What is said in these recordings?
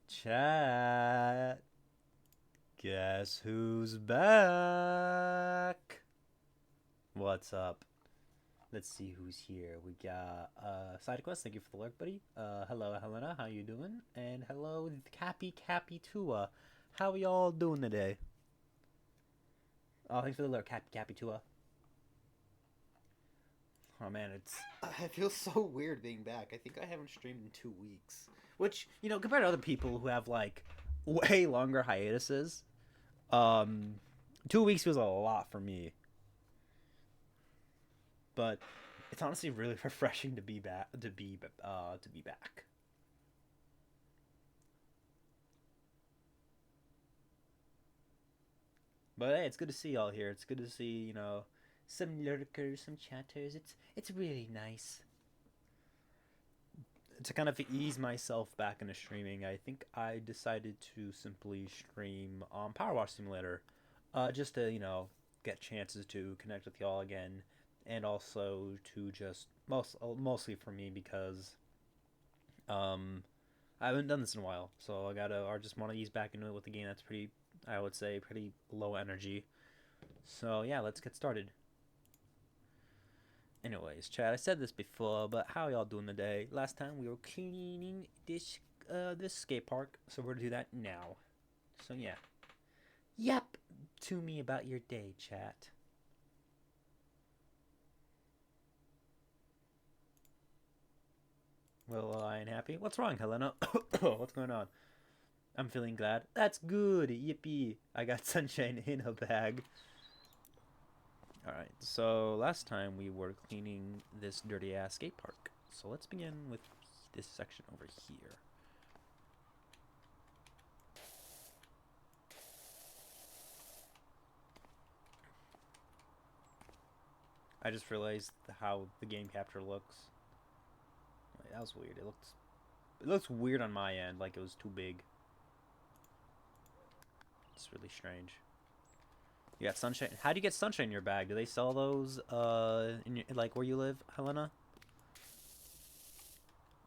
Chat. Guess who's back? What's up? Let's see who's here. We got SideQuest. Thank you for the lurk, buddy. Hello, Helena. How you doing? And hello, Cappy Tua. How y'all doing today? Oh, thanks for the lurk, Cappy Tua. Oh man, I feel so weird being back. I think I haven't streamed in 2 weeks, which compared to other people who have like way longer hiatuses, um, 2 weeks was a lot for me. But it's honestly really refreshing to be back. To be back. But hey, it's good to see y'all here. It's good to see some lurkers, some chatters. It's really nice to kind of ease myself back into streaming. I think I decided to simply stream on Power Wash Simulator, just to get chances to connect with y'all again, and also to just mostly for me because um I haven't done this in a while, so I just want to ease back into it with a game that's pretty, I would say, pretty low energy. So yeah, let's get started. Anyways, Chad, I said this before, but how y'all doing today? Last time we were cleaning this skate park, so we're gonna do that now. So yeah, yep. To me about your day, chat. Well, I ain't happy. What's wrong, Helena? What's going on? I'm feeling glad. That's good. Yippee! I got sunshine in a bag. Alright, so last time we were cleaning this dirty ass skate park. So let's begin with this section over here. I just realized how the game capture looks. Wait, that was weird. It looks weird on my end, like it was too big. It's really strange. You got sunshine. How do you get sunshine in your bag? Do they sell those in your, like where you live, Helena?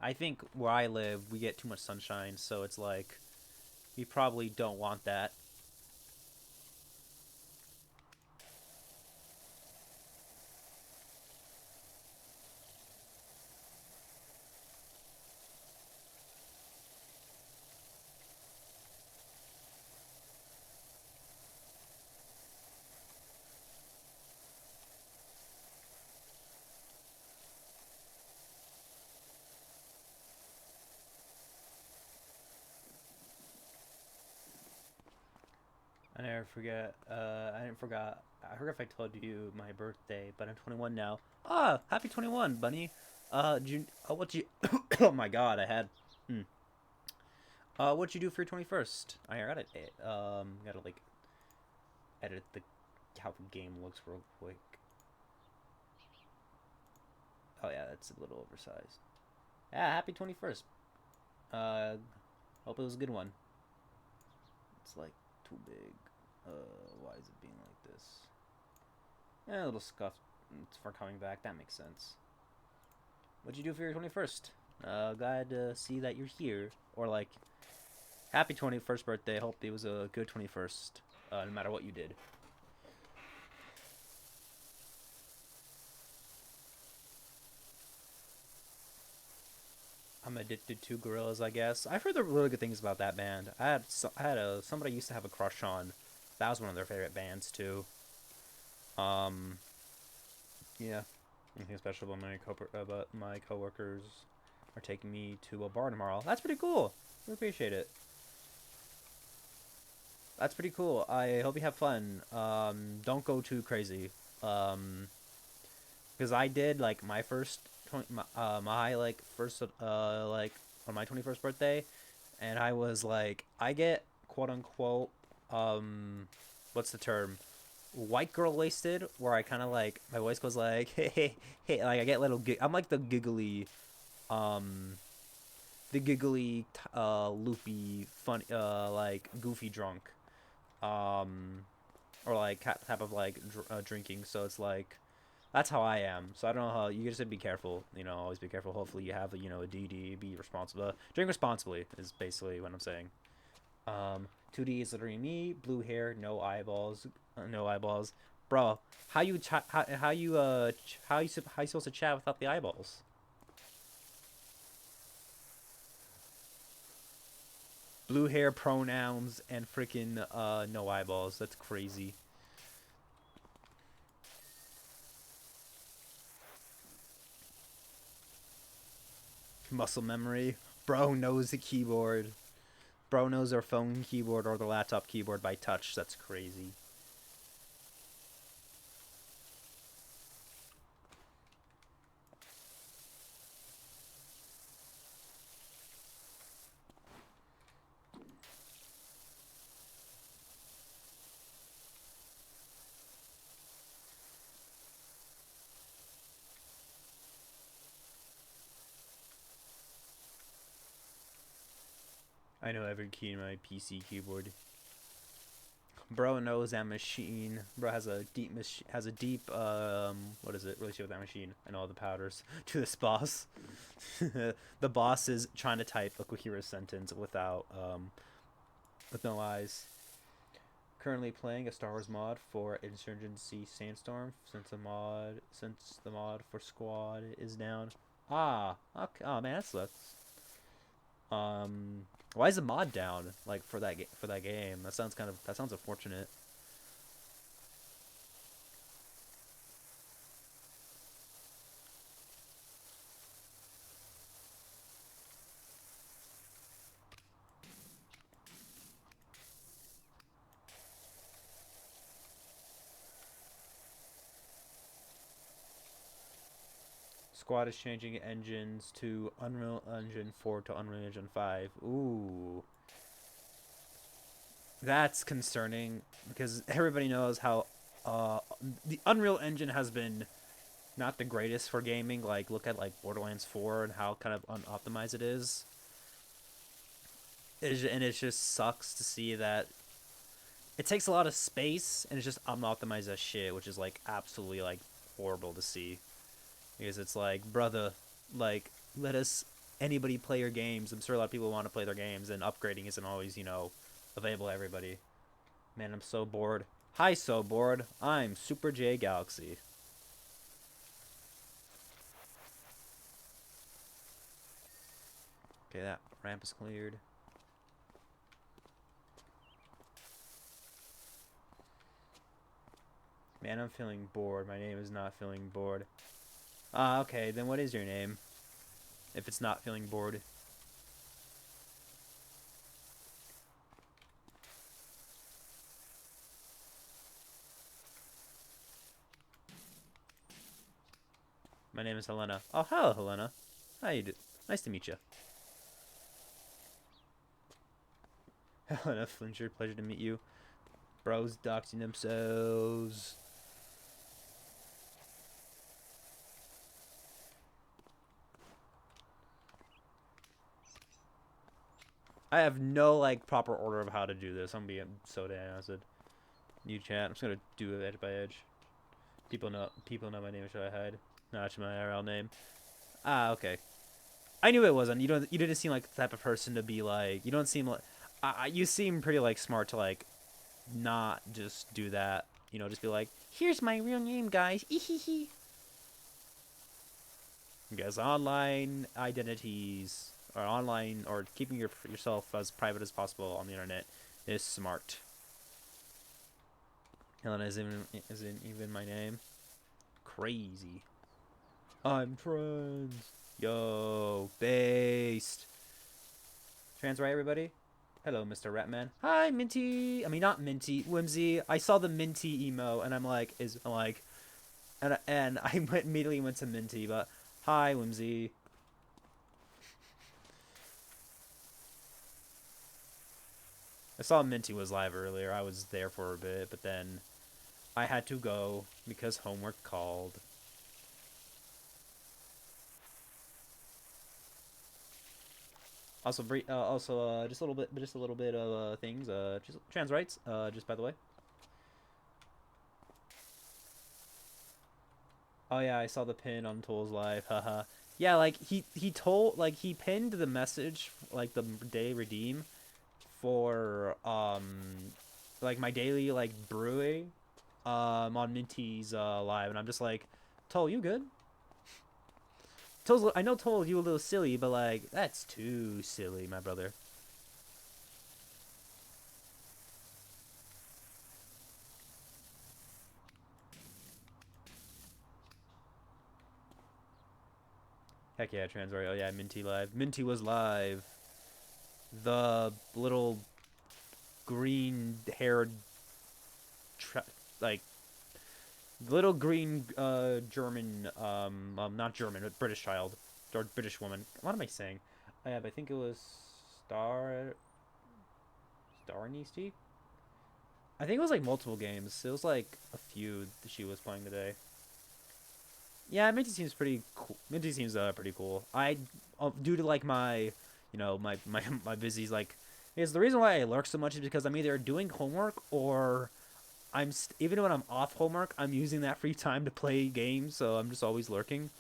I think where I live, we get too much sunshine, so it's like we probably don't want that. I never forget. I didn't forgot. I forgot if I told you my birthday, but I'm 21 now. Ah, happy 21, bunny. What you? Oh my God, I had. Hmm. What'd you do for your 21st? I gotta like edit the how the game looks real quick. Oh yeah, that's a little oversized. Yeah, happy 21st. Uh, hope it was a good one. It's like too big. Why is it being like this? Yeah, a little scuffed for coming back. That makes sense. What'd you do for your 21st? Glad to see that you're here. Or, like, happy 21st birthday. Hope it was a good 21st, no matter what you did. I'm addicted to Gorillas, I guess. I've heard the really good things about that band. Somebody I used to have a crush on. That was one of their favorite bands, too. Um, yeah. Anything special about my coworkers are taking me to a bar tomorrow. That's pretty cool. We appreciate it. That's pretty cool. I hope you have fun. Don't go too crazy. Um, because I did like my first 20, my like first like on my 21st birthday, and I was like I get quote unquote what's the term, white girl wasted, where I kind of like my voice goes like hey, like I get little I'm like um the giggly loopy fun like goofy drunk, um or like type of like drinking. So it's like that's how I am. So I don't know how you just have to be careful. Always be careful. Hopefully you have a DD. Be responsible. Drink responsibly is basically what I'm saying. 2D is literally me, blue hair, no eyeballs, no eyeballs. Bro, how you how you how you supposed to chat without the eyeballs? Blue hair, pronouns, and freaking no eyeballs. That's crazy. Muscle memory. Bro knows the keyboard. Bro knows their phone keyboard or the laptop keyboard by touch. That's crazy. I know every key in my PC keyboard. Bro knows that machine. Bro has a deep what is it relationship with that machine and all the powders to this boss. The boss is trying to type a coherent sentence without with no eyes. Currently playing a Star Wars mod for Insurgency Sandstorm since the mod for Squad is down. Ah, okay. Oh man, that sucks. Um, why is the mod down? Like for that game? That sounds unfortunate. Squad is changing engines to Unreal Engine 4 to Unreal Engine 5. Ooh, that's concerning because everybody knows how the Unreal Engine has been not the greatest for gaming. Like look at like Borderlands 4 and how kind of unoptimized it is. And it just sucks to see that it takes a lot of space and it's just unoptimized as shit, which is like absolutely like horrible to see. Because it's like, brother, like let us anybody play your games. I'm sure a lot of people want to play their games, and upgrading isn't always available to everybody. Man, I'm so bored. Hi, so bored. I'm superjgalaxy. Okay, that ramp is cleared. Man, I'm feeling bored. My name is not feeling bored. Okay, then what is your name? If it's not feeling bored. My name is Helena. Oh, hello, Helena. How you do? Nice to meet you. Helena Flincher, pleasure to meet you. Bros doxing themselves. I have no like proper order of how to do this. I'm being so damn honest. New chat. I'm just gonna do it edge by edge. People know my name. Should I hide? Not my IRL name. Ah, okay. I knew it wasn't. You didn't seem like the type of person to be like. You don't seem like. You seem pretty like smart to like not just do that. Just be like, here's my real name, guys. Ehehe. Because online identities or online or keeping yourself as private as possible on the internet is smart. Helena isn't even my name. Crazy. I'm trans. Yo, based. Trans right, everybody? Hello, Mr. Ratman. Hi, Minty. I mean, not Minty. Whimsy. I saw the Minty emo, and I'm like, and I immediately went to Minty, but hi, Whimsy. I saw Minty was live earlier. I was there for a bit, but then I had to go because homework called. Also, just a little bit of things. Just trans rights. Just by the way. Oh yeah, I saw the pin on Tool's live. Haha. Yeah, like he pinned the message like the day redeem for like my daily like brewing on Minty's live, and I'm just like, Toll, you good? I know Toll, you a little silly, but like that's too silly, my brother. Heck yeah, Transroy. Oh yeah, Minty live. Minty was live. The little green-haired, like little green German, not German, but British child or British woman. What am I saying? Yeah, but I think it was Starnisty. I think it was like multiple games. It was like a few that she was playing today. Yeah, Minty seems pretty cool. Minty seems pretty cool. Due to like my, my busy like, is the reason why I lurk so much is because I'm either doing homework or even when I'm off homework, I'm using that free time to play games. So I'm just always lurking.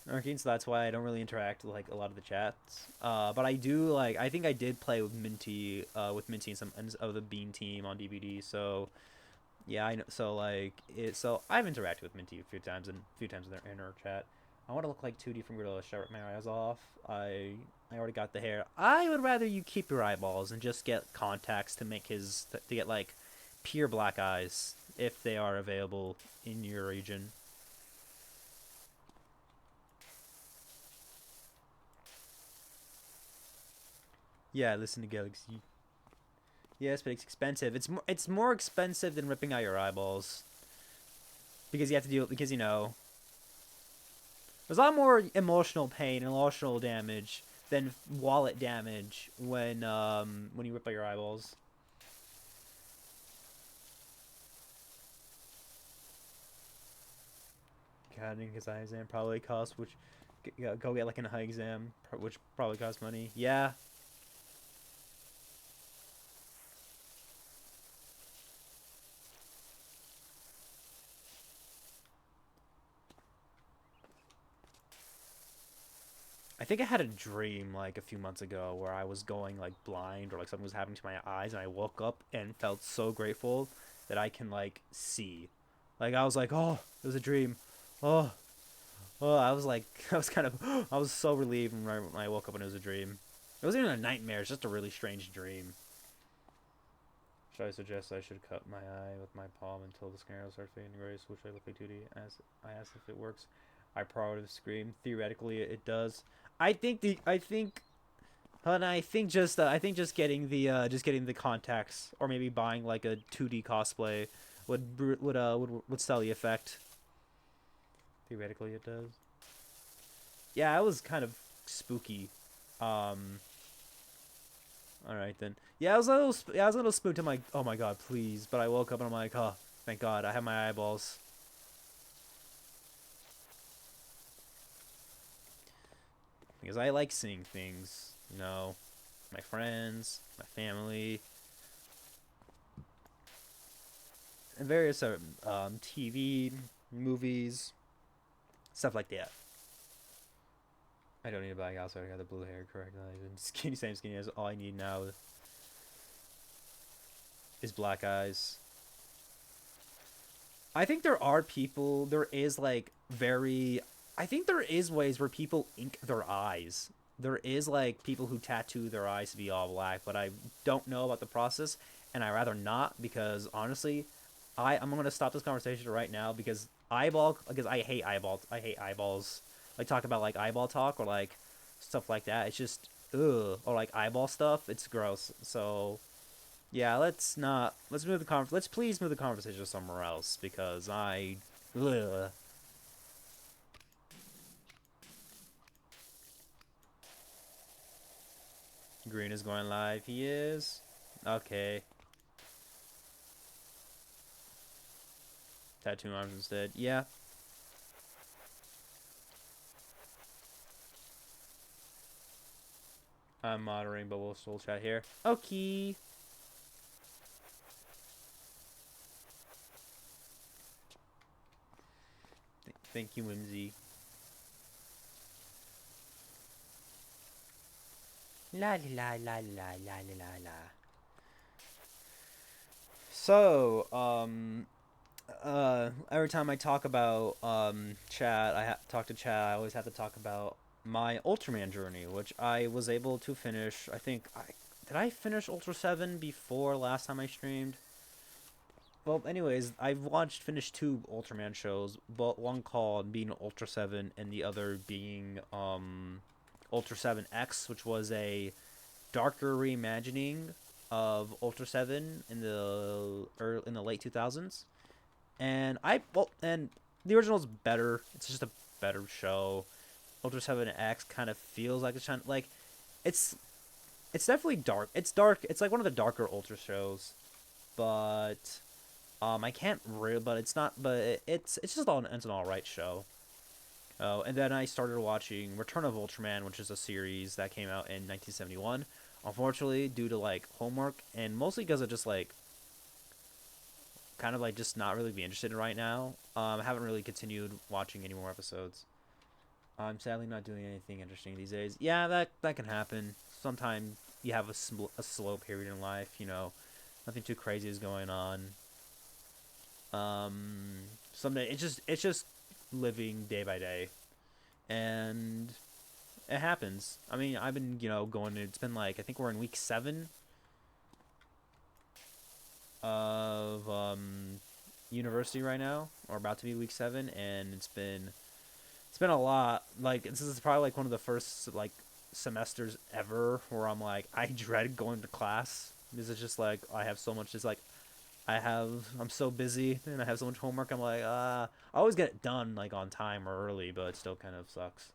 Lurking, so that's why I don't really interact with like a lot of the chats. But I do like I think I did play with Minty and some of the Bean team on DVD. So yeah, I know. So like so I've interacted with Minty a few times in her chat. I want to look like 2D from Gorilla. Should I rip my eyes off? I already got the hair. I would rather you keep your eyeballs and just get contacts to to get like pure black eyes if they are available in your region. Yeah, listen to Galaxy. Yes, but it's expensive. It's more expensive than ripping out your eyeballs because you have to deal because there's a lot more emotional pain and emotional damage than wallet damage when you rip out your eyeballs. Getting his eye exam probably costs which go get like an eye exam which probably costs money. Yeah. I think I had a dream like a few months ago where I was going like blind or like something was happening to my eyes and I woke up and felt so grateful that I can like see. Like I was like, "Oh, it was a dream." Oh, oh, I was like I was kind of I was so relieved when I woke up and it was a dream. It wasn't even a nightmare, it's just a really strange dream. Should I suggest I should cut my eye with my palm until the scenario starts fading to gray, so which I look like 2D? As I asked if it works. I probably scream. Theoretically, it does. I think just getting the contacts or maybe buying like a 2D cosplay would sell the effect. Theoretically, it does. Yeah, it was kind of spooky. Um, all right then. Yeah, I was a little spooked. I'm like, oh my god, please. But I woke up and I'm like, oh, thank God, I have my eyeballs. Because I like seeing things, my friends, my family, and various TV, movies, stuff like that. I don't need a black outfit. I got the blue hair correct. Same skinny as all I need now is black eyes. I think there are people. There is like very. I think there is ways where people ink their eyes. There is like people who tattoo their eyes to be all black, but I don't know about the process, and I rather not because honestly, I'm gonna stop this conversation right now because I hate eyeballs. I hate eyeballs. Like talk about like eyeball talk or like stuff like that. It's just ugh or like eyeball stuff. It's gross. So yeah, let's please move the conversation somewhere else because ugh. Green is going live. He is. Okay. Tattoo arms instead. Yeah. I'm moderating, but we'll still chat here. Okay. Thank you, Whimsy. La la la la la la la la. So, every time I talk about chat, talk to chat. I always have to talk about my Ultraman journey, which I was able to finish. I finish Ultra 7 before last time I streamed. Well, anyways, I've finished two Ultraman shows, but one called being Ultra 7 and the other being Ultra 7 X, which was a darker reimagining of Ultra 7 in the late 2000s. And the original's better. It's just a better show. Ultra 7 X kind of feels like it's it's definitely dark. It's dark. It's like one of the darker Ultra shows, but I can't really, but it's not. But it's just all it's an all right show. Oh, and then I started watching Return of Ultraman, which is a series that came out in 1971. Unfortunately, due to like homework and mostly because of just like kind of like just not really be interested in right now. I haven't really continued watching any more episodes. I'm sadly not doing anything interesting these days. Yeah, that can happen. Sometimes you have a slow period in life. Nothing too crazy is going on. Someday it's just living day by day, and it happens. I mean, I've been going. It's been like I think we're in week 7 of university right now, or about to be week 7, and it's been a lot. Like this is probably like one of the first like semesters ever where I'm like I dread going to class. This is just like I have so much. Just like I'm so busy and I have so much homework. I'm like I always get it done like on time or early, but it still kind of sucks.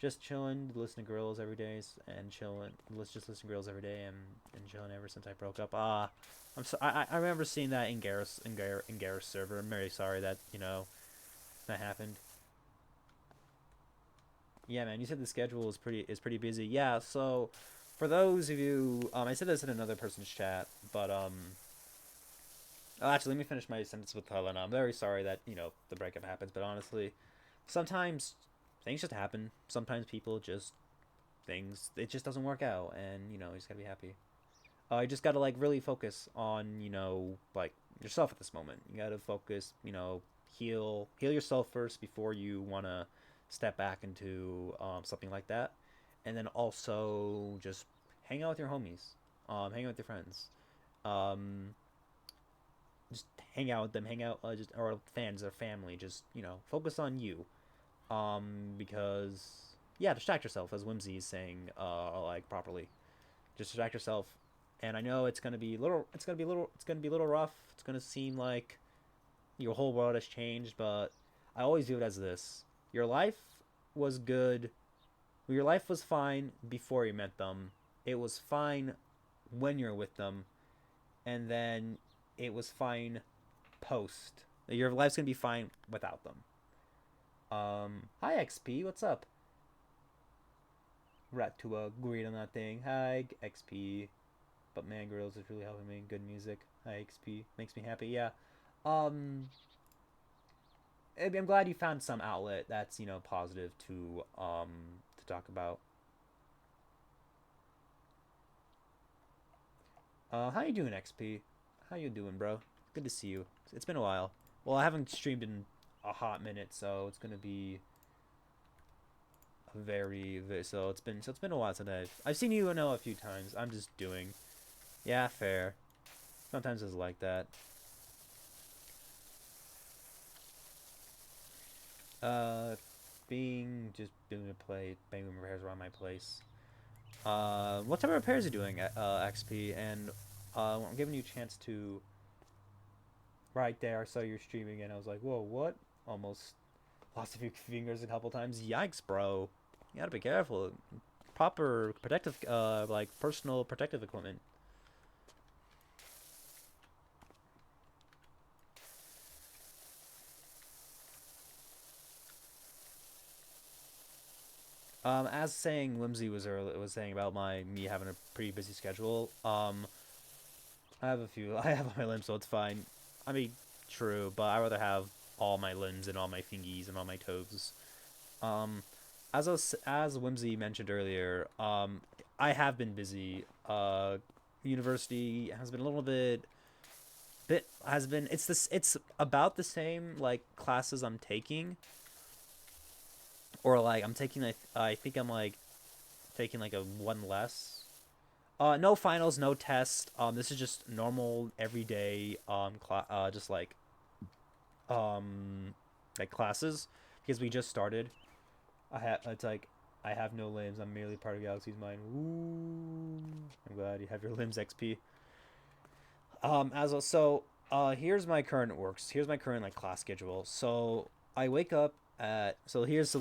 Just chilling, listening to Gorillaz every day, and chilling. Let's just listen to Gorillaz every day, and chilling ever since I broke up. I remember seeing that in Garrus server. I'm very sorry that that happened. Yeah, man, you said the schedule is pretty busy. Yeah, so for those of you, I said this in another person's chat, but actually, let me finish my sentence with Helena. I'm very sorry that the breakup happens, but honestly, sometimes things just happen. Sometimes people just things it just doesn't work out, and you just gotta be happy. You just gotta like really focus on like yourself at this moment. You gotta focus, heal yourself first before you wanna step back into something like that, and then also just hang out with your homies, hang out with your friends, um, just hang out with them, hang out just or fans or family. Just focus on you, because yeah, distract yourself as Whimsy is saying, like properly. Just distract yourself. And I know it's gonna be a little rough. It's gonna seem like your whole world has changed, but I always view it as this: your life was good. Your life was fine before you met them. It was fine when you're with them, and then it was fine post. Your life's gonna be fine without them. Hi XP, what's up? Rat to agreed on that thing. Hi XP. But man, Grills is really helping me. Good music. Hi XP, makes me happy. Yeah. Um, I'm glad you found some outlet that's positive to talk about. How you doing, XP? How you doing, bro? Good to see you. It's been a while. Well, I haven't streamed in a hot minute, so it's gonna be so it's been a while since I've seen you a few times. I'm just doing. Yeah, fair. Sometimes it's like that. Uh, being just doing a play, banging repairs around my place. What type of repairs are you doing, XP? And I'm giving you a chance to. Right there, I saw your streaming, and I was like, whoa, what? Almost lost a few fingers a couple times. Yikes, bro. You gotta be careful. Proper protective, like personal protective equipment. As saying Whimsy was saying about me having a pretty busy schedule. I have a few. I have on my limbs, so it's fine. I mean, true, but I rather have all my limbs and all my fingies and all my toes. Um, as Whimsy mentioned earlier, I have been busy. University has been a little bit has been it's about the same like classes I'm taking, or like I'm taking I think I'm like taking like a one less. No finals, no tests. This is just normal everyday just um like classes because we just started. I have it's like I have no limbs. I'm merely part of Galaxy's mind. Ooh, I'm glad you have your limbs XP. As well, so here's my current works. Here's my current like class schedule. So I wake up at here's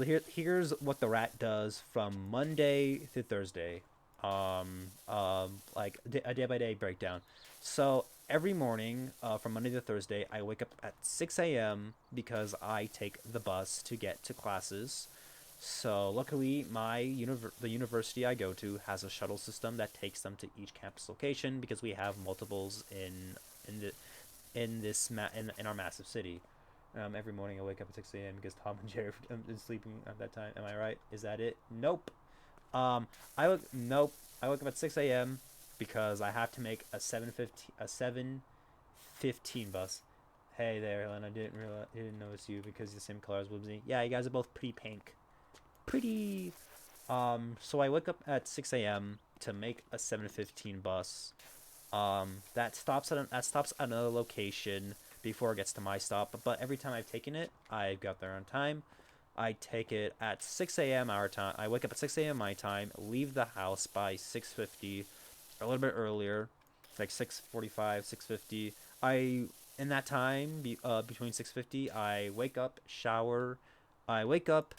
what the rat does from Monday to Thursday. Like a day by day breakdown. So every morning, from Monday to Thursday, I wake up at 6 a.m. because I take the bus to get to classes. So luckily, the university I go to has a shuttle system that takes them to each campus location because we have multiples in the in our massive city. Every morning I wake up at 6 a.m. because Tom and Jerry is sleeping at that time. Am I right? Is that it? Nope. Nope. I wake up at 6 a.m. because I have to make a 7:15 bus. Hey there, Helen. I didn't notice you because you're the same color as Wibsy. Yeah, you guys are both pretty pink. Pretty. So I wake up at 6 a.m. to make a 7:15 bus. That stops at another location before it gets to my stop. But every time I've taken it, I've got there on time. I take it at 6 a.m. our time. I wake up at 6 a.m. my time, leave the house by 6:50, a little bit earlier, like 6:45, 6:50. I in that time between 6:50, I wake up, shower. I wake up,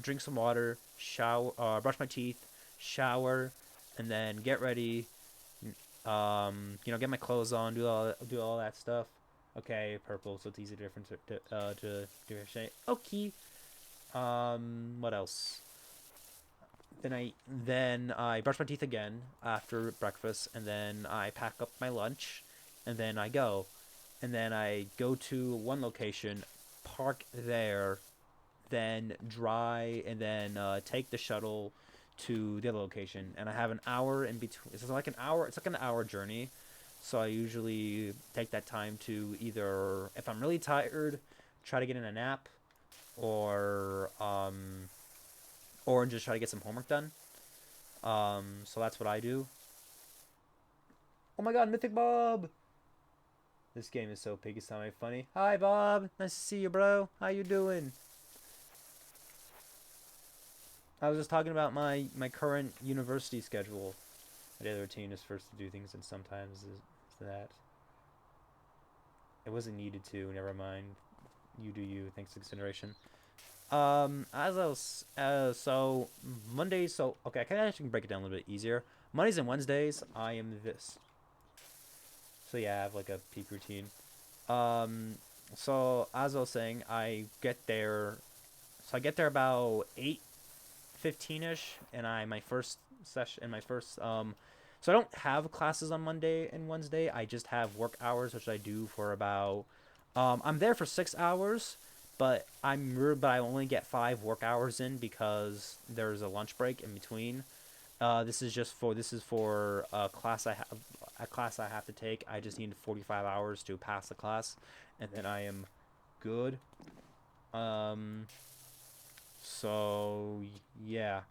drink some water, shower, brush my teeth, shower, and then get ready. Get my clothes on, do all that stuff. Okay, purple, so it's easy to different to differentiate. Okay. What else? Then I brush my teeth again after breakfast, and then I pack up my lunch, and then I go, and then I go to one location, park there, then dry, and then take the shuttle to the other location. And I have an hour in between. It's like an hour. It's like an hour journey. So I usually take that time to either, if I'm really tired, try to get in a nap, or just try to get some homework done. So that's what I do. Oh my God, Mythic Bob! This game is so pig. It's not very funny. Hi Bob, nice to see you, bro. How you doing? I was just talking about my current university schedule. My daily routine is first to do things, and sometimes is that. It wasn't needed to. Never mind. You do you. Thanks to consideration. As I was, so Mondays. So okay, I can actually break it down a little bit easier. Mondays and Wednesdays, I am this. So yeah, I have like a peak routine. Um, so as I was saying, I get there. So I get there about 8:15ish, and my first session and my first so I don't have classes on Monday and Wednesday. I just have work hours, which I do for about I'm there for 6 hours, but I only get 5 work hours in because there's a lunch break in between. This is for a class I have to take. I just need 45 hours to pass the class, and then I am good. Um, so yeah.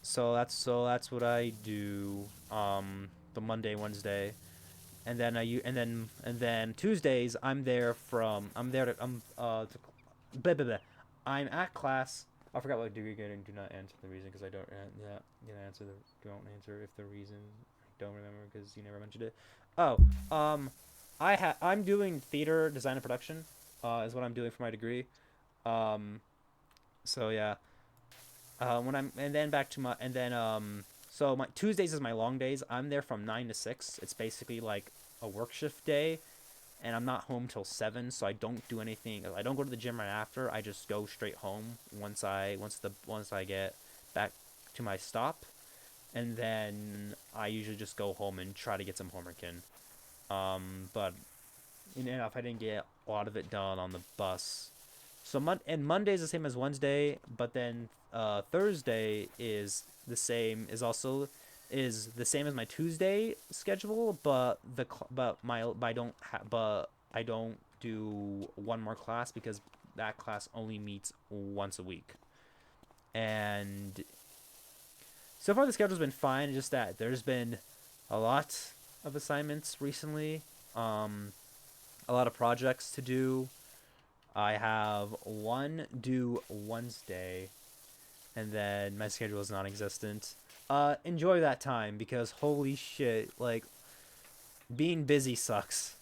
So that's what I do. The Monday, Wednesday, and then Tuesdays I'm there to blah, blah, blah. I'm at class. I forgot what degree getting. Do not answer the reason because I don't. Yeah, don't answer if the reason I don't remember because you never mentioned it. Oh, I'm doing theater design and production. Is what I'm doing for my degree. Um, so yeah. When I'm and then back to my and then so my Tuesdays is my long days. I'm there from 9 to 6. It's basically like a work shift day, and I'm not home till 7, so I don't do anything. I don't go to the gym right after. I just go straight home once I get back to my stop, and then I usually just go home and try to get some homework in. But if I didn't get a lot of it done on the bus, So Monday is the same as Wednesday, but then Thursday is the same is also is the same as my Tuesday schedule, but I don't do one more class because that class only meets once a week. And so far the schedule's been fine, just that there's been a lot of assignments recently. A lot of projects to do. I have one due Wednesday, and then my schedule is non-existent. Enjoy that time because holy shit, like being busy sucks.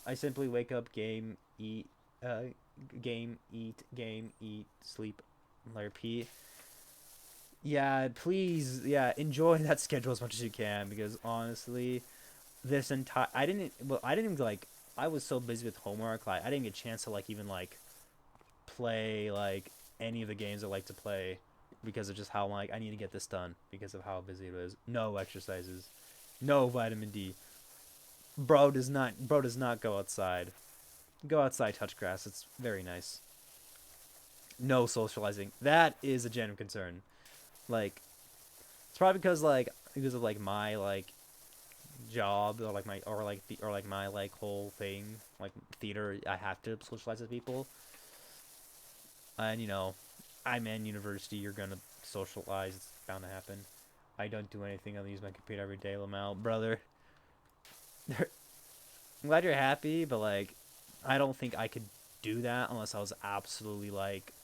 I simply wake up, game, eat, sleep, repeat. Yeah, please, yeah, enjoy that schedule as much as you can because honestly, this entire I didn't even like I was so busy with homework like I didn't get a chance to like even like play like any of the games I like to play because of just how like I need to get this done because of how busy it is. No exercises, no vitamin D. Bro does not go outside. Go outside, touch grass. It's very nice. No socializing. That is a genuine concern. Like it's probably because of like my like job or like my like whole thing like theater. I have to socialize with people, and I'm in university. You're gonna socialize. It's bound to happen. I don't do anything other than use my computer every day, Lamau, brother. I'm glad you're happy, but like I don't think I could do that unless I was absolutely like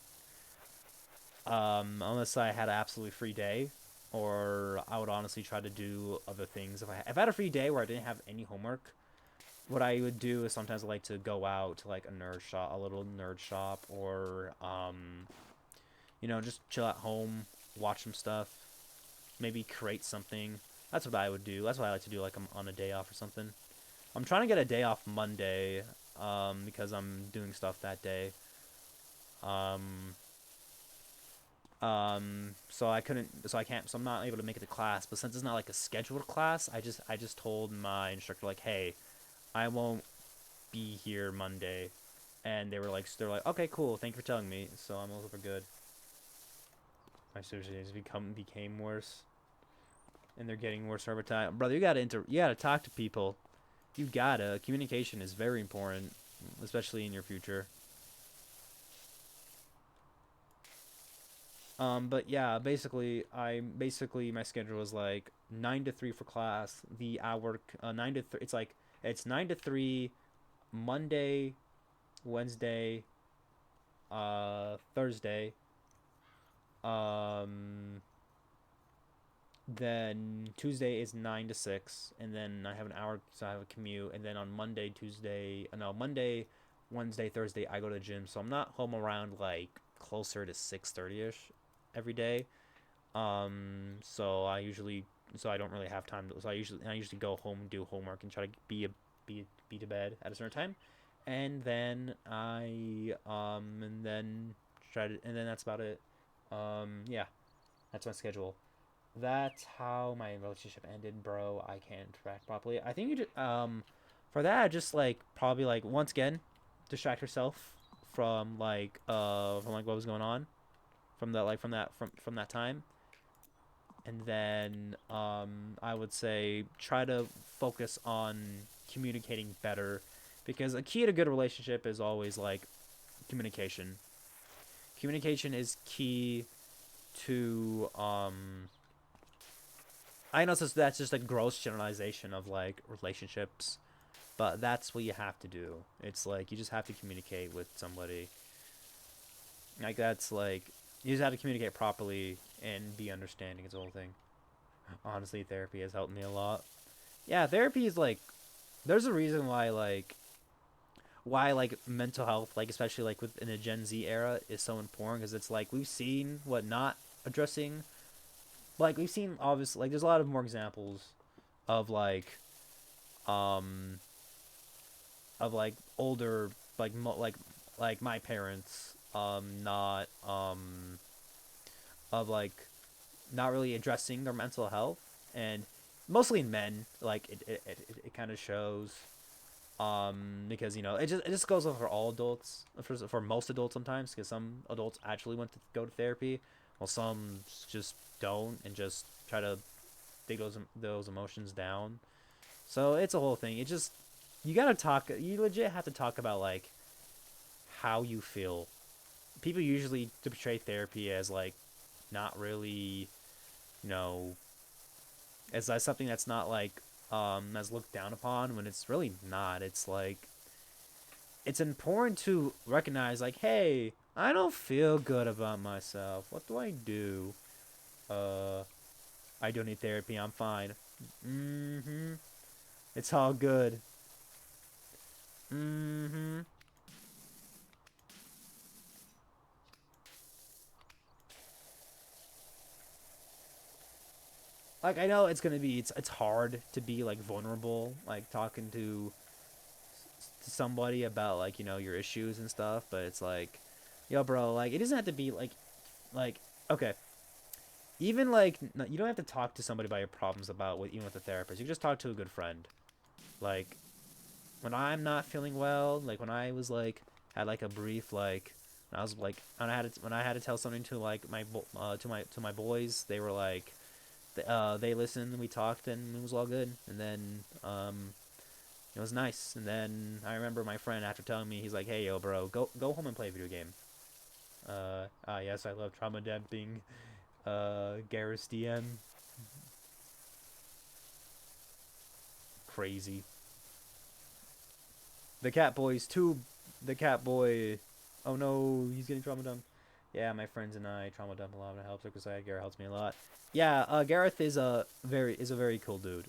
unless I had an absolutely free day, or I would honestly try to do other things. If I had a free day where I didn't have any homework, what I would do is sometimes I like to go out to like a little nerd shop, or just chill at home, watch some stuff, maybe create something. That's what I would do. That's what I like to do, like I'm on a day off or something. I'm trying to get a day off Monday, because I'm doing stuff that day. Um, so I can't, so I'm not able to make it to class. But since it's not like a scheduled class, I just told my instructor like, hey, I won't be here Monday, and they're like, okay, cool, thank you for telling me. So I'm also for good. My situation has became worse, and they're getting worse every time. Brother, you gotta talk to people. You gotta. Communication is very important, especially in your future. But yeah, basically my schedule is like 9 to 3 for class. The hour 9 to 3. It's 9 to 3, Monday, Wednesday, Thursday. Um, then Tuesday is 9 to 6, and then I have an hour, so I have a commute. And then on Monday, Wednesday, Thursday, I go to the gym. So I'm not home around like closer to 6:30 ish every day. So I don't really have time to, so I usually go home and do homework and try to be to bed at a certain time, and then that's about it. Yeah, that's my schedule. That's how my relationship ended, bro. I can't interact properly. I think you just for that just like probably like once again distract yourself from like what was going on from that time, and then I would say try to focus on communicating better, because a key to good relationship is always like communication. Communication is key to I know that's just a gross generalization of like relationships, but that's what you have to do. It's like you just have to communicate with somebody. Like that's like you just have to communicate properly and be understanding. It's the whole thing. Honestly, therapy has helped me a lot. Yeah, therapy is like there's a reason why like mental health, like especially like within the Gen Z era, is so important, because it's like we've seen what not addressing. Like we've seen obviously like there's a lot of more examples of um like older like my parents not of like not really addressing their mental health, and mostly in men like it kind of shows. Because it just goes for all adults, for most adults sometimes, because some adults actually want to go to therapy, while some just don't and just try to dig those emotions down. So it's a whole thing. It just you gotta talk. You legit have to talk about like how you feel. People usually portray therapy as like not really, you know, as something that's not like as looked down upon when it's really not. It's like it's important to recognize like, hey, I don't feel good about myself. What do I do? Uh, I don't need therapy. I'm fine. Mm-hmm. It's all good. Mm-hmm. Like I know it's hard to be like vulnerable, like talking to somebody about like your issues and stuff, but it's like, yo, bro, like it doesn't have to be like okay, even like you don't have to talk to somebody about your problems about what even with a therapist. You can just talk to a good friend. Like when I'm not feeling well, like when I was like had like a brief like when I was like when I had to tell something to like my boys, they were like they listened, we talked, and it was all good. And then it was nice. And then I remember my friend after telling me, he's like, "Hey, yo, bro, go home and play a video game." Yes, I love trauma dumping. Garrus DM, crazy. The cat boys too. The cat boy. Oh no, he's getting trauma dumped. Yeah, my friends and I trauma dump a lot, and it helps because Garrett helps me a lot. Yeah, Gareth is a very cool dude.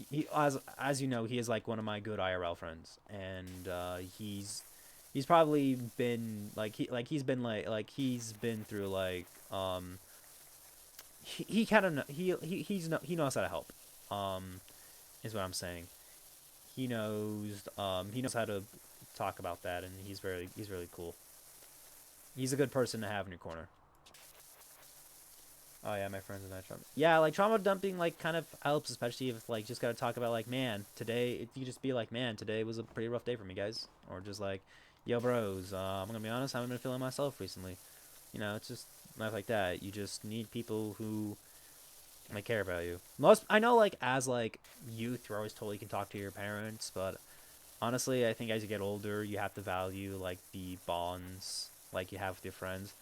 He as you know, he is like one of my good IRL friends, and he's probably been he's been through he kind of he knows how to help. Um, is what I'm saying. He knows how to talk about that, and he's really cool. He's a good person to have in your corner. Oh yeah, my friends and I trauma. Yeah, like trauma dumping like kind of helps, especially if like just gotta talk about like, man, today you just be like, man, today was a pretty rough day for me, guys, or just like, yo, bros, I'm gonna be honest, I haven't been feeling myself recently. It's just life like that. You just need people who like care about you. Most I know like as like youth, you're always told you can talk to your parents, but honestly, I think as you get older, you have to value like the bonds like you have with your friends.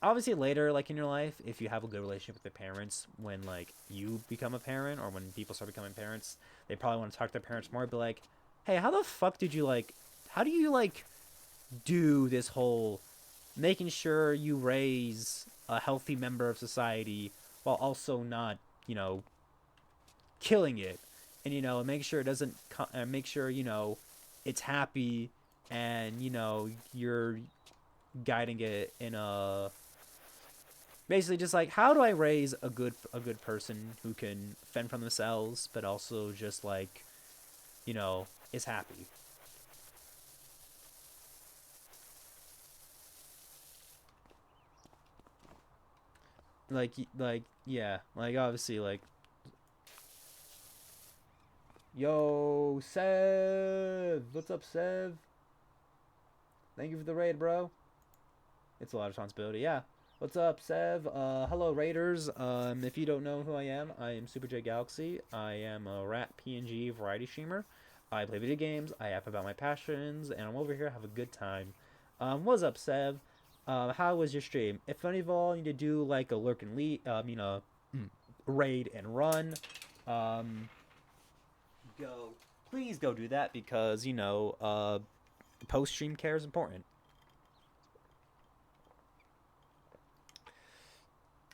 Obviously, later, like in your life, if you have a good relationship with your parents, when like you become a parent or when people start becoming parents, they probably want to talk to their parents more. Be like, hey, how the fuck did you like? How do you like do this whole making sure you raise a healthy member of society while also not, you know, killing it, and make sure it doesn't make sure it's happy, and you're guiding it in a basically just like how do I raise a good person who can fend for themselves but also just like is happy. Like yeah, like obviously like yo Sev, what's up Sev? Thank you for the raid, bro. It's a lot of responsibility. Yeah. What's up, Sev? Hello, Raiders. If you don't know who I am superjgalaxy. I am a rap PNG variety streamer. I play video games. I app about my passions, and I'm over here to have a good time. What's up, Sev? How was your stream? If any of all need to do like a lurk and lead, raid and run, um, go. Please go do that because post stream care is important.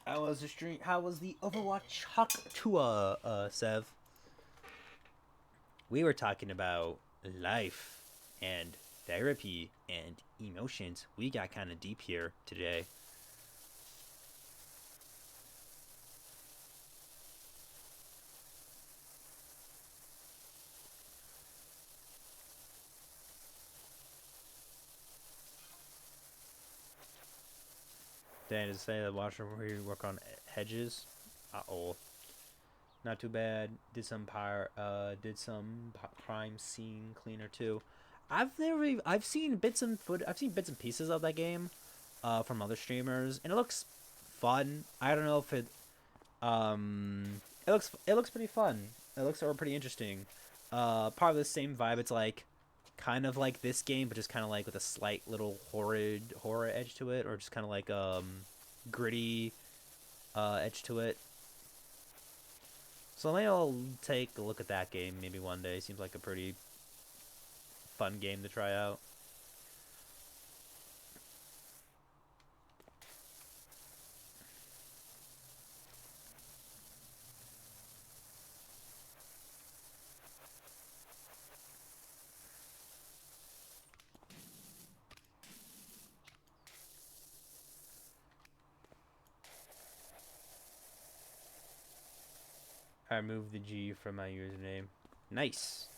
How was the stream? How was the Overwatch Huck Tua, Sev? We were talking about life and therapy and emotions. We got kind of deep here today. Dan, to say that watching where you work on hedges. Uh oh. Not too bad. Did some crime scene cleaner too. I've seen I've seen bits and pieces of that game, from other streamers, and it looks fun. I don't know if it looks pretty fun. It looks pretty interesting. Part of the same vibe. It's like kind of like this game, but just kind of like with a slight little horror edge to it, or just kind of like gritty edge to it. So maybe I'll take a look at that game maybe one day. Seems like a pretty fun game to try out. I removed the G from my username. Nice.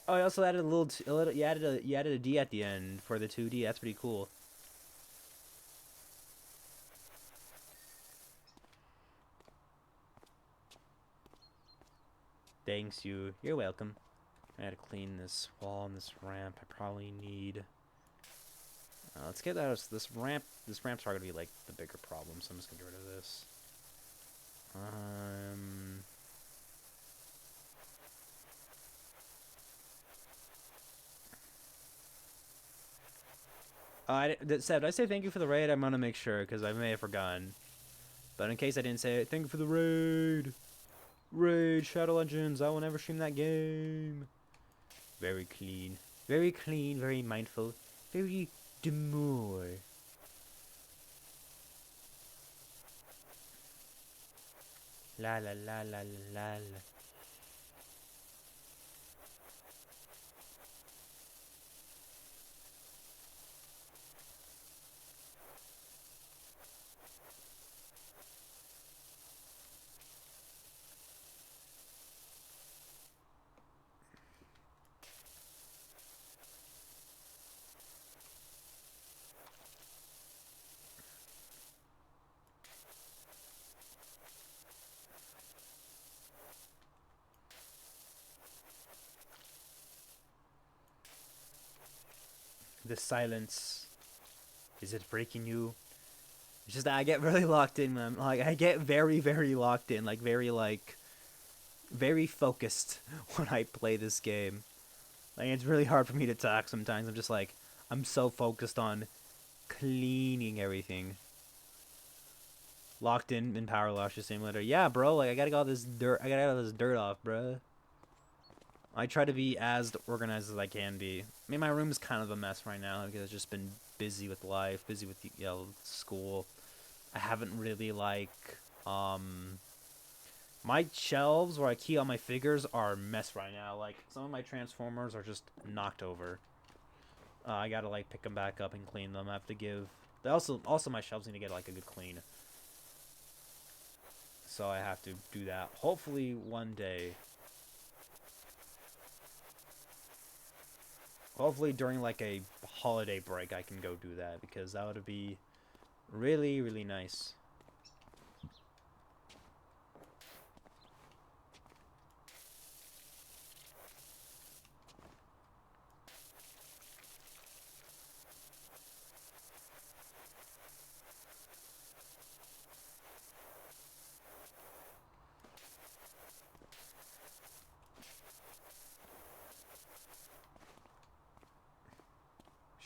Oh, I also added a little. You added a D at the end for the 2D. That's pretty cool. Thanks you. You're welcome. I gotta clean this wall and this ramp. I probably need. Let's get out of this ramp. This ramp's probably gonna be like the bigger problem, so I'm just gonna get rid of this. Seb, did I say thank you for the raid? I'm gonna make sure because I may have forgotten. But in case I didn't say it, thank you for the raid. Raid Shadow Legends. I will never stream that game. Very clean, very mindful, very demure. La la la la la la. The silence. Is it breaking you? It's just that I get really locked in, man. Like I get very locked in, very focused when I play this game. Like it's really hard for me to talk sometimes. I'm just like I'm so focused on cleaning everything. Locked in Power Lasher Simulator. Yeah, bro. Like I gotta get all this dirt. I gotta get all this dirt off, bro. I try to be as organized as I can be. I mean, my room's kind of a mess right now because I've just been busy with life, busy with school. I haven't really my shelves where I key all my figures are a mess right now. Like some of my transformers are just knocked over. I gotta like pick them back up and clean them. I have to give. They also my shelves need to get like a good clean. So I have to do that. Hopefully one day. Hopefully during like a holiday break I can go do that because that would be really nice.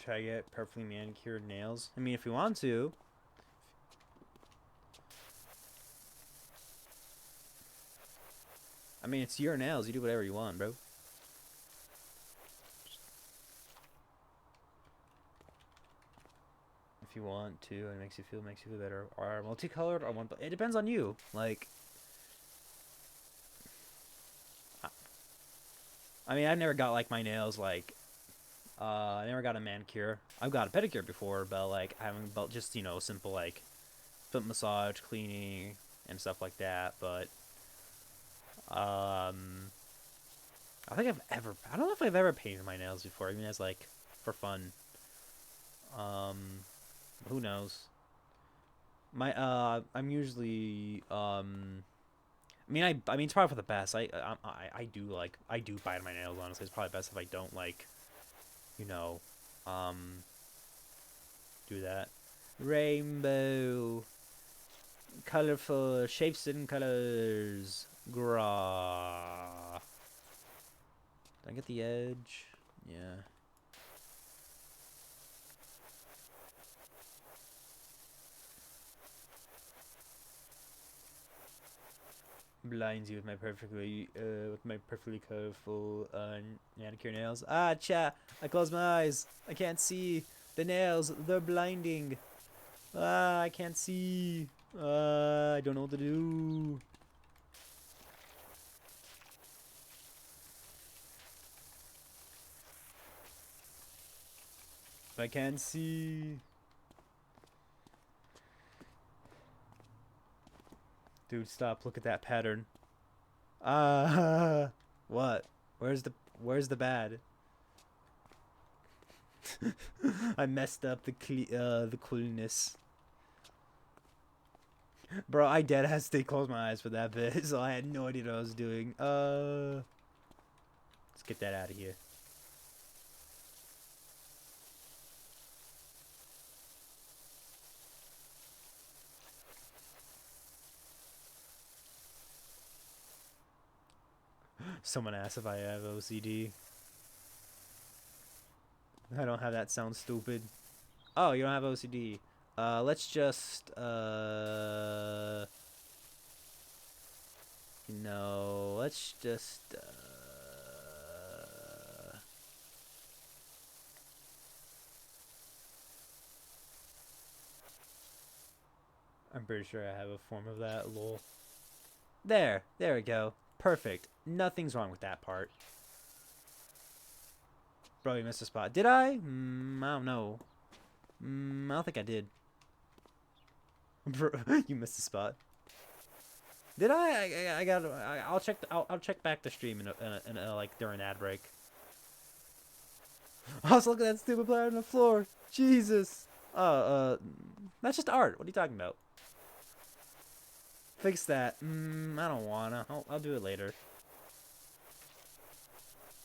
Should I get perfectly manicured nails? I mean, if you want to. I mean, it's your nails. You do whatever you want, bro. If you want to, and it makes you feel better. Or multicolored, or one. It depends on you. Like, I mean, I've never got like my nails like. I never got a manicure. I've got a pedicure before, but like I haven't. But just simple like foot massage, cleaning, and stuff like that. But I think I don't know if I've ever painted my nails before, even as like for fun. Who knows? I'm usually I mean it's probably for the best. I do bite my nails. Honestly, it's probably best if I don't like, you know, um, do that. Rainbow, colorful shapes and colors. Gra. Did I get the edge? Yeah. Blinds you with my perfectly colorful manicure nails. Ah, cha! I close my eyes. I can't see the nails. They're blinding. Ah, I can't see. I don't know what to do. I can't see. Dude, stop. Look at that pattern. Ah, what? Where's the bad? I messed up the coolness. Bro, I dead has to close my eyes for that bit, so I had no idea what I was doing. Let's get that out of here. Someone asked if I have OCD. I don't have that. Sounds stupid. Oh, you don't have OCD. Let's just no, let's just I'm pretty sure I have a form of that, lol. There we go. Perfect. Nothing's wrong with that part. Bro, you missed a spot. Did I? I don't know. I don't think I did. Bro, you missed a spot. Did I got. I'll check. I'll check back the stream like during ad break. I was looking at that stupid player on the floor. Jesus. That's just art. What are you talking about? Fix that. I don't wanna. I'll do it later.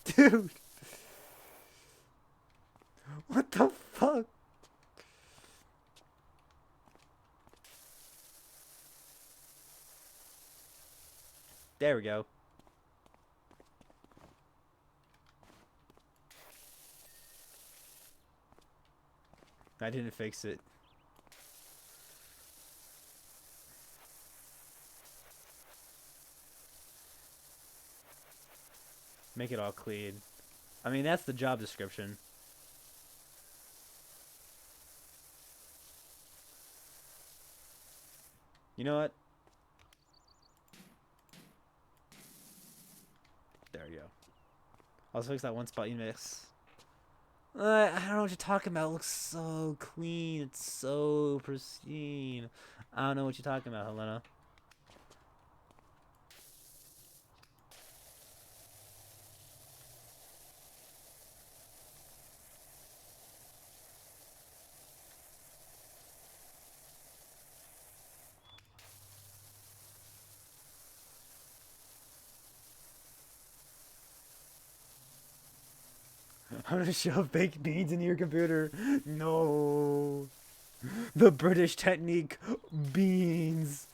Dude. What the fuck? There we go. I didn't fix it. Make it all clean. I mean, that's the job description. You know what? There you go. I'll fix that one spot you miss. I don't know what you're talking about. It looks so clean. It's so pristine. I don't know what you're talking about, Helena. I'm gonna shove baked beans into your computer. No. The British technique, beans.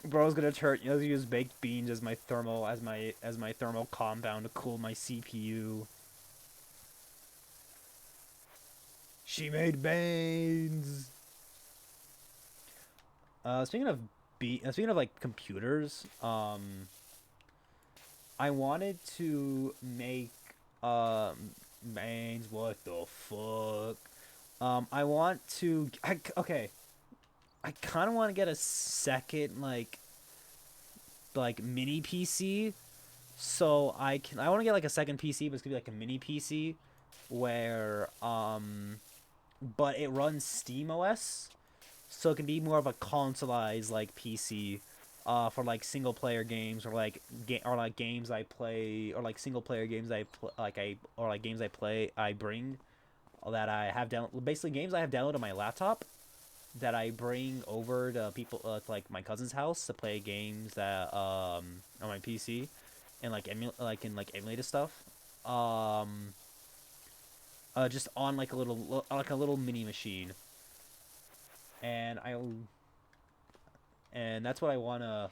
Bro's gonna turn. You know, use baked beans as my thermal compound to cool my CPU. She made beans. Speaking of like computers, I wanted to make beans. What the fuck? I want to. Okay. I kind of want to get a second like mini PC, so I want to get like a second PC, but it's gonna be like a mini PC, where but it runs Steam OS, so it can be more of a consoleized like PC, for like single player games or like or like games I play or like single player games or like games I play I bring that I have down basically games I have downloaded on my laptop that I bring over to people to like my cousin's house to play games that on my PC and like emulated stuff. Um, just on like a little mini machine, and that's what I wanna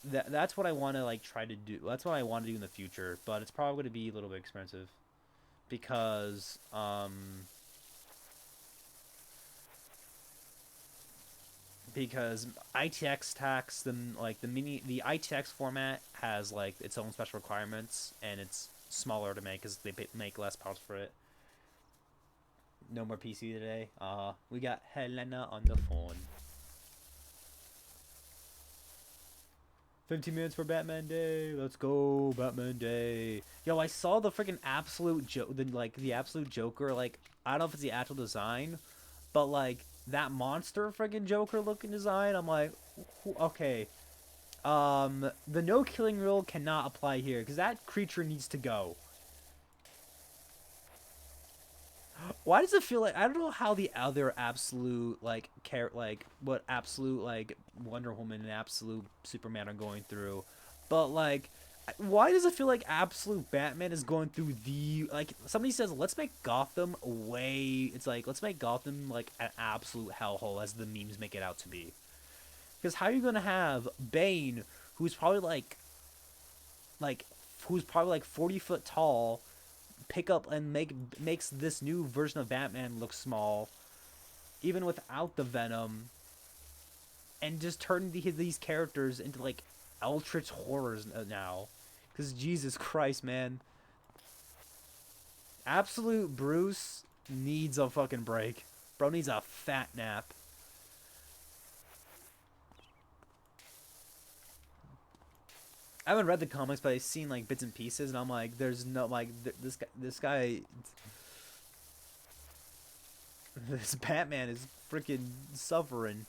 that's what I wanna like try to do. That's what I want to do in the future, but it's probably gonna be a little bit expensive because ITX tax the ITX format has like its own special requirements and it's smaller to make because they make less parts for it. No more PC today. We got Helena on the phone. 15 minutes for Batman Day. Let's go, Batman Day. Yo, I saw the freaking the absolute Joker. Like, I don't know if it's the actual design, but like that monster freaking Joker looking design. I'm like, okay. The no killing rule cannot apply here because that creature needs to go. Why does it feel like I don't know how the other absolute what absolute like Wonder Woman and absolute Superman are going through, but like why does it feel like absolute Batman is going through the like somebody says let's make Gotham way it's like let's make Gotham like an absolute hellhole as the memes make it out to be. Because how are you gonna have Bane who's probably like who's probably like 40 foot tall pick up and makes this new version of Batman look small, even without the Venom, and just turn these characters into like eldritch horrors now. Because Jesus Christ, man, absolute Bruce needs a fucking break. Bro needs a fat nap. I haven't read the comics, but I've seen like bits and pieces, and I'm like, there's no like this guy this Batman is freaking suffering.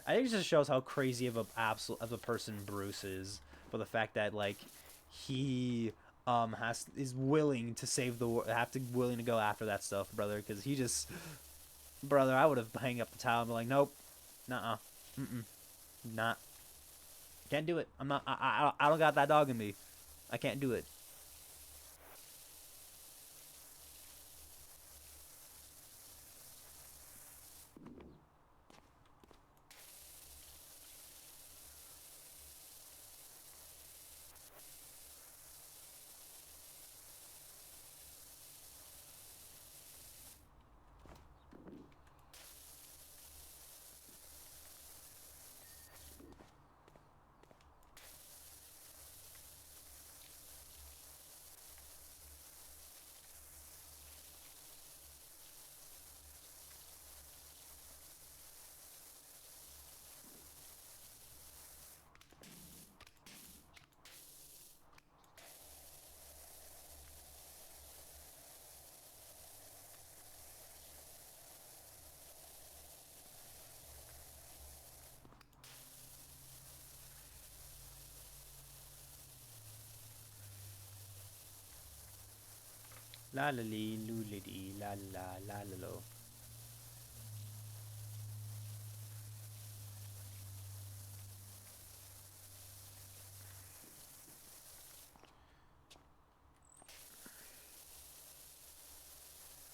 I think it just shows how crazy of a person Bruce is, for the fact that like he is willing to save the world, willing to go after that stuff, brother. Because he just, brother, I would have hang up the towel and be like, nope, nah, not, can't do it. I'm not. I don't got that dog in me. I can't do it. La la li lu li di la la la la lo.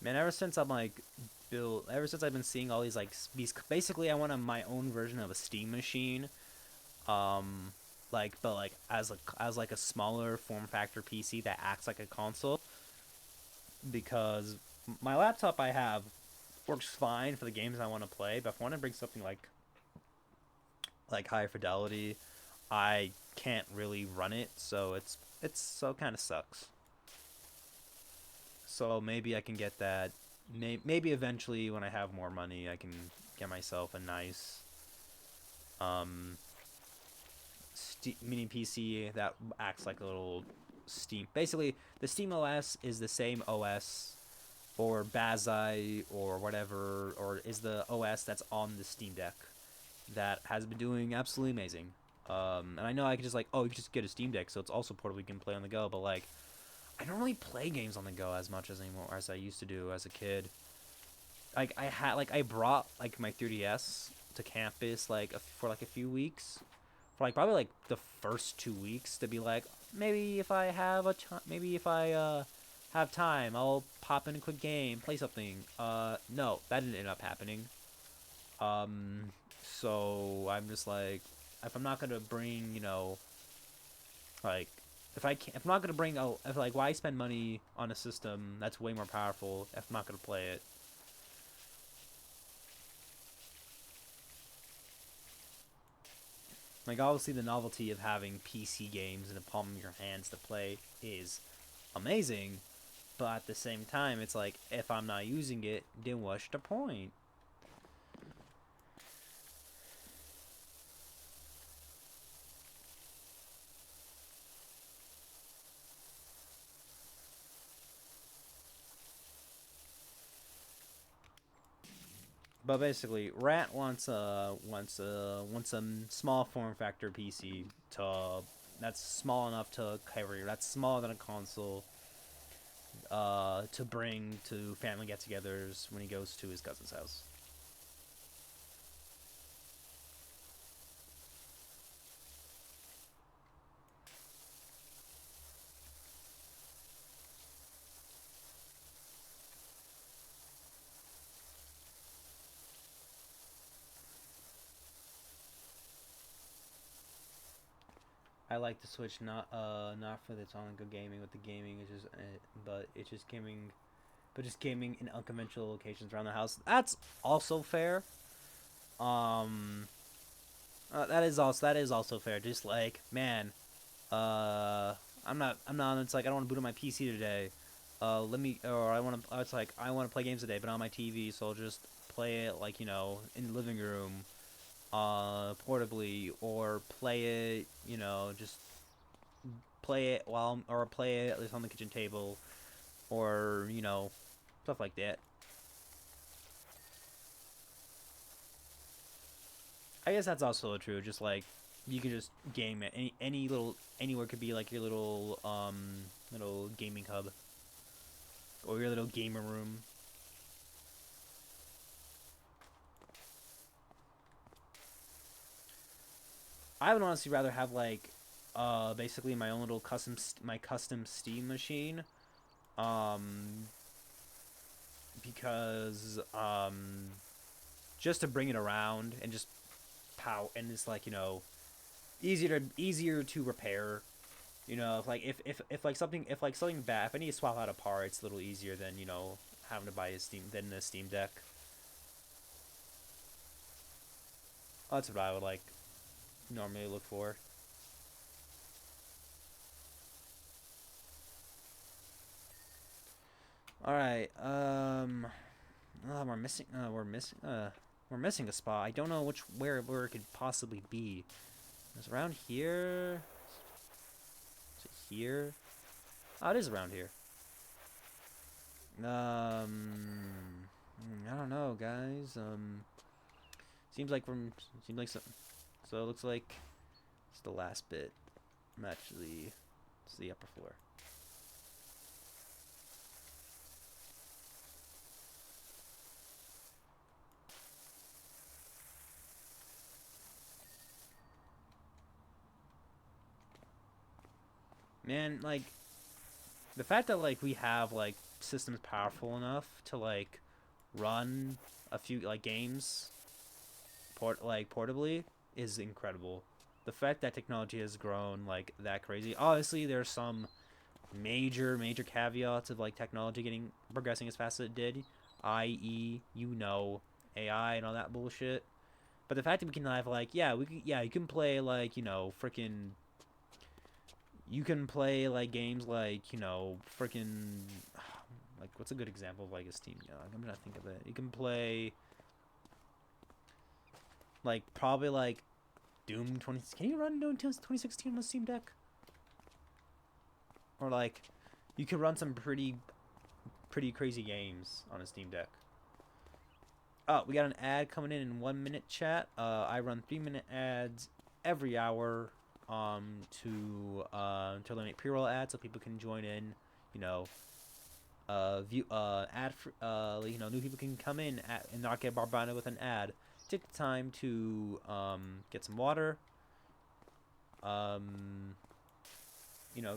Man, ever since I've been seeing all these basically I want my own version of a Steam machine, but like as like a smaller form factor PC that acts like a console, because my laptop I have works fine for the games I want to play, but if I want to bring something like high fidelity, I can't really run it, so it's so kind of sucks. So maybe I can get that. Maybe eventually, when I have more money, I can get myself a nice mini PC that acts like a little Steam. Basically, the Steam OS is the same OS or Bazai or whatever, or is the OS that's on the Steam Deck that has been doing absolutely amazing. And I know I could just like, oh, you just get a Steam Deck, so it's also portable. You can play on the go. But like, I don't really play games on the go as much as anymore as I used to do as a kid. Like I brought like my 3DS to campus like for like a few weeks, for like probably like the first 2 weeks to be like, maybe if I have maybe if I have time, I'll pop in a quick game, play something. No, that didn't end up happening. Um, so I'm just like, if I'm not gonna bring, like, if I'm not gonna bring, if like, why spend money on a system that's way more powerful if I'm not gonna play it? Like, obviously, the novelty of having PC games in the palm of your hands to play is amazing, but at the same time, it's like, if I'm not using it, then what's the point? But basically, Rat wants a small form factor PC to that's small enough to carry. That's smaller than a console. To bring to family get-togethers when he goes to his cousin's house. I like the Switch not for its on good gaming. With the gaming, it's just but it's just gaming, but just gaming in unconventional locations around the house. That's also fair. Um, that is also fair. Just like, man, uh, I'm not. It's like I don't want to boot on my PC today. Let me, or I want to. It's like I want to play games today, but on my TV, so I'll just play it like in the living room, portably, or play it, just play it or play it at least on the kitchen table, or stuff like that. I guess that's also true. Just like you can just game at any little anywhere could be like your little gaming hub or your little gamer room. I would honestly rather have like basically my own little custom Steam machine. Um because just to bring it around and just pow and it's like, easier to repair. If like if like something if like something bad, if I need to swap out a part, it's a little easier than having to buy a Steam Deck. That's what I would like normally look for. All right. We're missing a spot. I don't know where it could possibly be. It's around here. Is it here? Oh, it is around here. I don't know, guys. Seems like from seems like so it looks like it's the last bit. Actually, it's the upper floor. Man, like the fact that like we have like systems powerful enough to like run a few like games portably is incredible. The fact that technology has grown like that crazy. Obviously, there's some major caveats of like technology getting progressing as fast as it did, i.e., AI and all that bullshit. But the fact that we can have like you can play like freaking you can play like games like freaking like what's a good example of like a Steam? I'm gonna think of it. You can play like probably like Doom 20. Can you run Doom 2016 on the Steam Deck? or like you could run some pretty crazy games on a Steam Deck. Oh, we got an ad coming in 1 minute, chat. I run 3 minute ads every hour to eliminate pre-roll ads so people can join in. You know, view ad for, new people can come in and not get bombarded with an ad. Take the time to get some water. Um,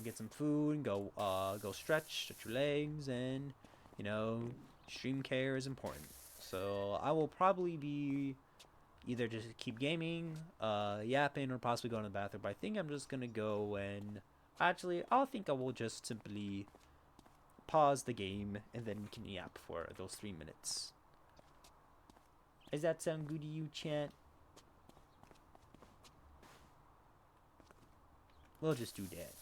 get some food, go stretch your legs, and stream care is important. So I will probably be either just keep gaming, yapping, or possibly going to the bathroom. But I think I'm just gonna go and actually, I think I will just simply pause the game and then we can yap for those 3 minutes. Does that sound good to you, chat? We'll just do that.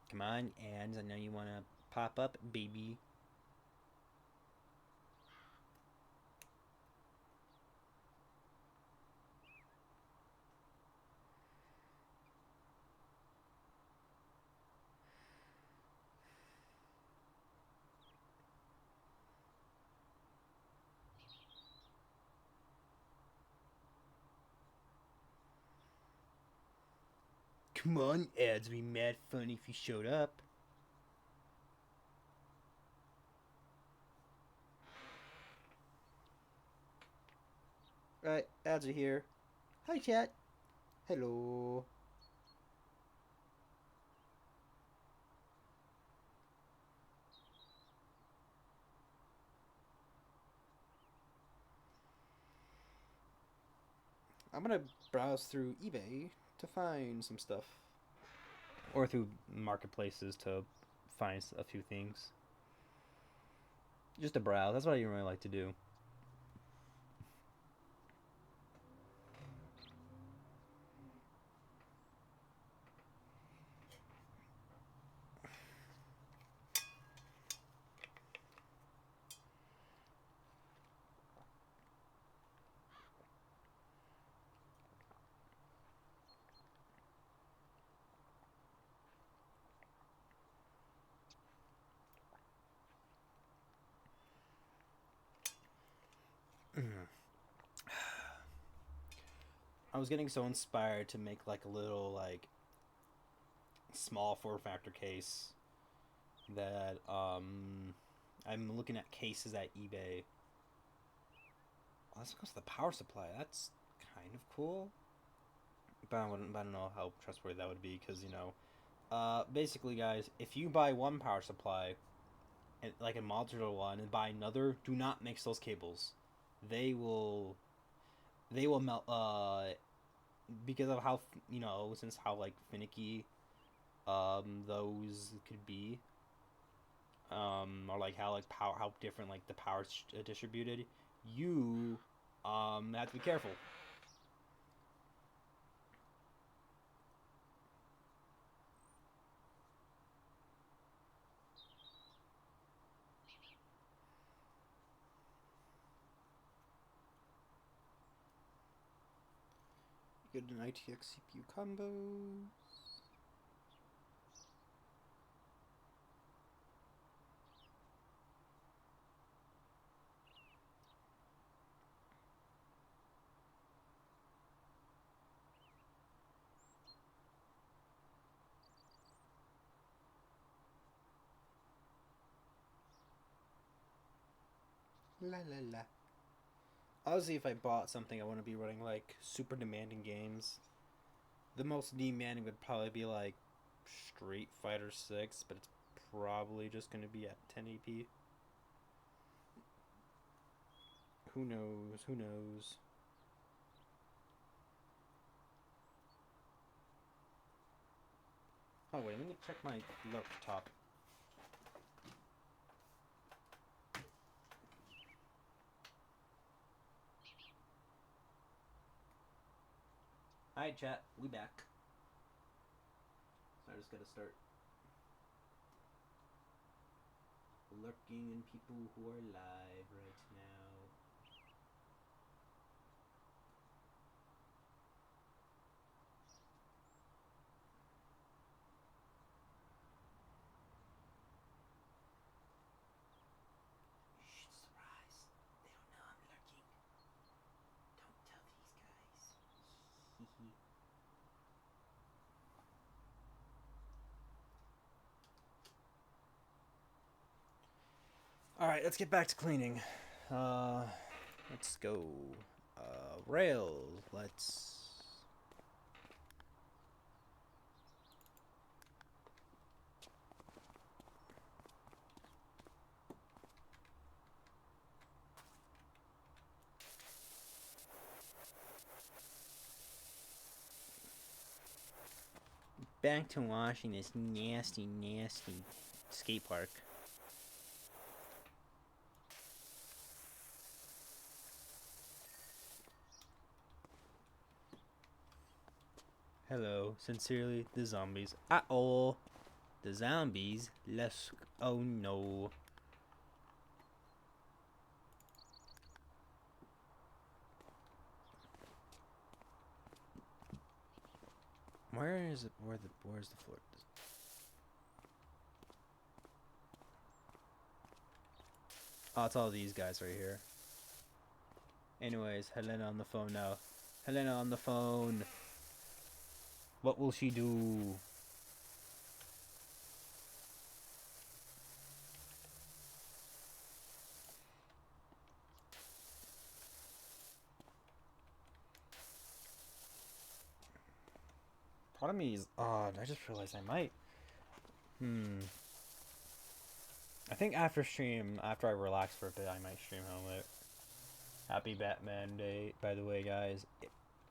Come on, ads. I know you want to pop up, baby. Come on, ads. Be mad funny if you showed up. Right, ads are here. Hi, chat. Hello. I'm gonna browse through eBay to find some stuff. Or through marketplaces to find a few things. Just to browse. That's what I really like to do. I was getting so inspired to make like a little like small form factor case that I'm looking at cases at eBay. Oh, this goes to the power supply. That's kind of cool, but I don't know how trustworthy that would be because basically, guys, if you buy one power supply, and like a modular one, and buy another, do not mix those cables. They will melt. Because of how since how like finicky those could be, or like how like power how different like the power's distributed, you have to be careful. You get an ITX CPU combo. La la la. Obviously, if I bought something, I want to be running like super demanding games. The most demanding would probably be like Street Fighter 6, but it's probably just going to be at 1080p. Who knows? Who knows? Oh wait, let me check my laptop. Alright, chat, we back. So I just gotta start lurking in people who are live right now. Shh, surprise. They don't know I'm lurking. Don't tell these guys. Hee. Alright, let's get back to cleaning. Let's go. Rails, let's... Back to washing this nasty, nasty skate park. Hello, sincerely, the zombies. Uh-oh. The zombies. Let's... Oh, no. Where is it? Where's the floor? Oh, it's all these guys right here. Anyways, Helena on the phone now. Helena on the phone. What will she do? Part of me is... Oh, I just realized I might... I think after stream, after I relax for a bit, I might stream Helmet. Happy Batman Day, by the way, guys.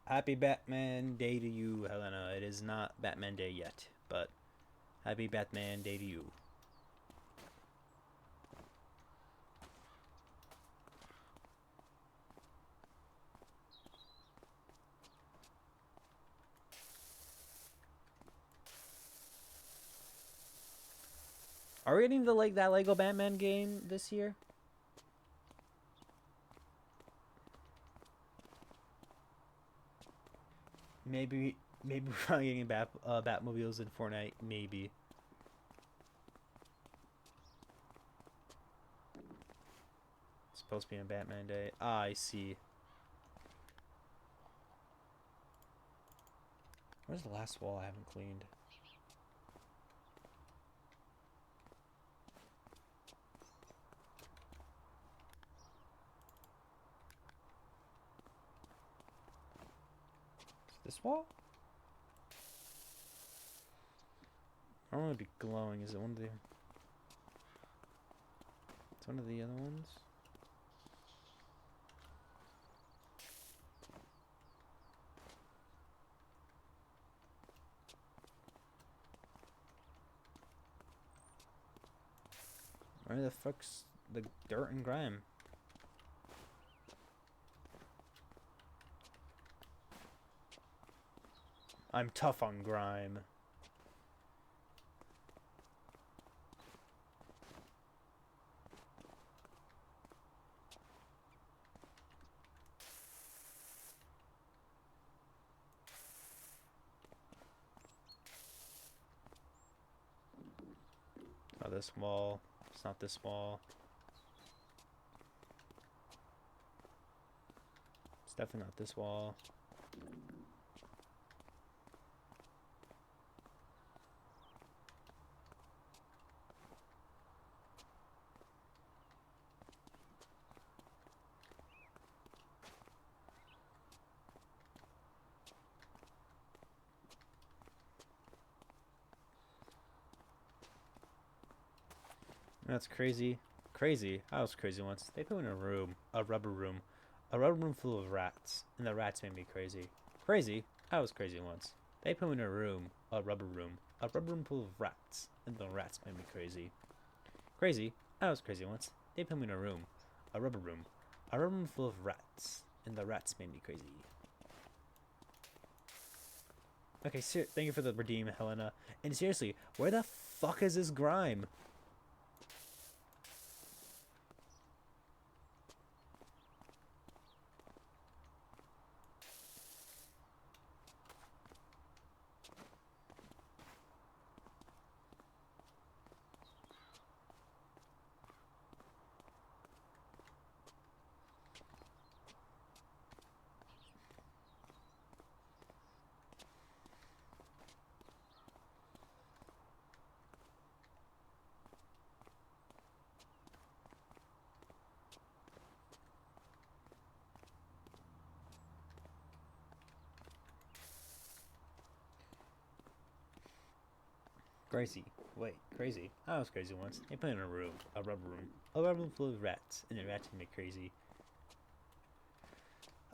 Happy Batman Day to you, Helena. It is not Batman Day yet, but happy Batman Day to you. Are we getting the that Lego Batman game this year? Maybe we're probably getting Batmobiles in Fortnite. Maybe. It's supposed to be on Batman Day. Ah, I see. Where's the last wall I haven't cleaned? This wall? I don't want to be glowing. Is it one of the... It's one of the other ones? Where the fuck's the dirt and grime? I'm tough on grime. Oh, this wall. It's not this wall. It's definitely not this wall. That's crazy. Crazy. I was crazy once. They put me in a room. A rubber room full of rats. And the rats made me crazy. Crazy. I was crazy once. They put me in a room. A rubber room full of rats. And the rats made me crazy. Crazy. I was crazy once. They put me in a room. A rubber room full of rats. And the rats made me crazy. Okay, thank you for the redeem, Helena. And seriously, where the fuck is this grime? Crazy. Wait, crazy. I was crazy once. They put in a room, a rubber room full of rats, and the rats make me crazy.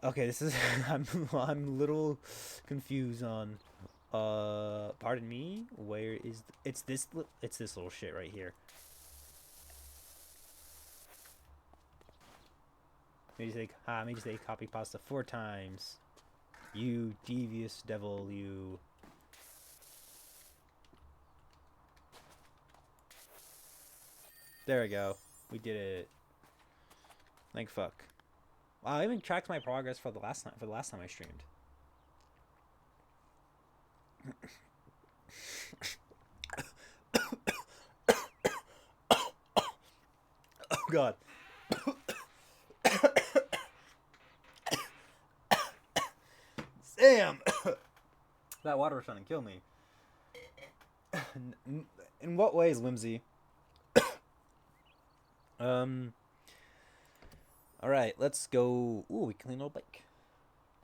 Okay, this is I'm a little confused on. Pardon me. Where is it's this little shit right here. Maybe say copy pasta 4 times. You devious devil, you. There we go. We did it. Thank fuck. Wow, I even tracked my progress for the last time I streamed. Oh god. Sam! That water was trying to kill me. In what ways, Whimsy? Alright, let's go. Ooh, we clean old bike.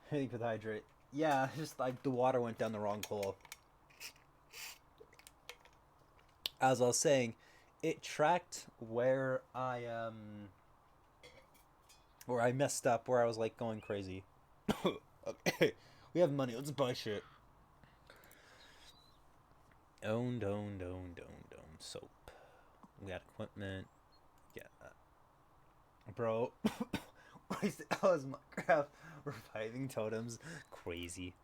I think with hydrate. Yeah, just like the water went down the wrong hole. As I was saying, it tracked where I messed up, where I was like going crazy. Okay, we have money. Let's buy shit. Own soap. We got equipment. Yeah, bro. How is Minecraft reviving totems? Crazy.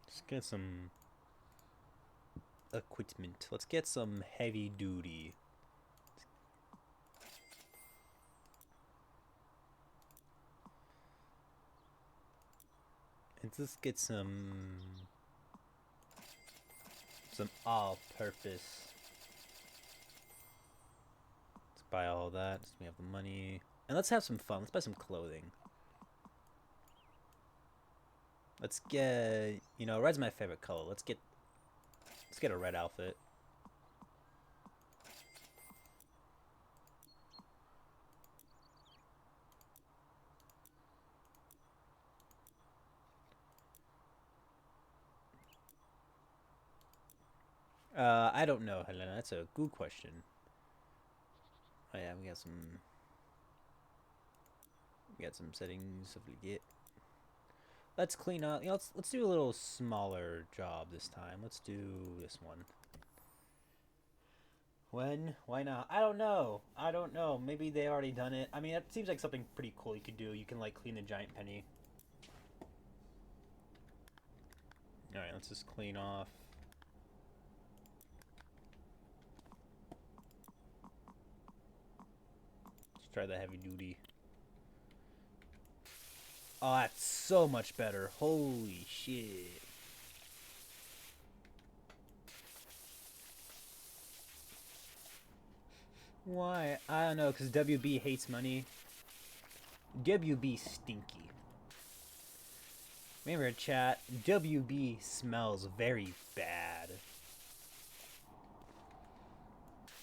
Let's get some equipment. Let's get some heavy duty. And let's get some all-purpose. Let's buy all that. So we have the money, and let's have some fun. Let's buy some clothing. Let's get, red's my favorite color. Let's get a red outfit. I don't know, Helena. That's a good question. Oh yeah, we got some settings of we get. Let's clean up. Let's do a little smaller job this time. Let's do this one. When? Why not? I don't know. Maybe they already done it. I mean, it seems like something pretty cool you could do. You can like clean the giant penny. All right, let's just clean off. Let's try the heavy duty. Oh, that's so much better. Holy shit. Why? I don't know, because WB hates money. WB stinky. Remember, chat, WB smells very bad.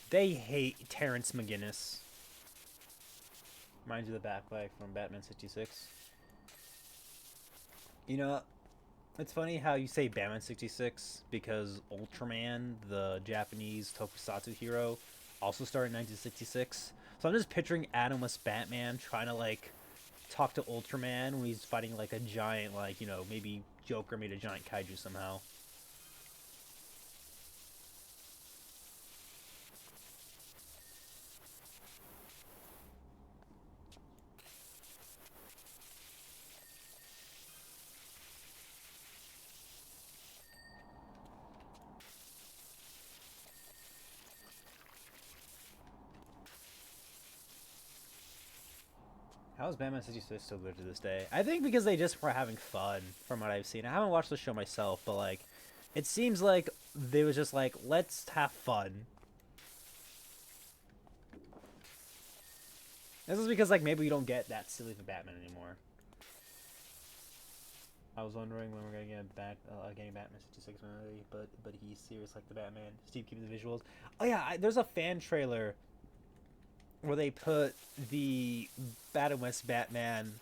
They hate Terrence McGinnis. Reminds you of the Batfleck from Batman 66. You know, it's funny how you say Batman 66 because Ultraman, the Japanese tokusatsu hero, also started in 1966. So I'm just picturing Adam West Batman trying to like talk to Ultraman when he's fighting like a giant, like, maybe Joker made a giant kaiju somehow. How's Batman 66 still good to this day? I think because they just were having fun, from what I've seen. I haven't watched the show myself, but like, it seems like they was just like, let's have fun. This is because like maybe we don't get that silly for Batman anymore. I was wondering when we're gonna get back, getting Batman 66 movie, but he's serious like the Batman. Steve keeping the visuals. Oh yeah, there's a fan trailer where they put the Adam West Batman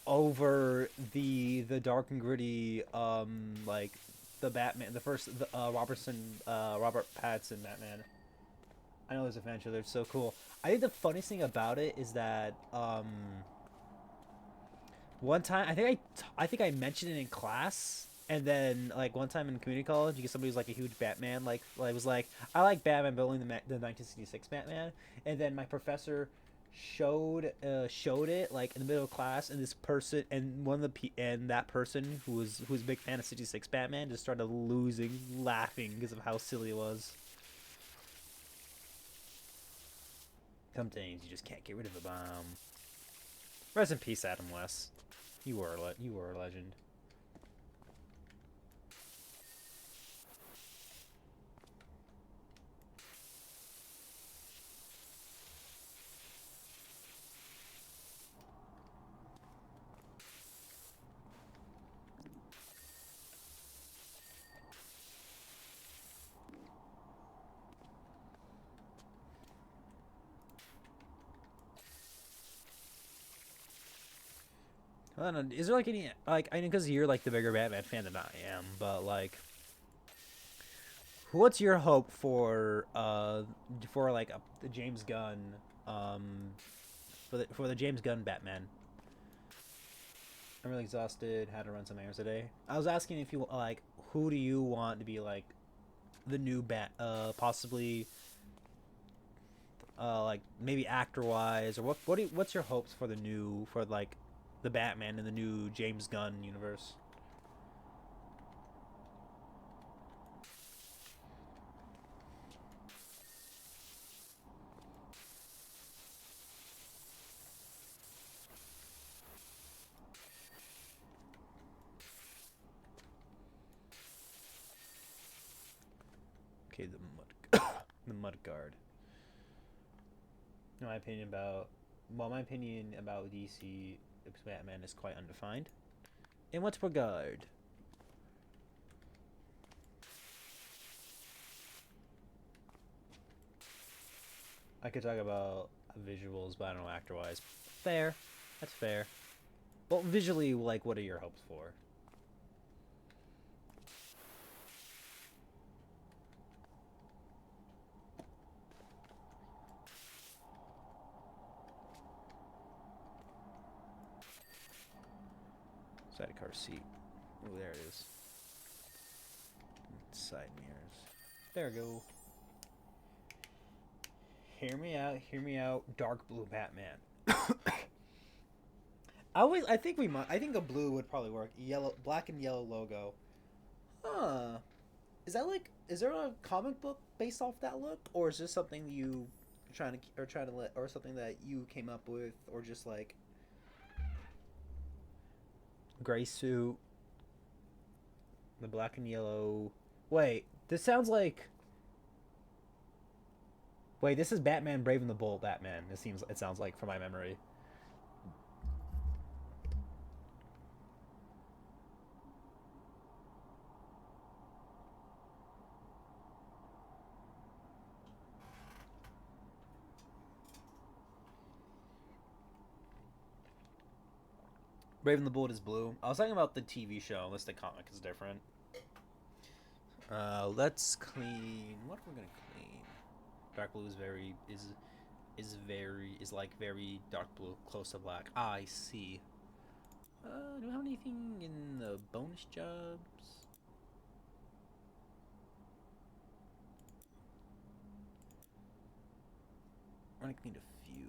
over the dark and gritty like the Batman, the first Robert Pattinson Batman. I know there's a fan trailer. It's so cool. I think the funniest thing about it is that one time I think I mentioned it in class, and then like one time in community college, because somebody was like a huge Batman, like was like, I like Batman, but only the 1966 Batman, and then my professor showed it like in the middle of class, and this person and that person who was a big fan of 66 Batman just started laughing because of how silly it was. Some things you just can't get rid of a bomb. Rest in peace, Adam West. You were a legend. I don't know. Is there like any like I know because you're like the bigger Batman fan than I am, but like, what's your hope for like the James Gunn for the James Gunn Batman? I'm really exhausted. Had to run some errands today. I was asking if you like who do you want to be like the new possibly like maybe actor wise, or what's your hopes for like the Batman in the new James Gunn universe? Okay, the mud guard. My opinion about DC Batman is quite undefined. In what regard? I could talk about visuals, but I don't know actor wise. Fair, that's fair. Well, visually, like, what are your hopes for? Sidecar seat. Oh, there it is. Side mirrors. There we go. Hear me out. Dark blue Batman. I think a blue would probably work. Black and yellow logo. Huh. Is there a comic book based off that look, or is this something you or something that you came up with, or just like gray suit, the black and yellow. Wait, this sounds like. Wait, this is Batman Brave and the Bold Batman. It sounds like from my memory. Brave and the Bold is blue. I was talking about the TV show, unless the comic is different. Let's clean. What are we gonna clean? Dark blue is like very dark blue, close to black. Ah, I see. Do we have anything in the bonus jobs? We're gonna clean a few.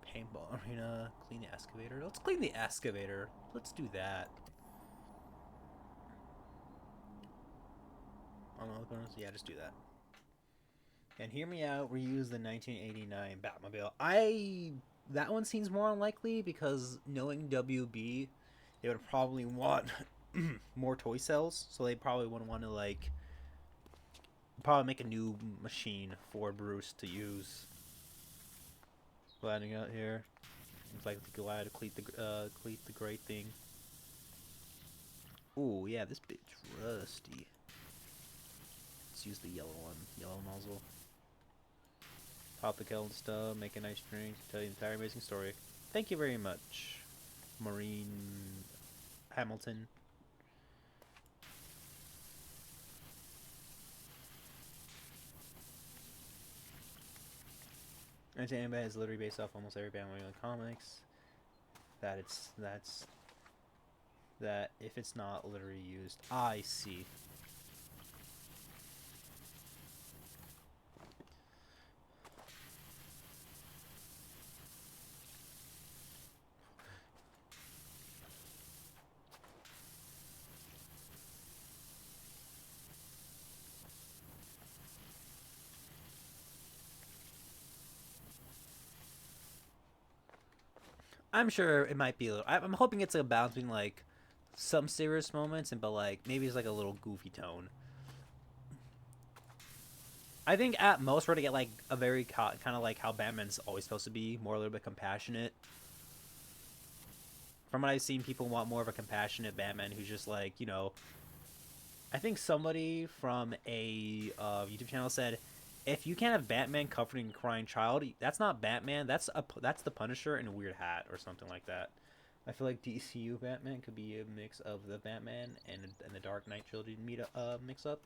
Paintball arena, clean the excavator. Let's clean the excavator. Let's do that. Yeah, just do that. And hear me out, reuse the 1989 Batmobile. That one seems more unlikely because knowing WB, they would probably want more toy cells, so they probably wouldn't want to like probably make a new machine for Bruce to use. Landing out here, it's like the glad to cleat the great thing. Ooh, yeah, this bitch rusty. Let's use the yellow one, yellow nozzle. Pop the kettle and stuff, make a nice drink, tell you the entire amazing story. Thank you very much, Maureen Hamilton. Anti-Anime is literally based off almost every Batman in the comics. That if it's not literally used, I see. I'm sure it might be a little. I'm hoping it's a balance between like some serious moments and but like maybe it's like a little goofy tone. I think at most we're gonna get like a very kind of like how Batman's always supposed to be, more a little bit compassionate. From what I've seen, people want more of a compassionate Batman who's just like, you know. I think somebody from a YouTube channel said, if you can't have Batman comforting a crying child, that's not Batman. That's the Punisher in a weird hat or something like that. I feel like DCU Batman could be a mix of the Batman and the Dark Knight trilogy mix up.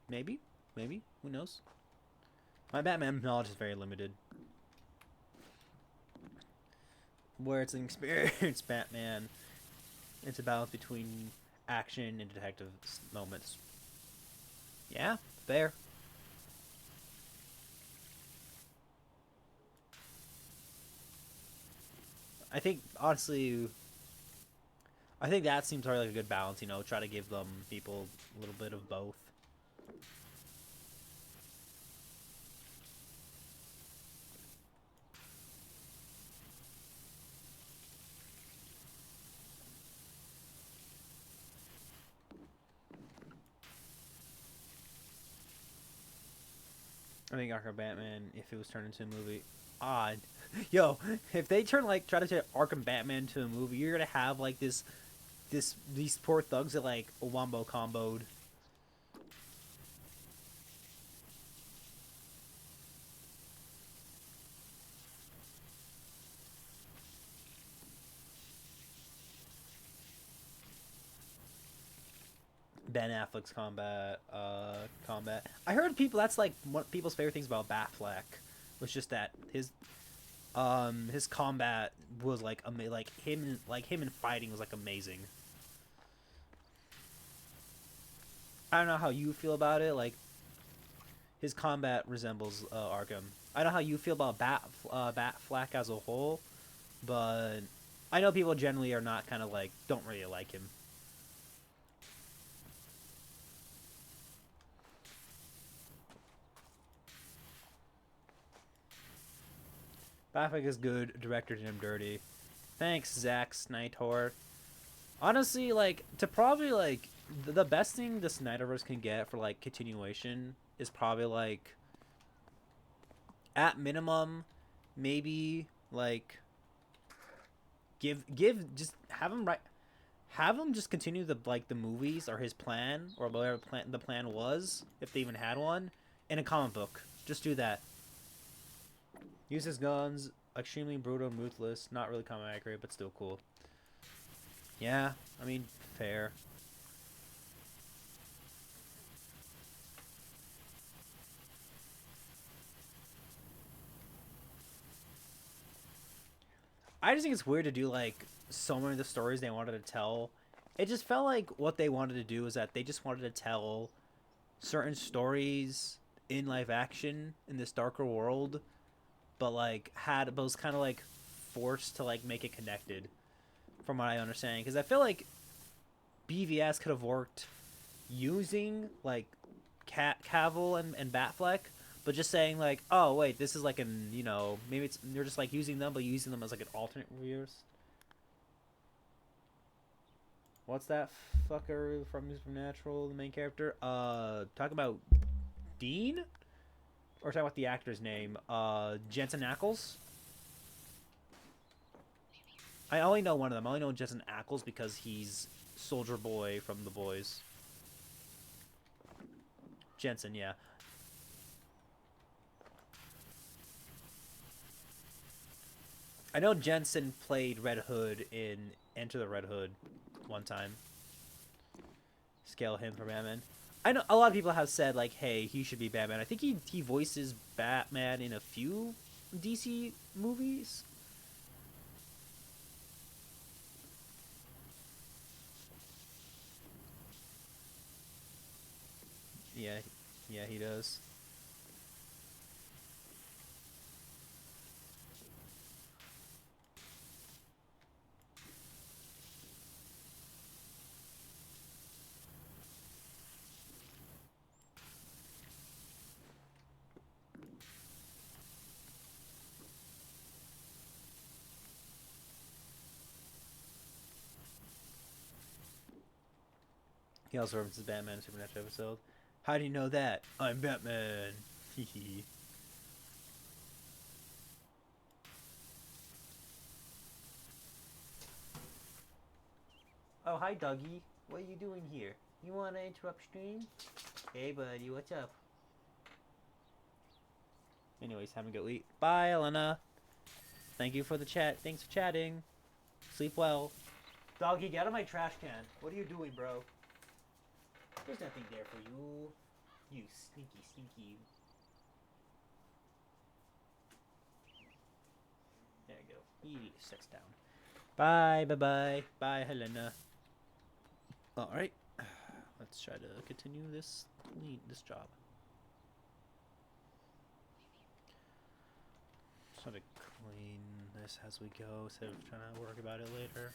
Maybe, maybe who knows? My Batman knowledge is very limited. Where it's an experienced Batman, it's a balance between action and detective moments. Yeah, fair. I think honestly, I think that seems like a good balance. You know, try to give them people a little bit of both. I think Arkham Batman, if it was turned into a movie, odd. Yo, if they try to turn Arkham Batman into a movie, you're gonna have like these poor thugs that like wombo comboed. Ben Affleck's combat. I heard people that's like one people's favorite things about Batfleck was just that his combat was like like him in fighting was like amazing. I don't know how you feel about it. Like his combat resembles Arkham. I don't know how you feel about Batfleck as a whole, but I know people generally are not kind of like don't really like him. Batfleck is good. Director did him dirty. Thanks, Zack Snyder. Honestly, like to probably like the best thing the Snyderverse can get for like continuation is probably like at minimum maybe like give just have him just continue the movies or his plan or whatever the plan was if they even had one in a comic book. Just do that. Use his guns, extremely brutal and ruthless. Not really comic accurate, but still cool. Yeah, I mean, fair. I just think it's weird to do like so many of the stories they wanted to tell. It just felt like what they wanted to do is that they just wanted to tell certain stories in live action in this darker world, but was kind of like forced to like make it connected, from what I understand. Because I feel like BVS could have worked using like Cavill and Batfleck, but just saying like, oh wait, this is like an maybe it's they're just like using them, but using them as like an alternate universe. What's that fucker from Supernatural, the main character? Talk about Dean, or talk about the actor's name? Jensen Ackles. I only know one of them. I only know Jensen Ackles because he's Soldier Boy from The Boys. Jensen, yeah. I know Jensen played Red Hood in Enter the Red Hood one time. Scale him for Batman. I know a lot of people have said like, hey, he should be Batman. I think he voices Batman in a few DC movies. Yeah, yeah, he does. He also references Batman in a Supernatural episode. How do you know that? I'm Batman. Hee. Oh, hi, Dougie. What are you doing here? You want to interrupt stream? Hey, buddy, what's up? Anyways, have a good week. Bye, Elena. Thank you for the chat. Thanks for chatting. Sleep well. Doggy, get out of my trash can. What are you doing, bro? There's nothing there for you. You sneaky, sneaky. There you go. He sits down. Bye, bye-bye. Bye, Helena. Alright. Let's try to continue this job. Try to clean this as we go instead of trying to work about it later.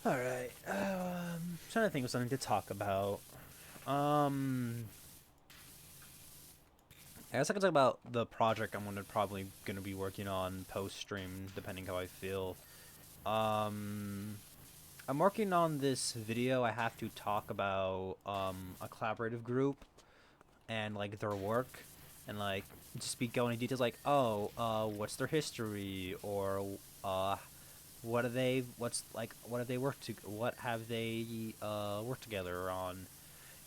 Alright, trying to think of something to talk about. I guess I can talk about the project I'm probably gonna be working on post stream, depending how I feel. I'm working on this video. I have to talk about a collaborative group and like their work, and like just be going into details like, oh, what's their history, or what have they what have they worked together on.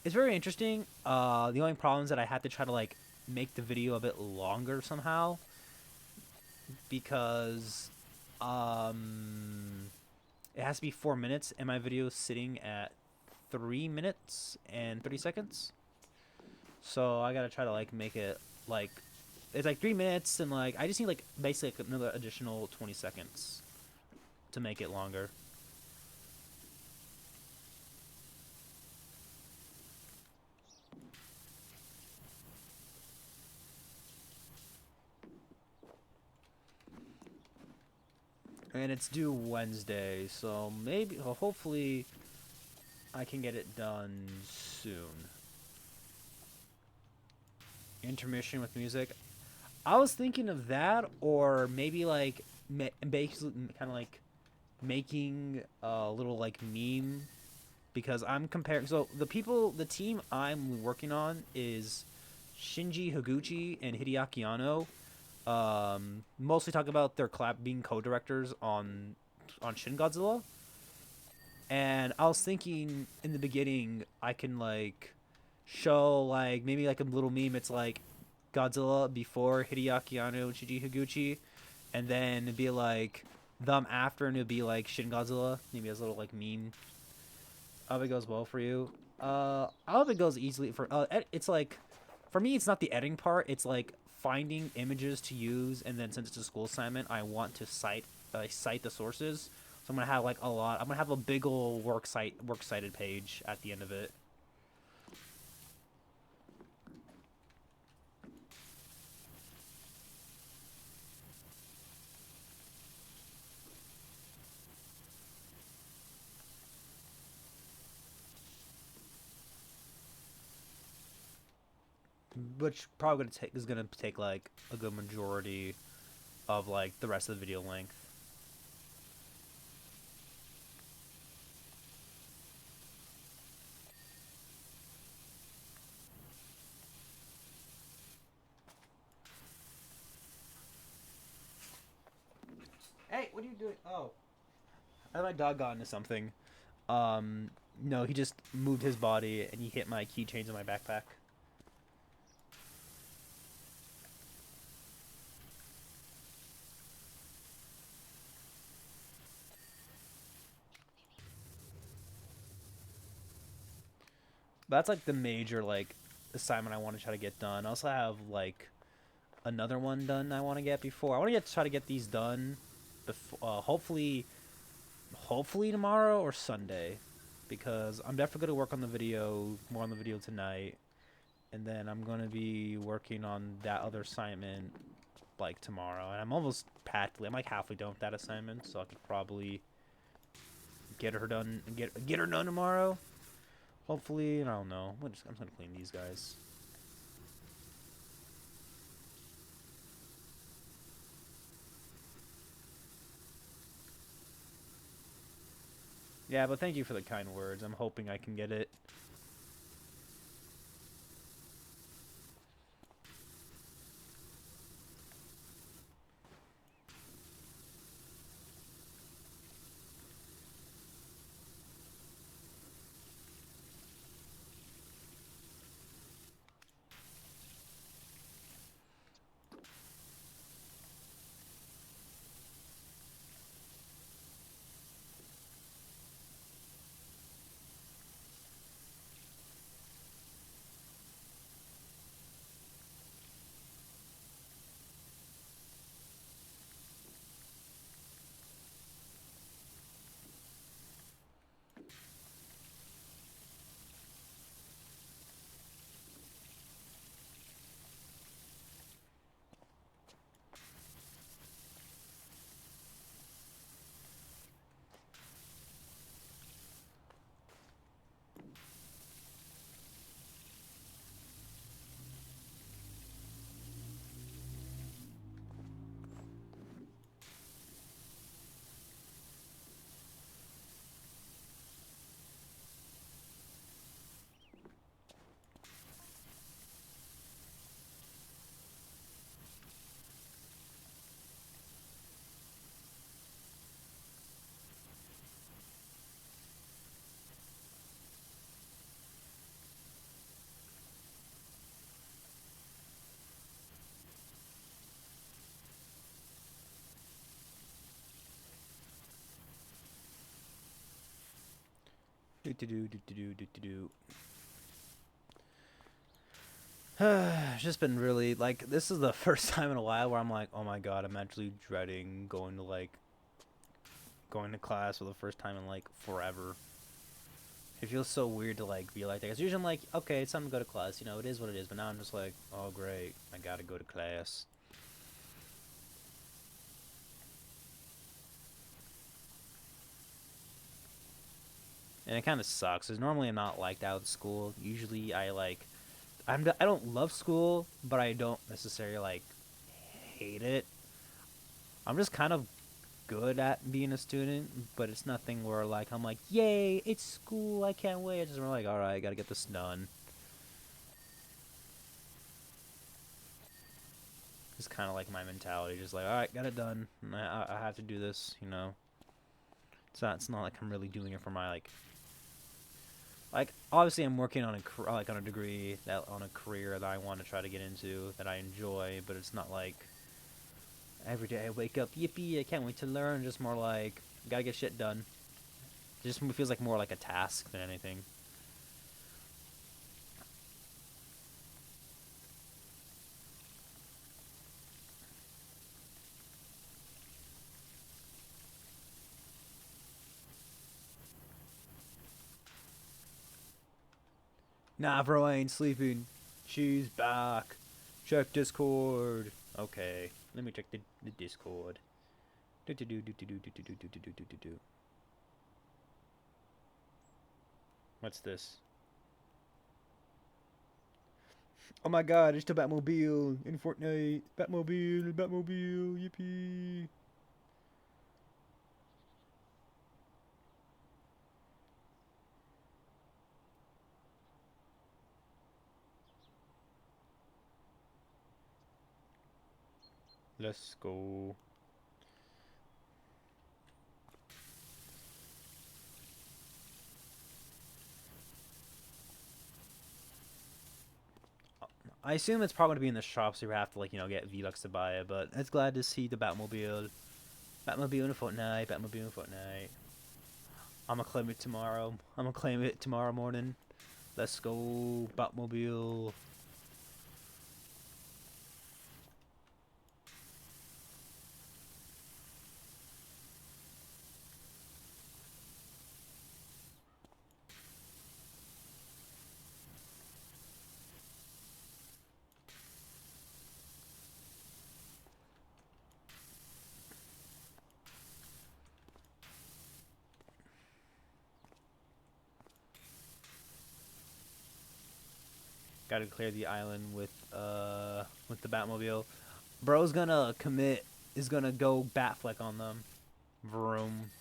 It's very interesting. The only problem is that I had to try to like make the video a bit longer somehow, because it has to be 4 minutes and my video is sitting at 3 minutes and 30 seconds. So I gotta try to like make it like, it's like 3 minutes, and like I just need like basically another additional 20 seconds to make it longer. And it's due Wednesday, so maybe, well, hopefully I can get it done soon. Intermission with music. I was thinking of that, or maybe like basically kind of like making a little like meme, because I'm comparing. So the team I'm working on is Shinji Higuchi and Hideaki Anno. Mostly talk about their being co-directors on Shin Godzilla. And I was thinking in the beginning I can like show like maybe like a little meme. It's like Godzilla before Hideaki Anno and Shinji Higuchi, and then it'd be like them after, and it'd be like Shin Godzilla. Maybe as a little like meme. I hope it goes well for you. I hope it goes easily for. It's like, for me, it's not the editing part. It's like finding images to use, and then since it's a school assignment, I want to cite the sources. So I'm gonna have like a lot. I'm gonna have a big ol' works cited page at the end of it. Which probably gonna take like a good majority of like the rest of the video length. Hey, what are you doing? Oh, I my dog got into something. Um, no, he just moved his body and he hit my keychains in my backpack. That's like the major like assignment I want to try to get done. I also have like another one done I want to get before. I want to try to get these done before hopefully tomorrow or Sunday, because I'm definitely going to work on the video more on the video tonight, and then I'm going to be working on that other assignment like tomorrow. And I'm almost practically I'm like halfway done with that assignment, so I could probably get her done get her done tomorrow. Hopefully, I don't know. I'm just gonna clean these guys. Yeah, but thank you for the kind words. I'm hoping I can get it. Do do do do do do do do. It's just been really like this is the first time in a while where I'm like, oh my god, I'm actually dreading going to class for the first time in like forever. It feels so weird to like be like that. Cause usually I'm like, okay, it's time to go to class. You know, it is what it is. But now I'm just like, oh great, I gotta go to class. And it kind of sucks. Cause normally I'm not like that with school. Usually I don't love school, but I don't necessarily like hate it. I'm just kind of good at being a student, but it's nothing where like I'm like, yay, it's school, I can't wait. It's just more like, all right, I gotta get this done. It's kind of like my mentality, just like, all right, got it done. I have to do this, you know. It's not like I'm really doing it for my like obviously I'm working on on a degree that on a career that I want to try to get into that I enjoy, but it's not like every day I wake up, yippee, I can't wait to learn. Just more like gotta get shit done. It just feels like more like a task than anything. Nah, bro, I ain't sleeping. She's back. Check Discord. Okay, let me check the Discord. Do. What's this? Oh my god, it's the Batmobile in Fortnite. Batmobile, Batmobile, yippee. Let's go. I assume it's probably going to be in the shop, so you have to, like, get V-Bucks to buy it, but it's glad to see the Batmobile. Batmobile in Fortnite, Batmobile in Fortnite. I'm gonna claim it tomorrow. I'm gonna claim it tomorrow morning. Let's go, Batmobile. Gotta clear the island with the Batmobile. Bro's gonna commit. Is gonna go Batfleck on them. Vroom.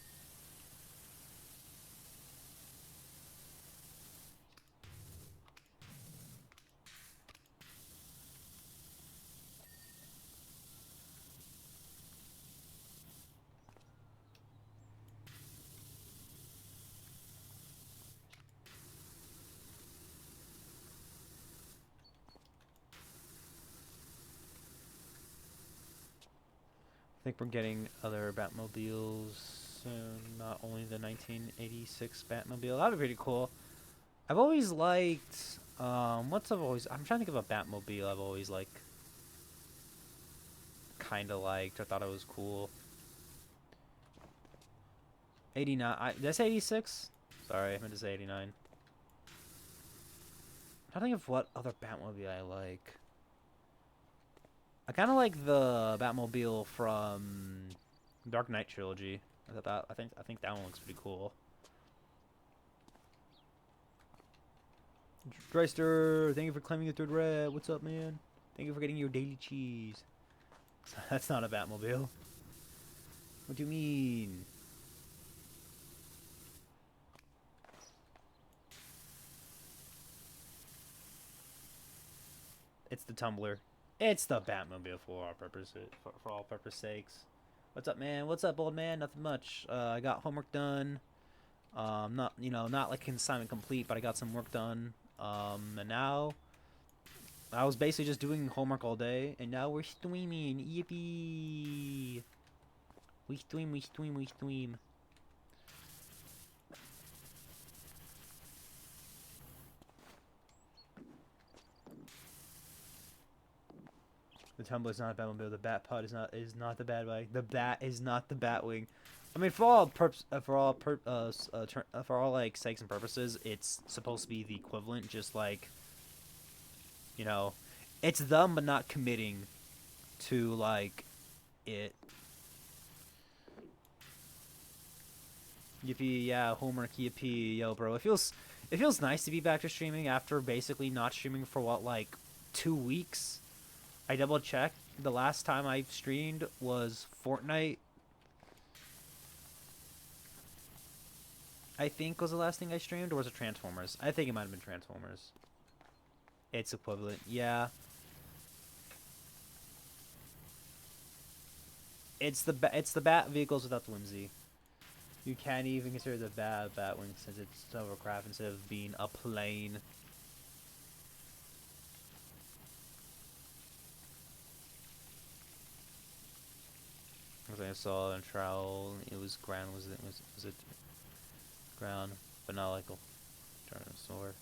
I think we're getting other Batmobiles soon. Not only the 1986 Batmobile. That'd be pretty cool. I've always liked. I'm trying to think of a Batmobile I've always kind of liked. I thought it was cool. 89. Did I say 86? Sorry, I meant to say 89. I'm trying to think of what other Batmobile I like. I kind of like the Batmobile from Dark Knight trilogy. I think that one looks pretty cool. Dreister, thank you for claiming your third red. What's up, man? Thank you for getting your daily cheese. That's not a Batmobile. What do you mean? It's the Tumbler. It's the Batmobile for all purposes. For all purpose sakes. What's up, man? What's up, old man? Nothing much. I got homework done. Not like assignment complete, but I got some work done. And now I was basically just doing homework all day, and now we're streaming. Yippee! We stream. The Tumbler's not a Batmobile. The Batpod is not the Batwing. The Bat is not the Batwing. I mean, for all like sakes and purposes, it's supposed to be the equivalent. Just like, it's them, but not committing to like it. Yippee! Yeah, homework. Yippee! Yo, bro, it feels nice to be back to streaming after basically not streaming for what, like 2 weeks. I double checked. The last time I streamed was Fortnite. I think was the last thing I streamed, or was it Transformers? I think it might have been Transformers. It's equivalent, yeah. It's the Bat vehicles without the whimsy. You can't even consider the Batwing since it's hovercraft instead of being a plane. As I saw in Trowel, it was ground. Was it ground, but not like a dinosaur.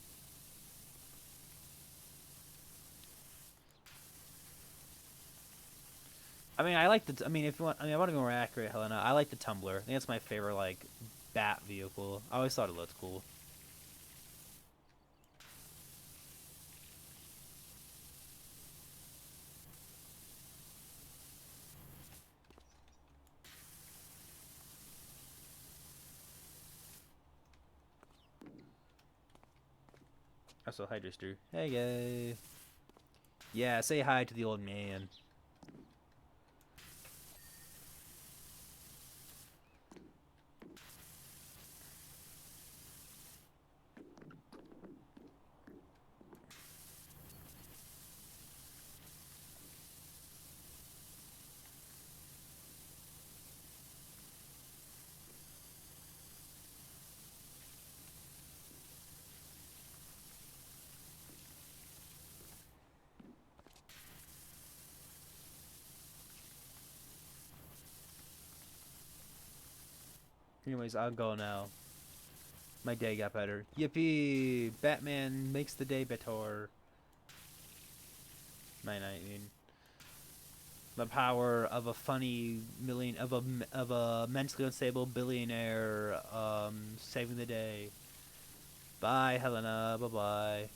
I mean, I like the. I mean, if you want, I mean, I want to be more accurate, Helena. I like the Tumbler. I think that's my favorite like bat vehicle. I always thought it looked cool. Also, hi, Drister. Hey, guy. Yeah, say hi to the old man. Anyways, I'll go now. My day got better. Yippee! Batman makes the day better. I mean, the power of a funny million of a mentally unstable billionaire saving the day. Bye, Helena. Bye bye.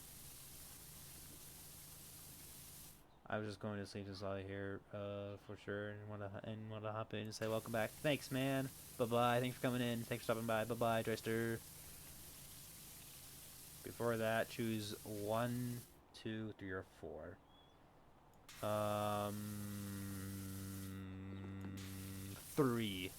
I was just going to sleep until I hear for sure and wanna hop in and say welcome back. Thanks, man. Bye bye. Thanks for coming in. Thanks for stopping by. Bye bye, Dreister. Before that, choose 1, 2, 3, or 4. Um, 3.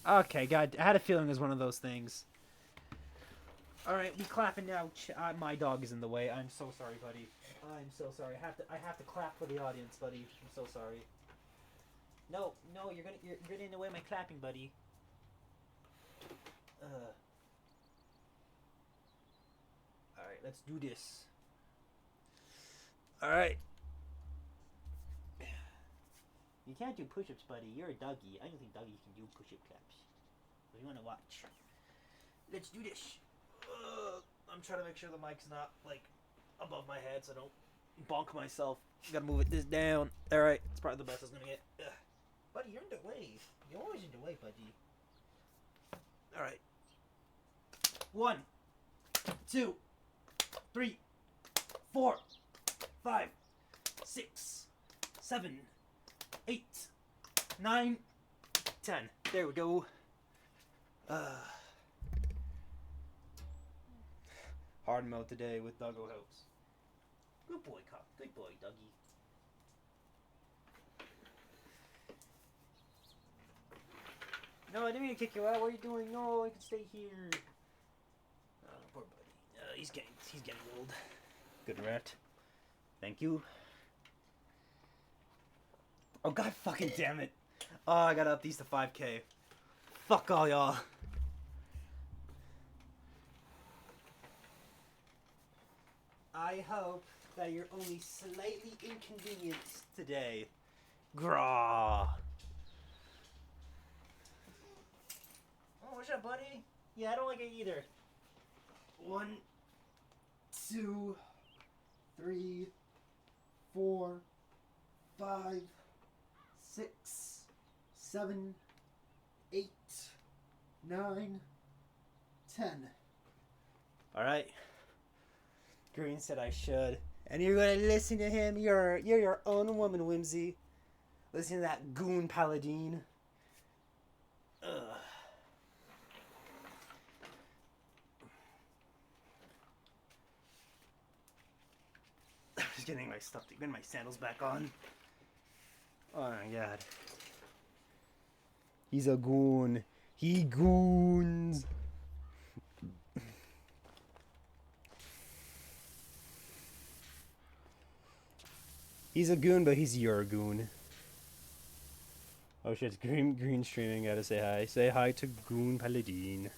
Okay, God, I had a feeling it was one of those things. All right, we clapping now. My dog is in the way. I'm so sorry, buddy. I'm so sorry. I have to clap for the audience, buddy. I'm so sorry. No, you're getting in the way of my clapping, buddy. All right, let's do this. All right. You can't do push-ups, buddy. You're a doggy. I don't think doggies can do push-up claps. What do you want to watch? Let's do this. I'm trying to make sure the mic's not like above my head so I don't bonk myself. Gotta move this down. All right, it's probably the best it's gonna get. Buddy, you're in the way. You're always in the way, buddy. All right. 1, 2, 3, 4, 5, 6, 7, 8, 9, 10. There we go. Hard mode today with Doggo helps. Good boy, Cop. Good boy, Dougie. No, I didn't mean to kick you out. What are you doing? No, I can stay here. Oh, poor buddy. He's getting old. Good rat. Thank you. Oh, God fucking damn it. Oh, I gotta up these to 5K. Fuck all y'all. I hope that you're only slightly inconvenienced today. Graw. Oh, what's up, buddy? Yeah, I don't like it either. 1, 2, 3, 4, 5, 6, 7, 8, 9, 10. All right. Green said I should. And you're gonna listen to him. You're your own woman, Whimsy. Listen to that goon paladin. Ugh. I'm just getting my stuff, getting my sandals back on. Oh my God. He's a goon. He goons. He's a goon, but he's your goon. Oh shit, it's green streaming. Gotta say hi. Say hi to Goon Paladin.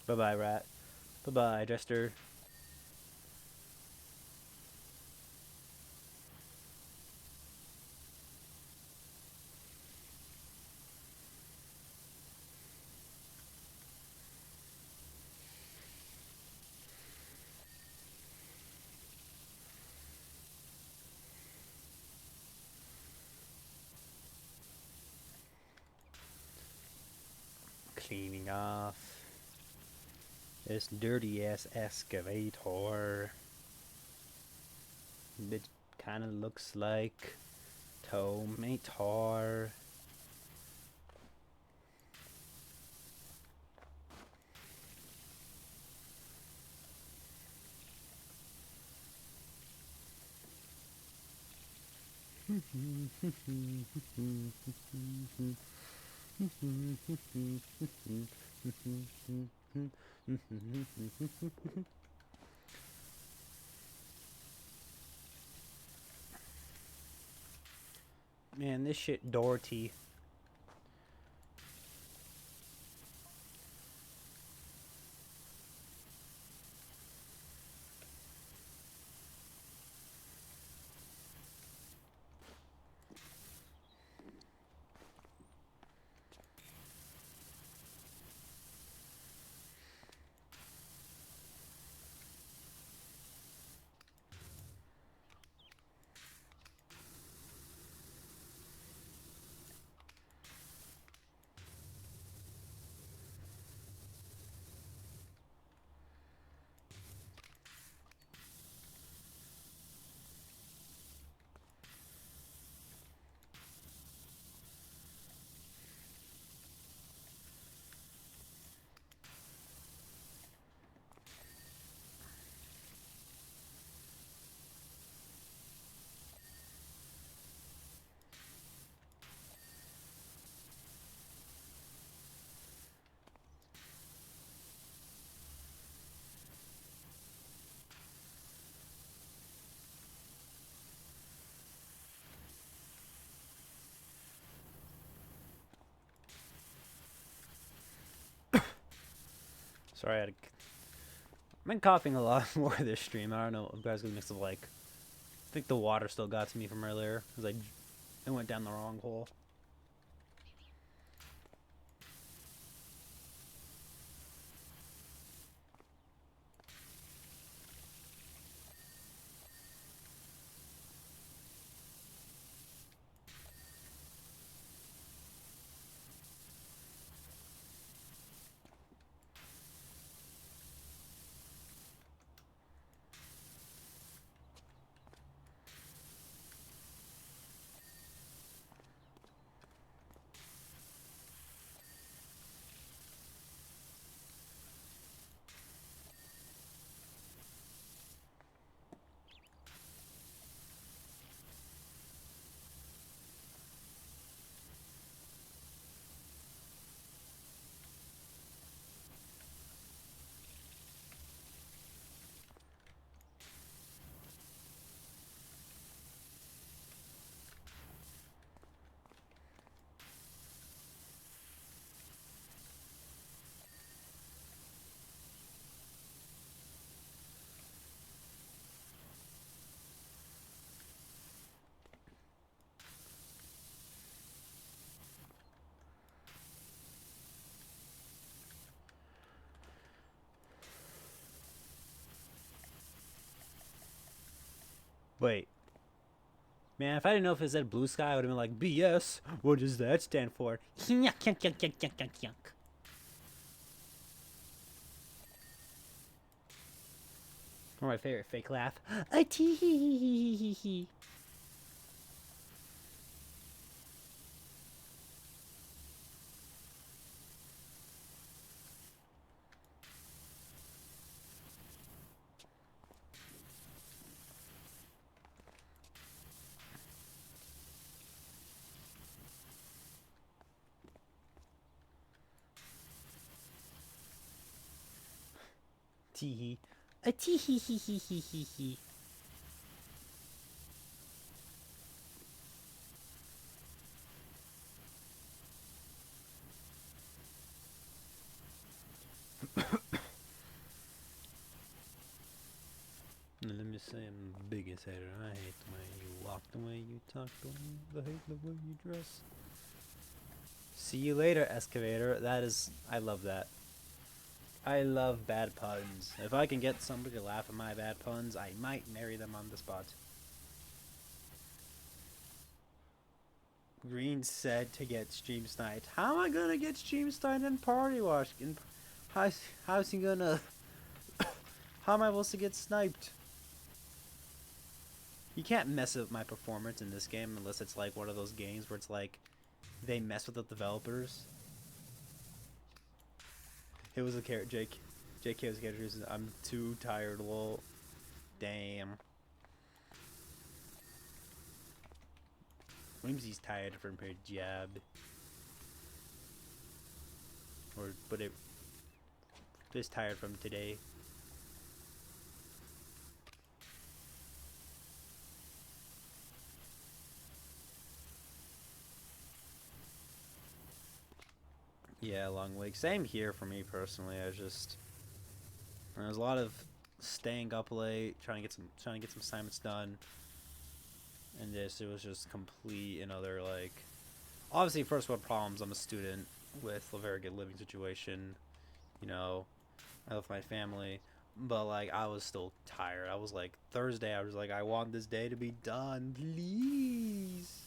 Bye bye, rat. Bye bye, Jester. Cleaning off this dirty ass excavator. It kind of looks like tomato. Man, this shit Dorothy. Sorry, I've been coughing a lot more this stream. I don't know. You guys got a mix of like, I think the water still got to me from earlier because it went down the wrong hole. Wait, man, if I didn't know if it said blue sky, I would have been like, BS. What does that stand for? Yuck, yuck, yuck, yuck, yuck, yuck, yuck. Or my favorite fake laugh. A tee hee hee hee hee hee. Tee hee. A tee hee hee hee hee hee hee. me say I'm the biggest hater. I hate the way you walk, the way you talk, I hate the way you dress. See you later, excavator. That is, I love that. I love bad puns. If I can get somebody to laugh at my bad puns, I might marry them on the spot. Green said to get stream sniped. How am I gonna get stream sniped and party wash? How's he gonna? How am I supposed to get sniped? You can't mess up my performance in this game unless it's like one of those games where it's like they mess with the developers. It was a character, Jake. JK was a character. I'm too tired, lol. Damn. Whimsy's tired from her job. But it just tired from today. Yeah, long week. Same here for me personally. There's a lot of staying up late, trying to get some assignments done, and it was just complete another like. Obviously, first world problems. I'm a student with a very good living situation. You know, I love my family, but like I was still tired. I was like Thursday. I was like, I want this day to be done, please.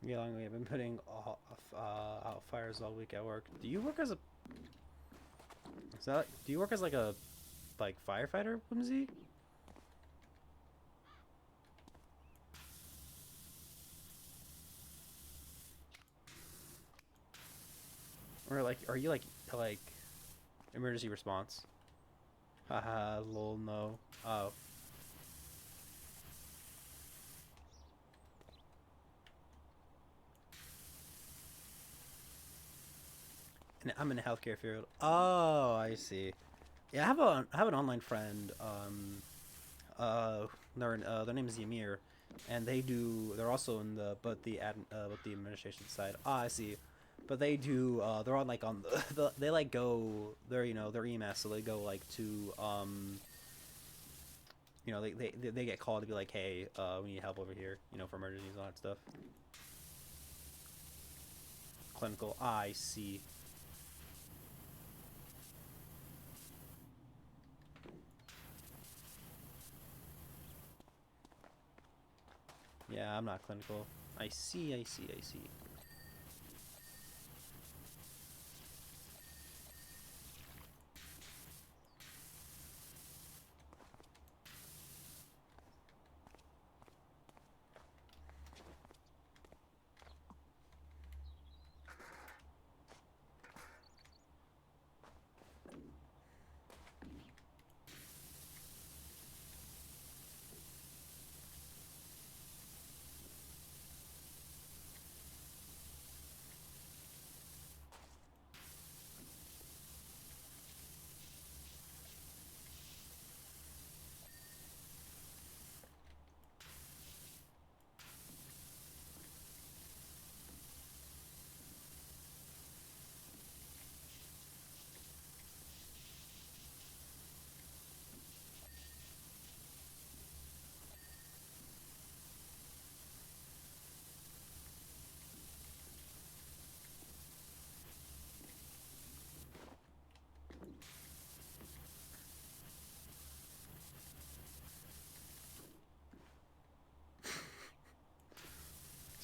Yeah, I've been putting out fires all week at work. Do you work as a? Do you work as like a, like firefighter, Whimsy? Or like, are you like emergency response? Haha, lol, no. Oh. And I'm in the healthcare field. Oh, I see. Yeah, I have an online friend. Their name is Ymir, and they're also in with the administration side. Ah, I see. But they do. They're on like on they like go. They're EMS, so they go like to they get called to be like, hey, we need help over here. For emergencies and all that stuff. Clinical. Ah, I see. Yeah, I'm not clinical. I see. I see. I see.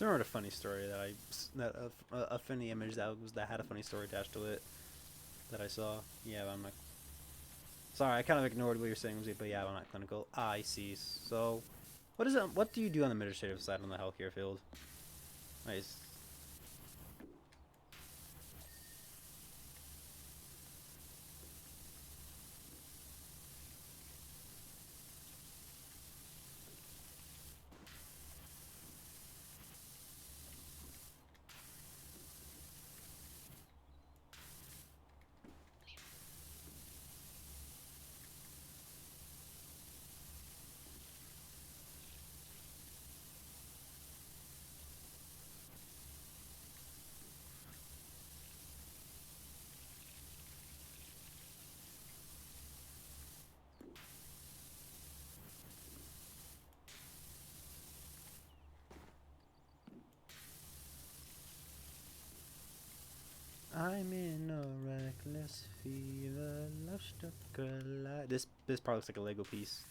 remembered a funny story that a funny image that had a funny story attached to it that I saw. Yeah, but I'm not. Sorry, I kind of ignored what you're saying, but yeah, I'm not clinical. Ah, I see. So, what is it? What do you do on the administrative side on the healthcare field? Nice. I'm in a reckless fever, love struck alive. This part looks like a Lego piece.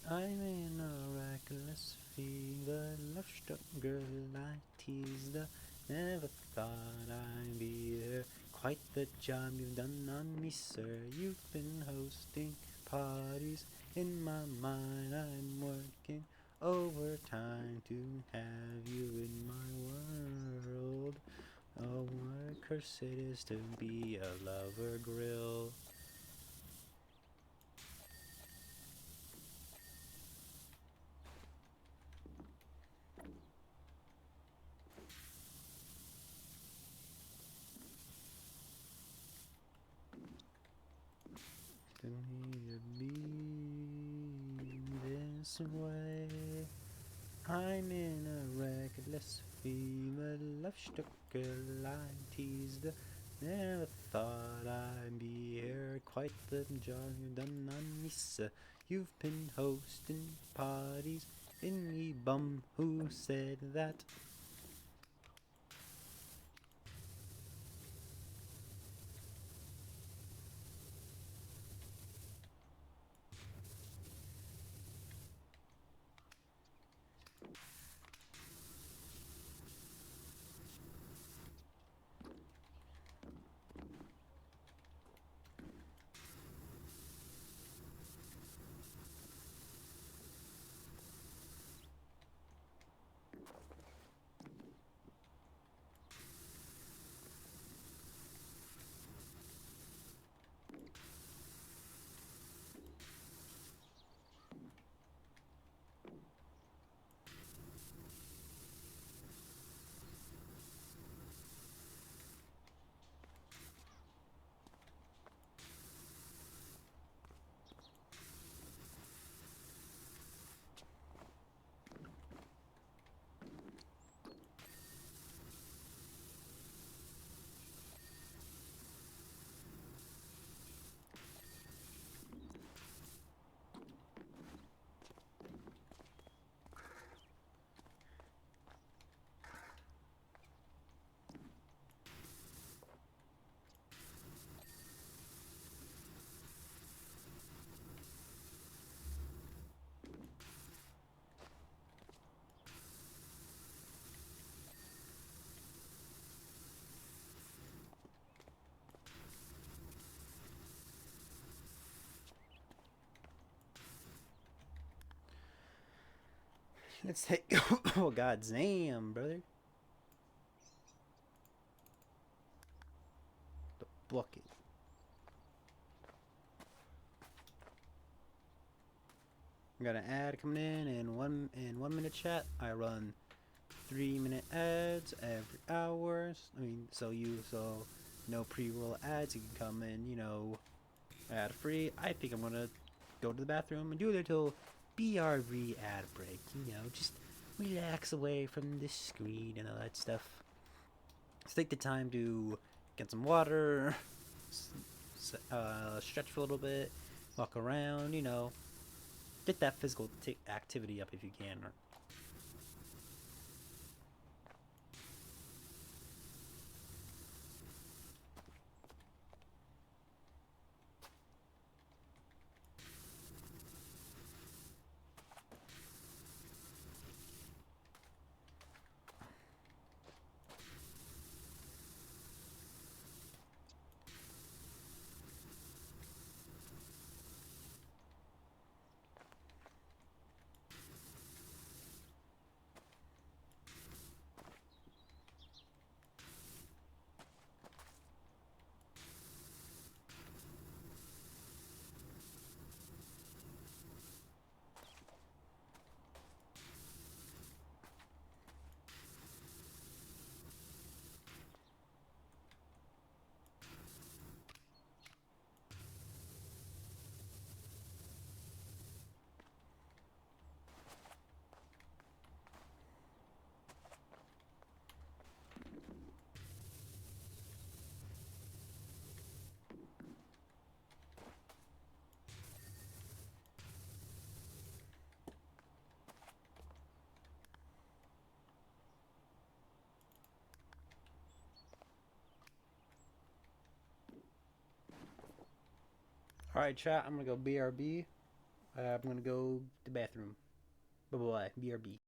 I'm in a reckless fever, love struck girl, I teased her. Never thought I'd be here. Quite the job you've done on me, sir. You've been hosting parties. In my mind, I'm working overtime to have you in my world. Oh, what a curse it is to be a lover grill. Didn't need to be this way. I'm in a reckless fever, love struck girl, I teased her. Never thought I'd be here. Quite the job you've done on me, sir. You've been hosting parties in me bum. Who said that? Let's take. Oh, god damn, brother. The bucket. I got an ad coming in 1 minute chat. I run 3 minute ads every hour. I mean, so no pre-roll ads. You can come in, ad free. I think I'm gonna go to the bathroom and do a little BRB ad break. Just relax away from the screen and all that stuff. Let's take the time to get some water, stretch for a little bit, walk around. Get that physical activity up if you can. All right, chat. I'm gonna go BRB. I'm gonna go to the bathroom. Bye bye. BRB.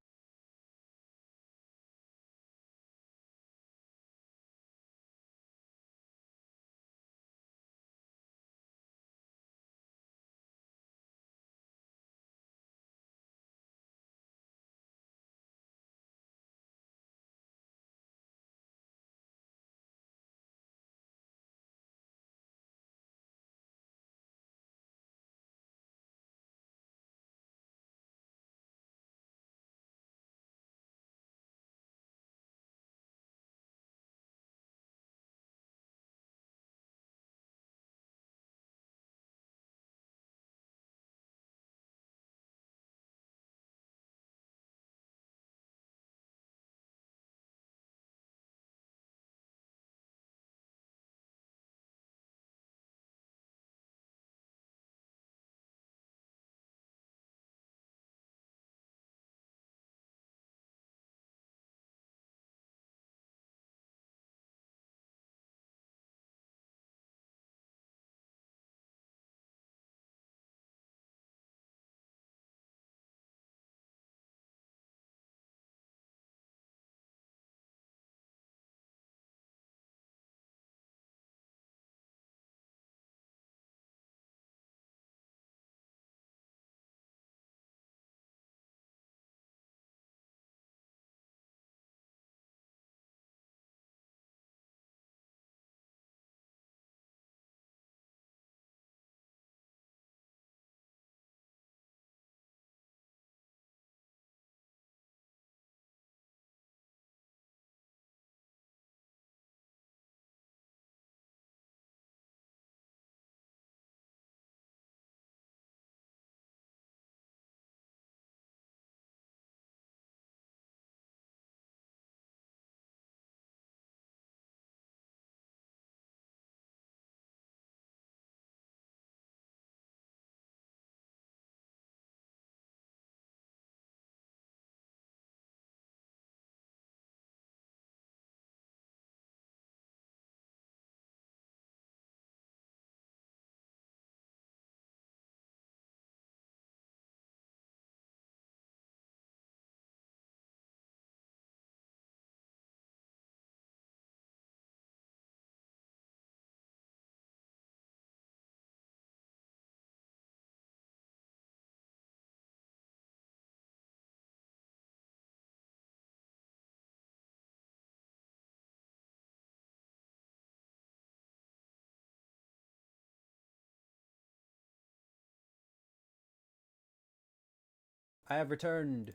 I have returned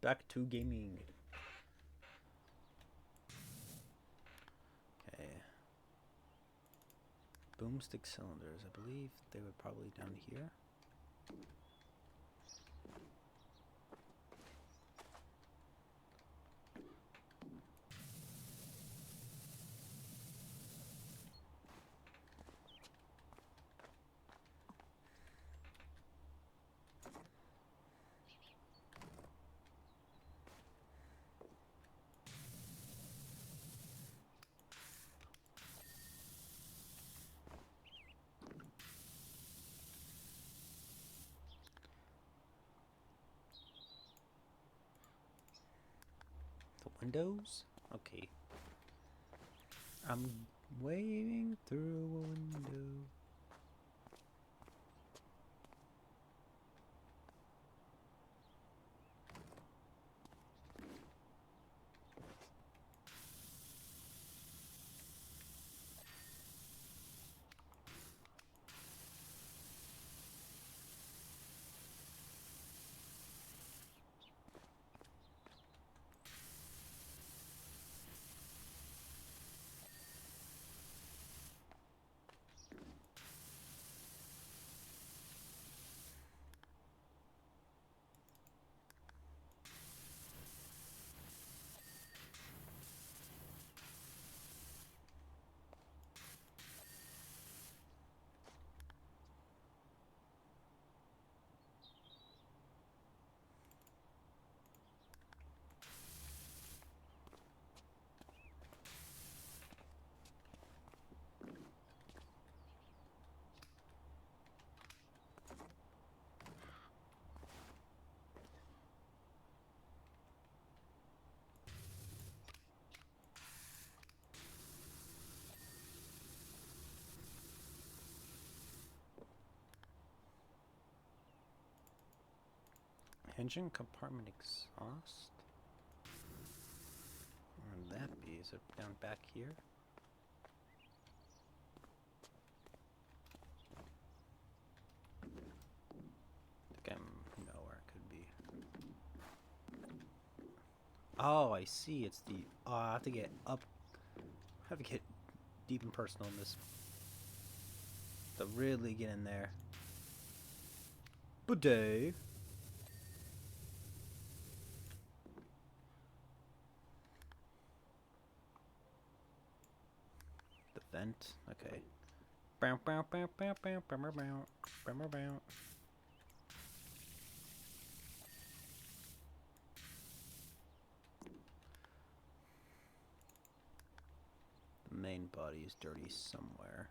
back to gaming. Okay. Boomstick cylinders. I believe they were probably down here. The windows? Okay. I'm waving through a window. Engine compartment exhaust? Where would that be? Is it down back here? I think I know where it could be. Oh, I see. It's the... Oh, I have to get up... I have to get deep and personal in this. To really get in there. Bidet. The vent. Okay. Bow, bow, bow, bow, bow, bow, bow, bow, bow, bow. The main body is dirty somewhere.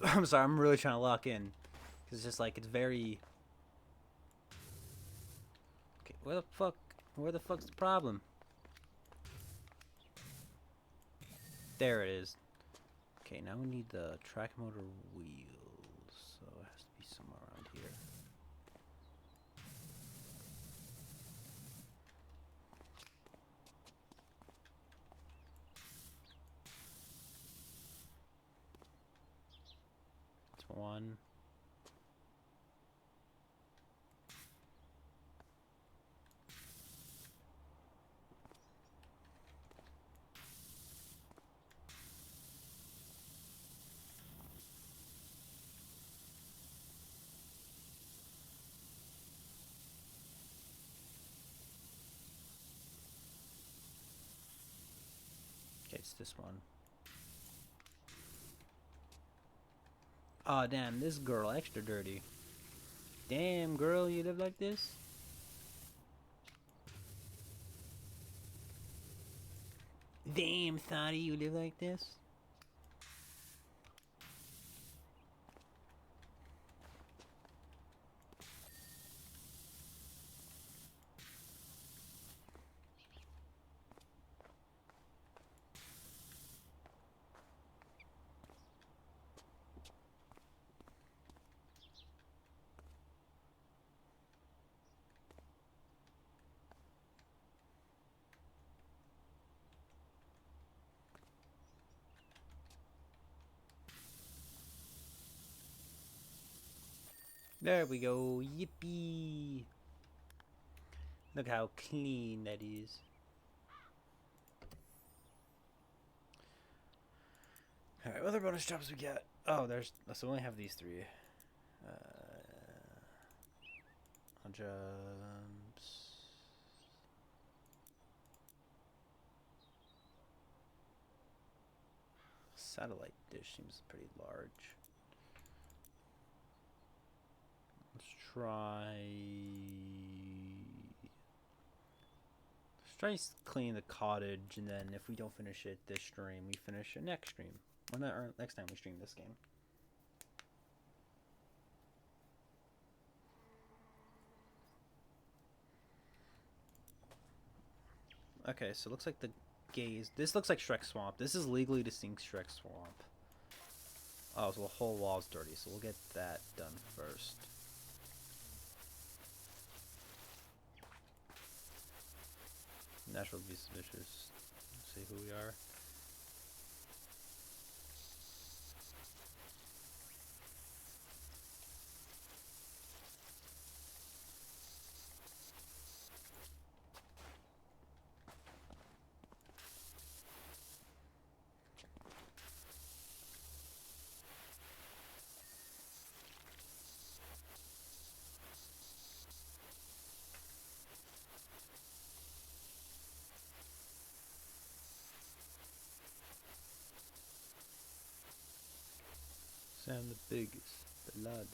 I'm sorry, I'm really trying to lock in. Because it's just like, it's very... Okay, where the fuck's the problem? There it is. Okay, now we need the track motor wheels. So it has to be somewhere around here. It's one. Okay, it's this one. Aw, oh, damn, this girl extra dirty. Damn, girl, you live like this? Damn, thotty, you live like this? There we go, yippee! Look how clean that is. Alright, what other bonus jobs we get? Oh, so we only have these three. Jumps. satellite dish seems pretty large. Let's try. Let's try cleaning the cottage, and then if we don't finish it this stream, we finish it next stream. Or next time we stream this game. Okay, so it looks like the gaze. This looks like Shrek Swamp. This is legally distinct Shrek Swamp. Oh, so the whole wall's dirty, so we'll get that done first. Natural be suspicious. Let's see who we are. Sam the biggest, the largest.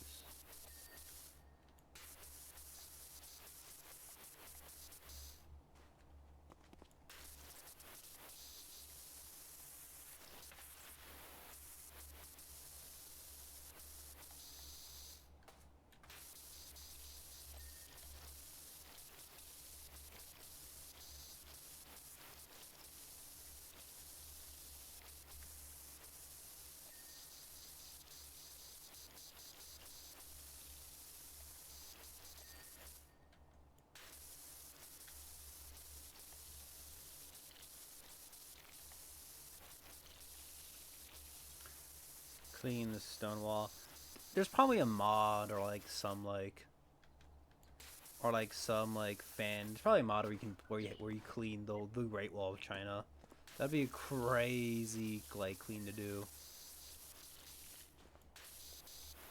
Clean the stone wall. There's probably a mod or like some fan. There's probably a mod where you clean the Great Wall of China. That'd be crazy clean to do.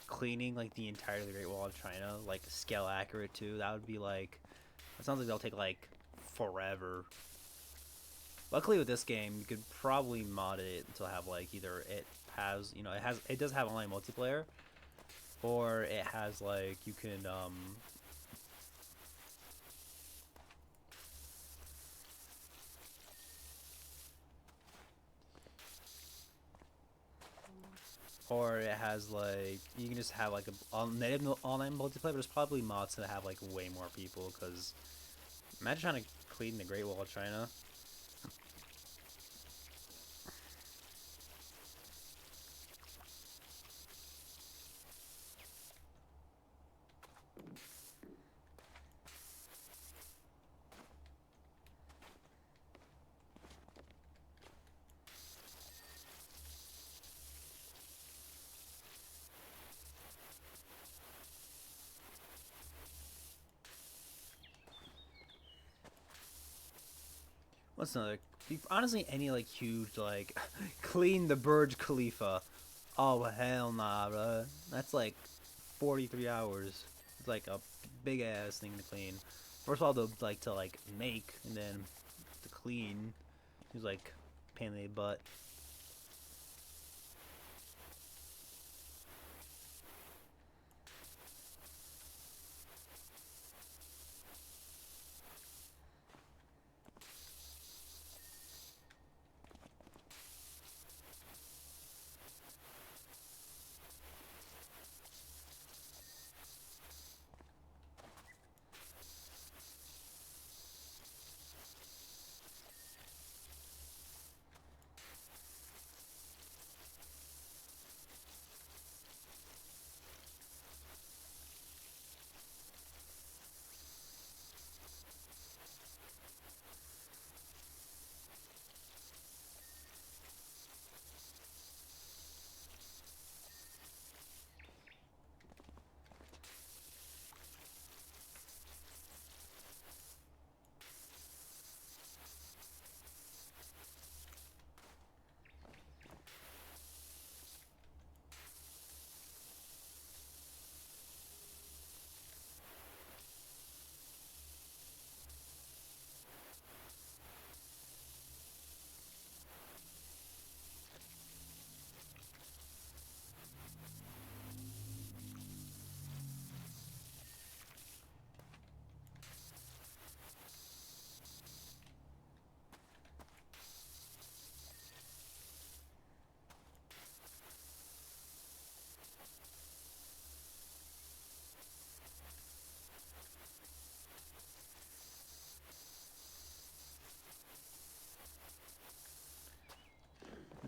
Cleaning like the entire Great Wall of China, like scale accurate too. That would be like. It sounds like that'll take like forever. Luckily with this game, you could probably mod it to have like either it has it does have online multiplayer, or it has like you can or it has like you can just have like a native online multiplayer. But there's probably mods that have like way more people, because imagine trying to clean the Great Wall of China. What's another? Honestly, any like huge like clean the Burj Khalifa. Oh hell nah, bro. That's like 43 hours. It's like a big ass thing to clean. First of all, to make, and then to clean. It's like pain in the butt.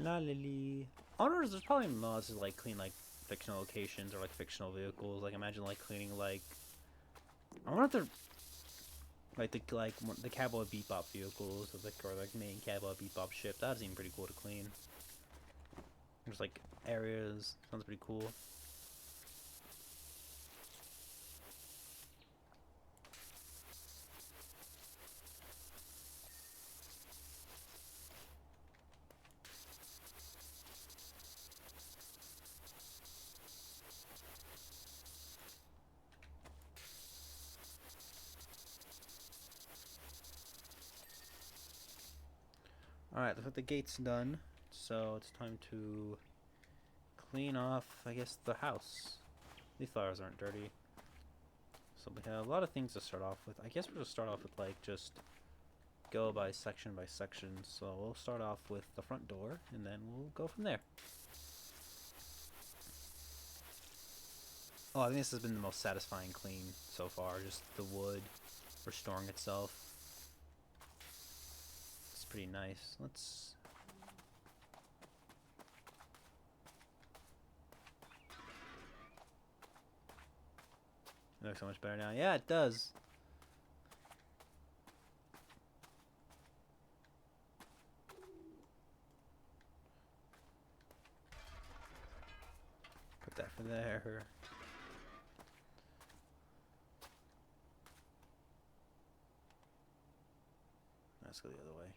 La lily. I wonder if there's probably mods to like clean like fictional locations or like fictional vehicles. Like imagine like cleaning like I wonder if they're like the Cowboy Bebop vehicles or like main Cowboy Bebop ship. That'd seem pretty cool to clean. There's like areas. Sounds pretty cool. Alright, looks like the gate's done. So it's time to clean off, I guess, the house. These flowers aren't dirty. So we have a lot of things to start off with. I guess we'll just start off with like just go by section. So we'll start off with the front door and then we'll go from there. Oh, I think this has been the most satisfying clean so far. Just the wood restoring itself. It's pretty nice. Let's... It looks so much better now. Yeah, it does. Put that for there. Let's go the other way.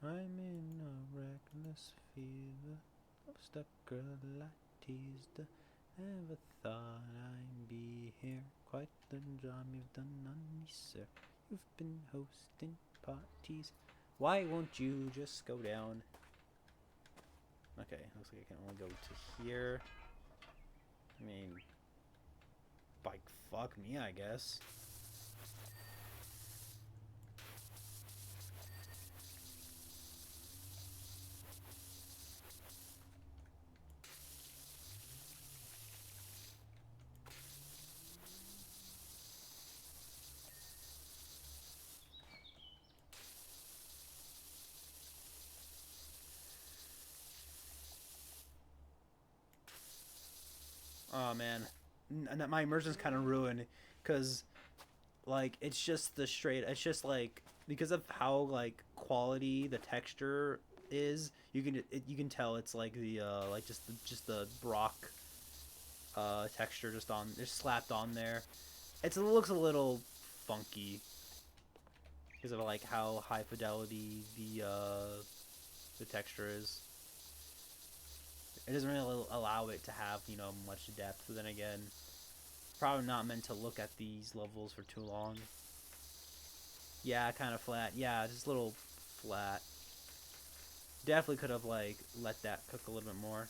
I'm in a reckless fever of stuck girl I teased. Ever thought I'd be here? Quite the job you've done on me, sir. You've been hosting parties. Why won't you just go down? Okay, looks like I can only go to here. I mean, like, fuck me, I guess. Oh man, my immersion's kind of ruined, cause like it's just the straight. It's just like because of how like quality the texture is. You can tell it's like the like just the Brock texture just slapped on there. It looks a little funky because of like how high fidelity the texture is. It doesn't really allow it to have, you know, much depth. But then again, probably not meant to look at these levels for too long. Yeah, kind of flat. Yeah, just a little flat. Definitely could have, like, let that cook a little bit more.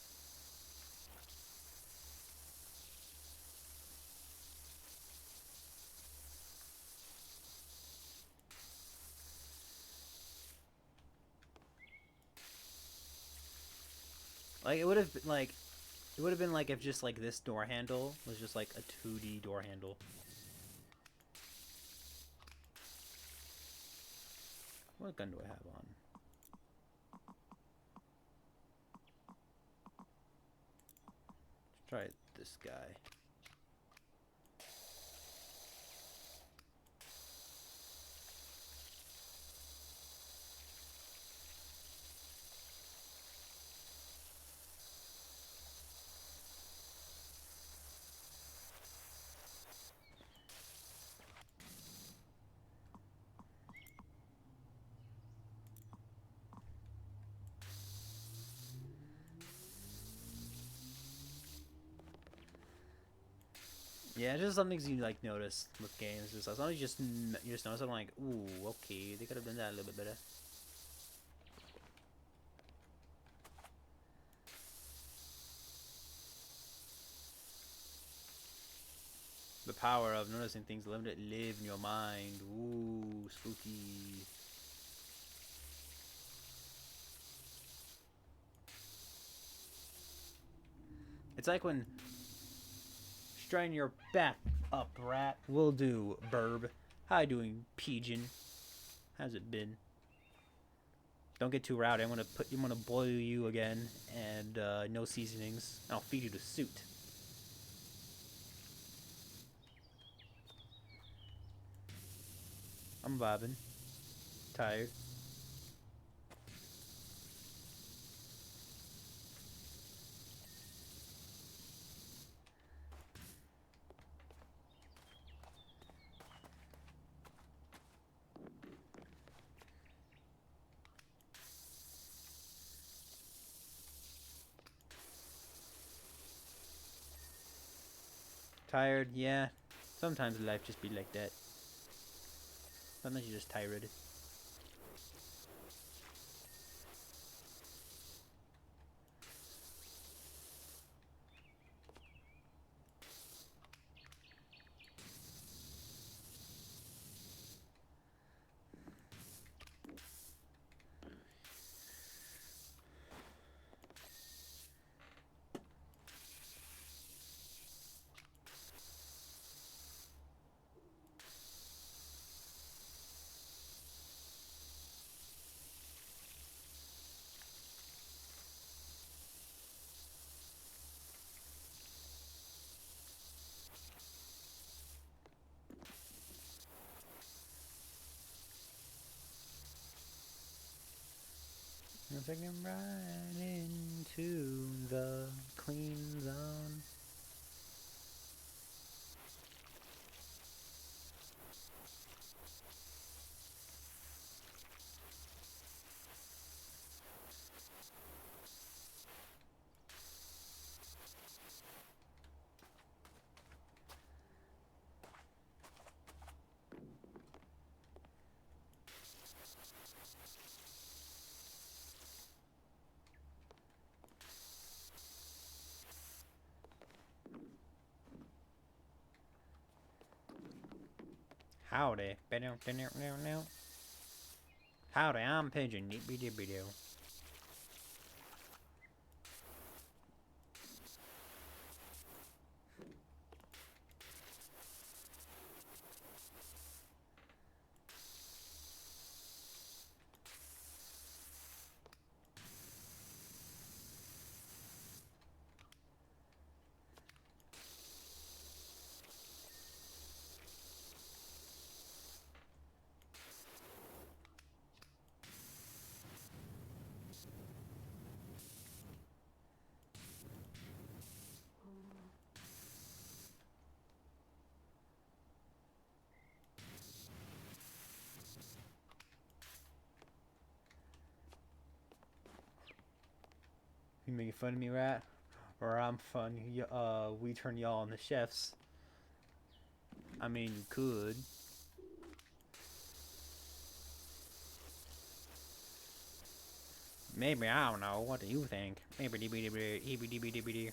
Like, it would have been, like... It would have been like if just, like, this door handle was just, like, a 2D door handle. What gun do I have on? Let's try this guy. Yeah, it's just some things you like notice with games. Just as long as you just notice, I'm like, ooh, okay, they could have done that a little bit better. The power of noticing things limited live in your mind. Ooh, spooky. It's like when straighten your back up, rat. Will do, burb. How you doing, pigeon? How's it been? Don't get too rowdy. I'm gonna boil you again, and no seasonings. I'll feed you to suit. I'm vibing. Tired. Tired, yeah. Sometimes life just be like that. Sometimes you're just tired. I'm taking right into the clean zone. Howdy. Howdy, I'm Pigeon. Nippy dippy doo. You making fun of me, rat? Or I'm fun? We turn y'all into chefs. I mean, you could. Maybe, I don't know. What do you think? Maybe dibby dibby dibby dibby dibby dibby.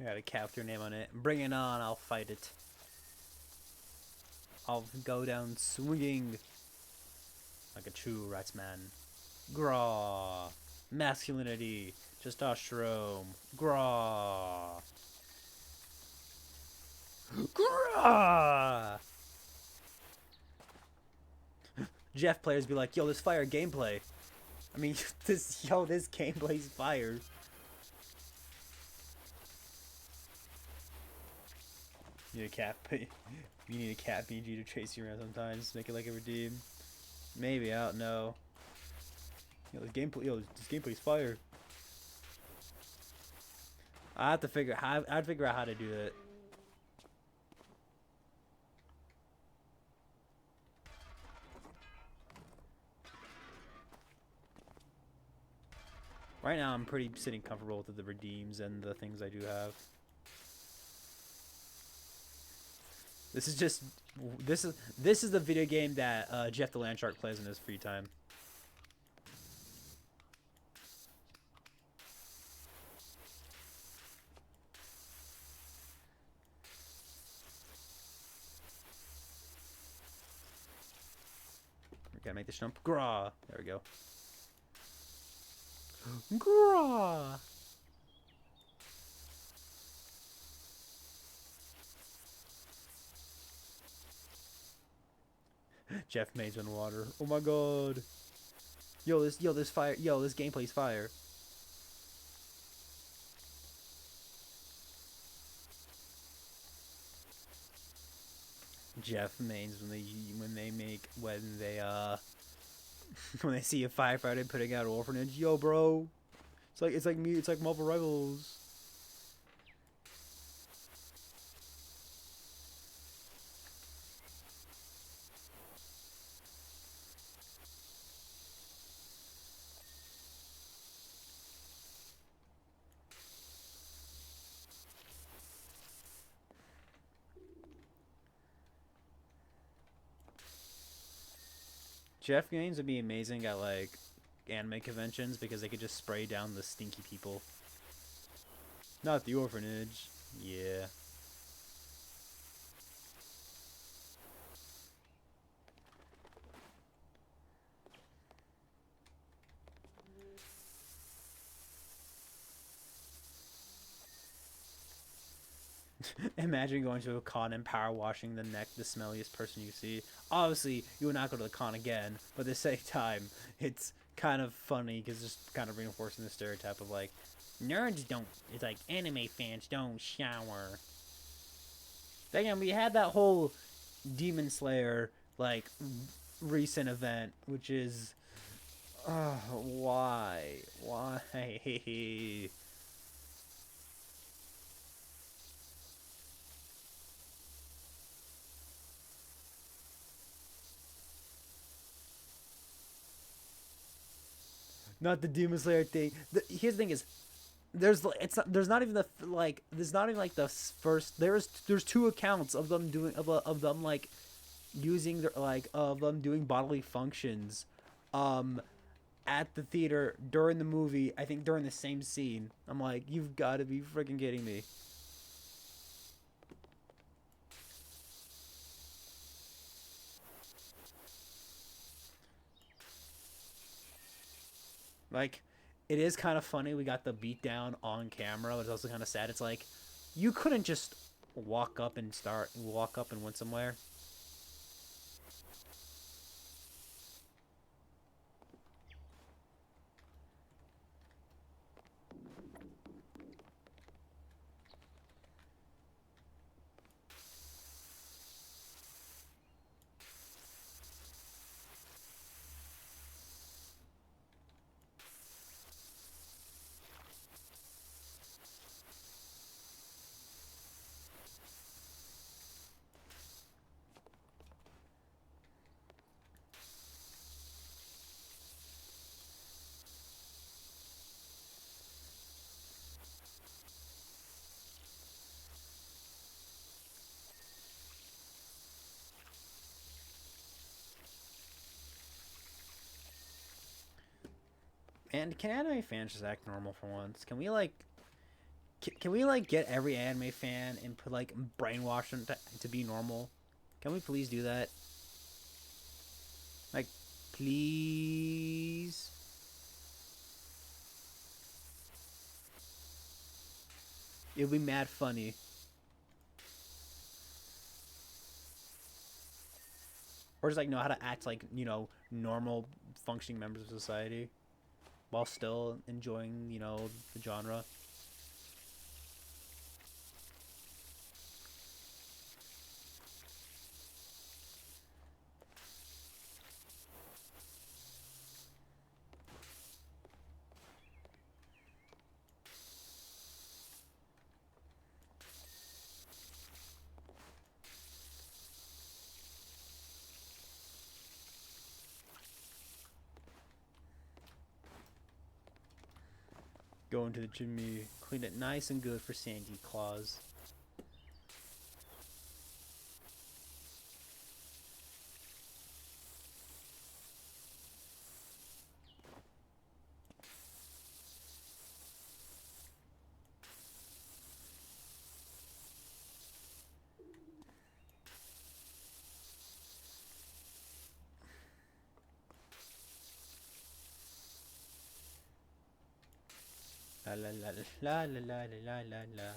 I got a character name on it. Bring it on, I'll fight it. I'll go down swinging like a true ratsman. Graw. Masculinity. Testosterone. Graw. Graw. Jeff players be like, yo, this fire gameplay. I mean, this gameplay's fire. You need a cat. You need a cat BG to chase you around sometimes. Make it like a redeem. Maybe, I don't know. This gameplay's fire. I'd figure out how to do it. Right now, I'm pretty sitting comfortable with the redeems and the things I do have. This is the video game that Jeff the Landshark plays in his free time. Gotta make this jump. Grah. There we go. Grah. Jeff Mays in water. Oh my god. This fire. Yo, this gameplay's fire. Jeff Mains when they when they see a firefighter putting out an orphanage. Yo, bro. It's like me. It's like Marvel Rivals. Jeff Gaines would be amazing at like anime conventions because they could just spray down the stinky people. Not the orphanage. Yeah. Imagine going to a con and power washing the smelliest person you see. Obviously, you would not go to the con again, but at the same time, it's kind of funny because it's just kind of reinforcing the stereotype of like, nerds don't. It's like anime fans don't shower. Again, we had that whole Demon Slayer like recent event, which is, why? Not the Demon Slayer thing. Here's the thing is, there's not even the like there's not even like the first there's two accounts of them doing of them like using their like of them doing bodily functions, um, at the theater during the movie. I think during the same scene. I'm like, you've got to be freaking kidding me. Like, it is kind of funny we got the beatdown on camera, but it's also kind of sad. It's like, you couldn't just walk up and went somewhere. And can anime fans just act normal for once? Can we like can we like get every anime fan and put like brainwash them to be normal? Can we please do that? Like, please. It'll be mad funny. Or just like know how to act like, normal functioning members of society while still enjoying, the genre. Go into the chimney, clean it nice and good for Sandy Claus. La la la la la la la la la.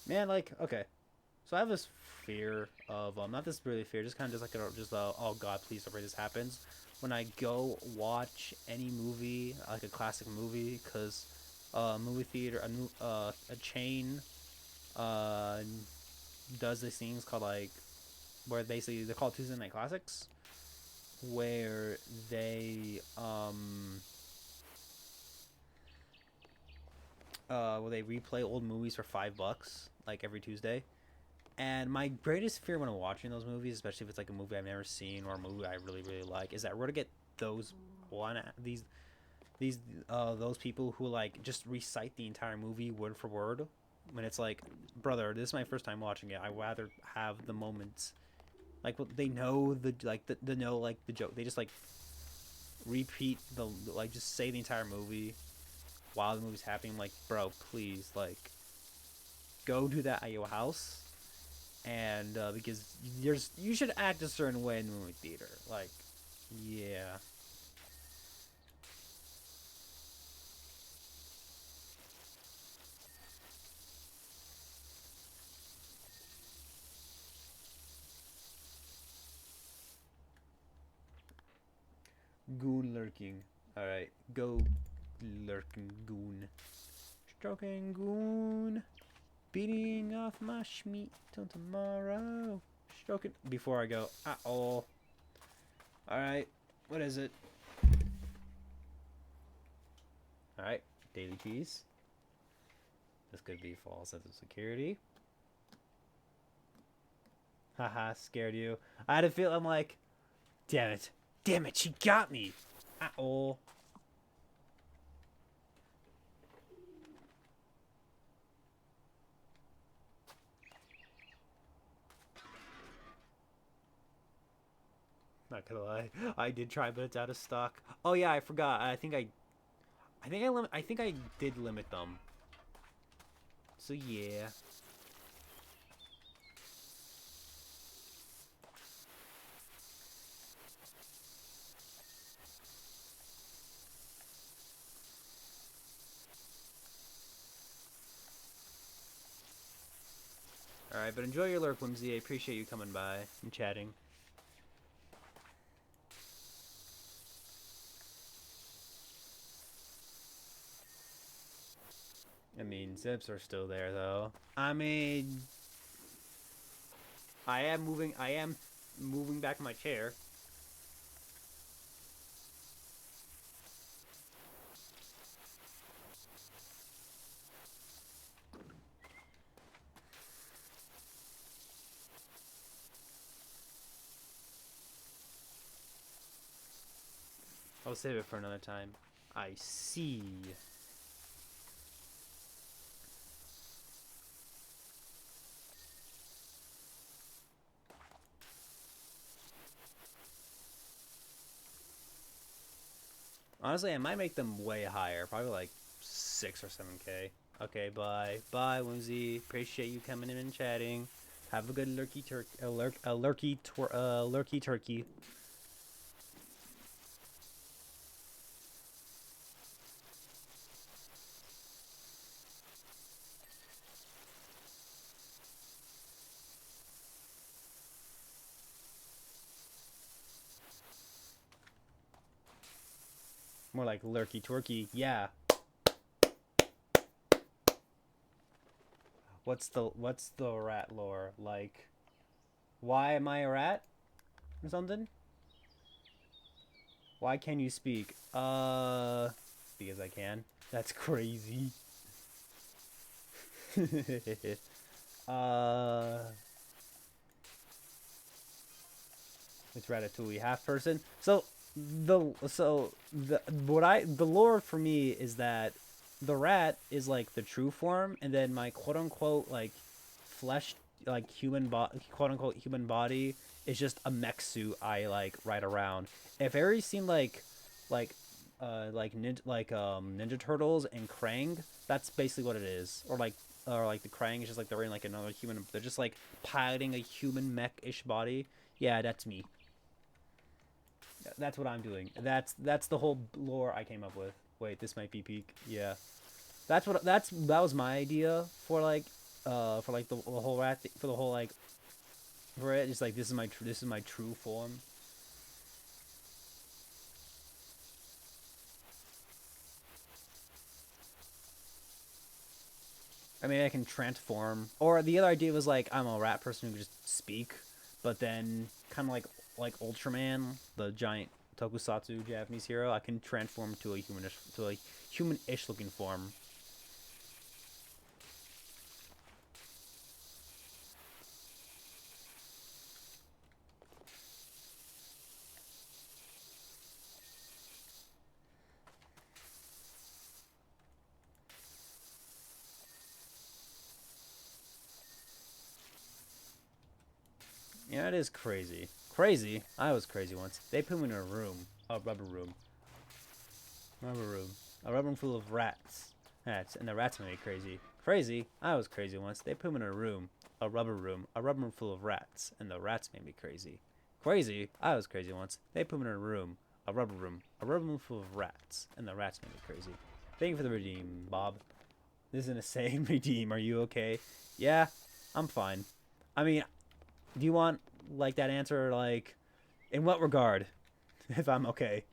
Man, like, okay. So I have this fear of not this really fear, just kind of just like oh god, please don't pray this happens when I go watch any movie, like a classic movie, because movie theater a chain uh does these things called like where basically they're called Tuesday Night Classics, where they replay old movies for $5 like every Tuesday. And my greatest fear when I'm watching those movies, especially if it's like a movie I've never seen or a movie I really really like, is that we're gonna get those one these those people who like just recite the entire movie word for word when it's like, brother, this is my first time watching it. I rather have the moments like they know the know like the joke. They just like repeat the like just say the entire movie while the movie's happening. I'm like, bro, please like go do that at your house. And because you should act a certain way in the movie theater. Like, yeah. Goon lurking. Alright, go lurking goon. Stroking goon. Beating off my schmeat till tomorrow. Stroking. Before I go, at all. Alright, what is it? Alright, daily keys. This could be false sense of security. Haha, scared you. I had a feel. I'm like, damn it. Damn it, she got me. At all. Not gonna lie, I did try, but it's out of stock. Oh yeah, I forgot. I think I did limit them. So yeah. All right, but enjoy your lurk, Whimsy. I appreciate you coming by and chatting. I mean, zips are still there though. I mean, I am moving. I am moving back my chair. I'll save it for another time. I see. Honestly, I might make them way higher. Probably like 6 or 7K. Okay, bye. Bye, Whimsy. Appreciate you coming in and chatting. Have a good lurky turkey. Lurky turkey. More like lurky turkey. Yeah. What's the rat lore? Like, why am I a rat? Or something? Why can you speak? Because I can. That's crazy. uh, it's Ratatouille, half person. The lore for me is that the rat is like the true form, and then my quote unquote like flesh like quote unquote human body is just a mech suit I like ride around. If Aries seemed like Ninja Turtles and Krang, that's basically what it is. Or like the Krang is just like they're in like another human. They're just like piloting a human mech-ish body. Yeah, that's me. That's what I'm doing. That's the whole lore I came up with. Wait, this might be peak. Yeah, that was my idea for like the whole for the whole like for it. Just like this is my true form. I mean, I can transform. Or the other idea was like I'm a rat person who can just speak, but then kind of like Ultraman, the giant tokusatsu Japanese hero. I can transform to a humanish looking form. Yeah, it is crazy. Crazy. I was crazy once. They put me in a rubber room, rubber room, a rubber room full of rats, and the rats made me crazy. Crazy. I was crazy once. They put me in a rubber room full of rats, and the rats made me crazy. Crazy. I was crazy once. They put me in a rubber room full of rats, and the rats made me crazy. Thank you for the redeem, Bob. This isn't a saying redeem. Are you okay? Yeah, I'm fine. I mean, do you want like that answer like in what regard? If I'm okay.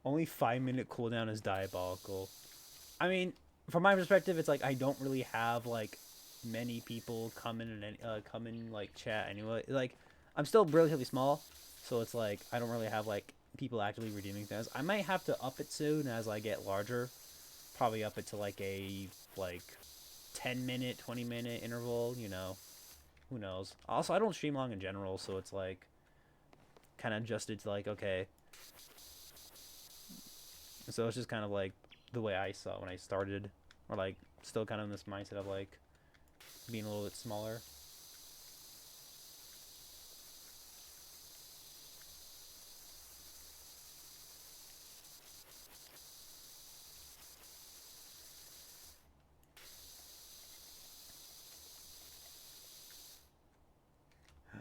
Only 5 minute cooldown is diabolical. I mean, from my perspective, it's like I don't really have like many people come in and come in like chat anyway. Like I'm still relatively small, so it's like I don't really have like people actively redeeming things. I might have to up it soon as I get larger. Probably up it to like a like 10 minute, 20 minute interval. You know, who knows? Also, I don't stream long in general, so it's like kind of adjusted to like okay. So it's just kind of like the way I saw it when I started, or like still kind of in this mindset of like being a little bit smaller.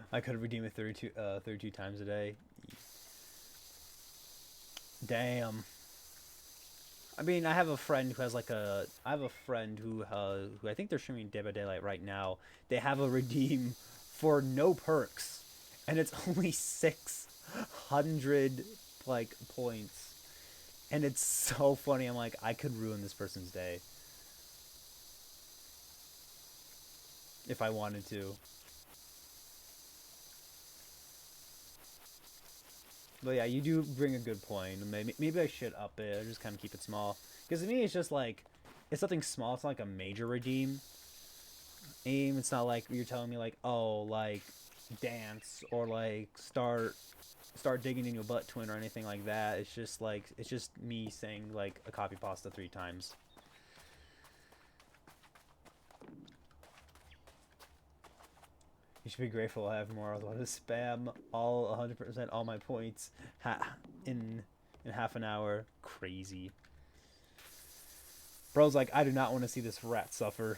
I could redeem it 32 times a day. Damn. I mean, I have a friend who I think they're streaming Dead by Daylight right now. They have a redeem for no perks, and it's only 600 like points, and it's so funny. I'm like, I could ruin this person's day if I wanted to. But yeah, you do bring a good point. Maybe I should up it. Or just kind of keep it small. Because to me, it's just like it's something small. It's not like a major redeem. Aim. It's not like you're telling me like, oh, like dance or like start digging in your butt, twin, or anything like that. It's just me saying like a copy pasta 3 times. You should be grateful I have more. Otherwise, spam all 100% all my points in in half an hour. Crazy. Bro's like, I do not want to see this rat suffer.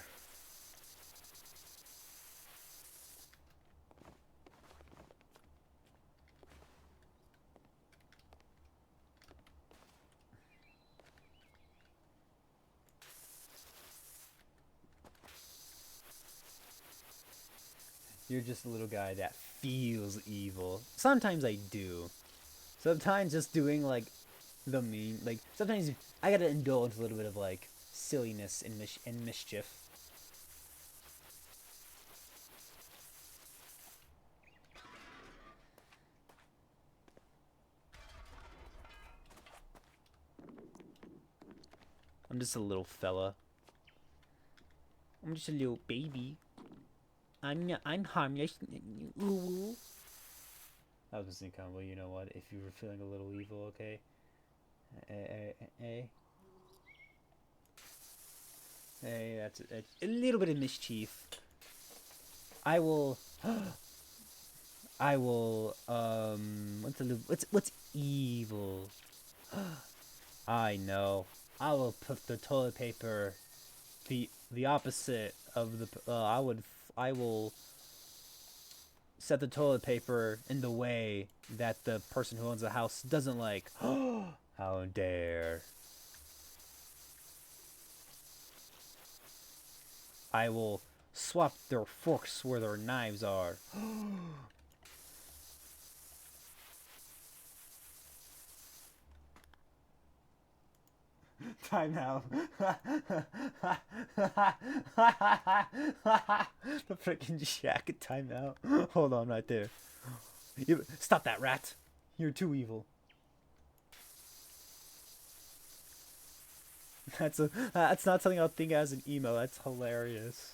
You're just a little guy that feels evil. Sometimes I do. Sometimes just doing like the mean, like sometimes I gotta indulge a little bit of like silliness and mischief. I'm just a little fella. I'm just a little baby. I'm harmless. Ooh. That was the combo. You know what? If you were feeling a little evil, okay. Hey, that's a little bit of mischief. I will. I will. What's evil? I know. I will put the toilet paper, the opposite of the. I will set the toilet paper in the way that the person who owns the house doesn't like. How dare! I will swap their forks where their knives are. Time out. The freaking shack. Time out. Hold on right there. Stop that, rat. You're too evil. That's not something I'll think as an emo. That's hilarious.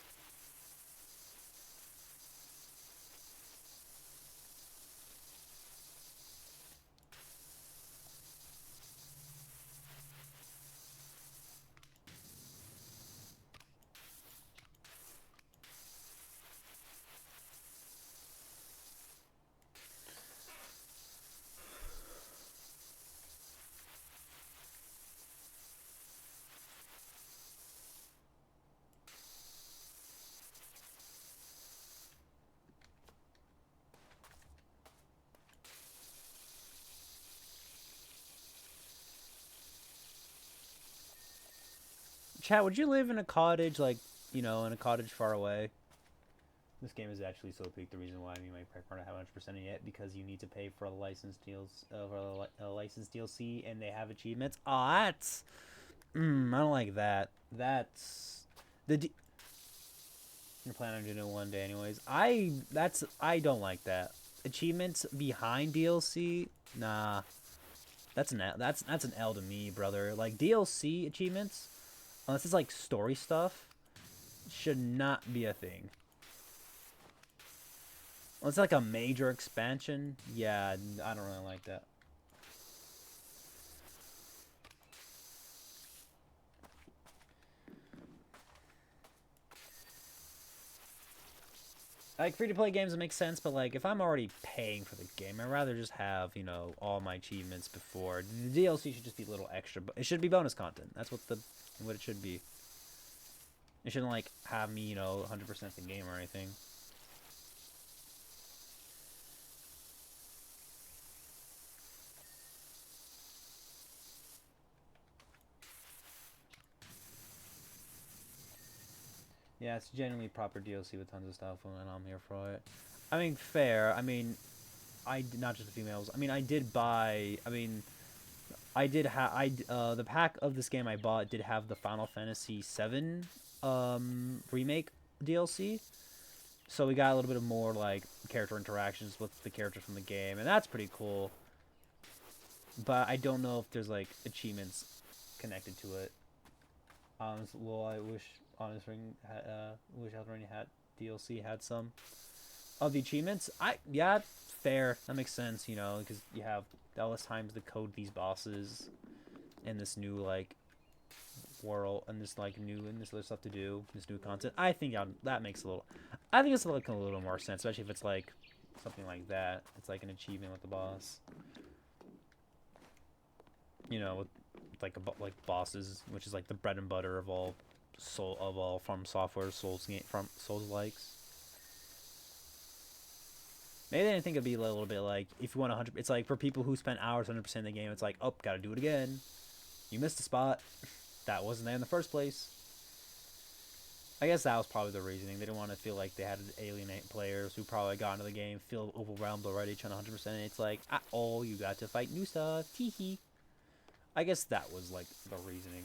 Chat, would you live in a cottage, like, in a cottage far away? This game is actually so big. The reason why me and my partner haven't 100% it yet because you need to pay for a license deals, for a license DLC, and they have achievements. Oh, that's, I don't like that. That's you're planning on doing it one day, anyways. I don't like that. Achievements behind DLC, nah. That's an L to me, brother. Like DLC achievements, unless it's like story stuff, should not be a thing. Well, it's like a major expansion. Yeah, I don't really like that. Like, free-to-play games, it makes sense, but, like, if I'm already paying for the game, I'd rather just have, all my achievements before. The DLC should just be a little extra, but it should be bonus content. That's what it should be. It shouldn't, like, have me, 100% the game or anything. Yeah, it's genuinely proper DLC with tons of stuff, and I'm here for it. I mean, fair. I mean, not just the females. I mean, I did buy. I mean, I did have. The pack of this game I bought did have the Final Fantasy VII remake DLC. So we got a little bit of more like character interactions with the characters from the game, and that's pretty cool. But I don't know if there's like achievements connected to it. Well, I wish Honest Ring wish Elden Ring had DLC had some of the achievements. Yeah, fair. That makes sense, because you have less times to code these bosses in this new like world and this other stuff to do, this new content. I think that makes a little. I think it's like a little more sense, especially if it's like something like that. It's like an achievement with the boss. With like bosses, which is like the bread and butter of all From Software Souls likes. Maybe they didn't think it'd be a little bit like if you want 100. It's like for people who spent hours 100% in the game. It's like, oh, gotta do it again. You missed a spot. That wasn't there in the first place. I guess that was probably the reasoning. They didn't want to feel like they had to alienate players who probably got into the game, feel overwhelmed already, trying to 100%. It's like, oh, you got to fight new stuff. Teehee. I guess that was like the reasoning.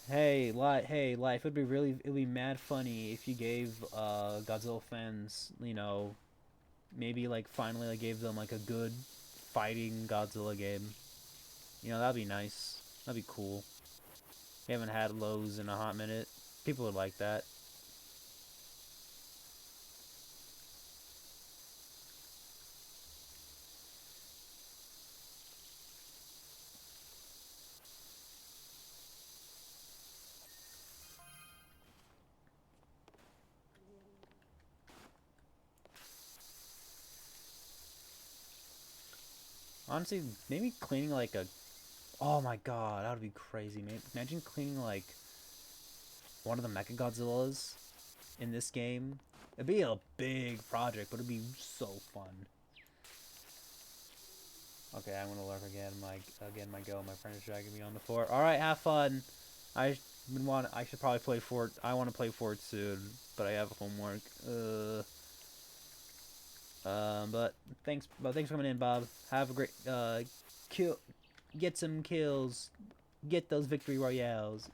Hey, life. It'd be mad funny if you gave Godzilla fans, maybe like finally like gave them like a good fighting Godzilla game. That'd be nice. That'd be cool. We haven't had lows in a hot minute. People would like that. Honestly, maybe cleaning like a. Oh my god, that would be crazy. Imagine cleaning like one of the Mecha Godzillas in this game. It'd be a big project, but it'd be so fun. Okay, I'm gonna lurk again. My go. My friend is dragging me on the floor. All right, have fun. I should probably play Fort. I want to play Fort soon, but I have homework. But thanks for coming in, Bob. Have a great kill. Get some kills. Get those victory royales.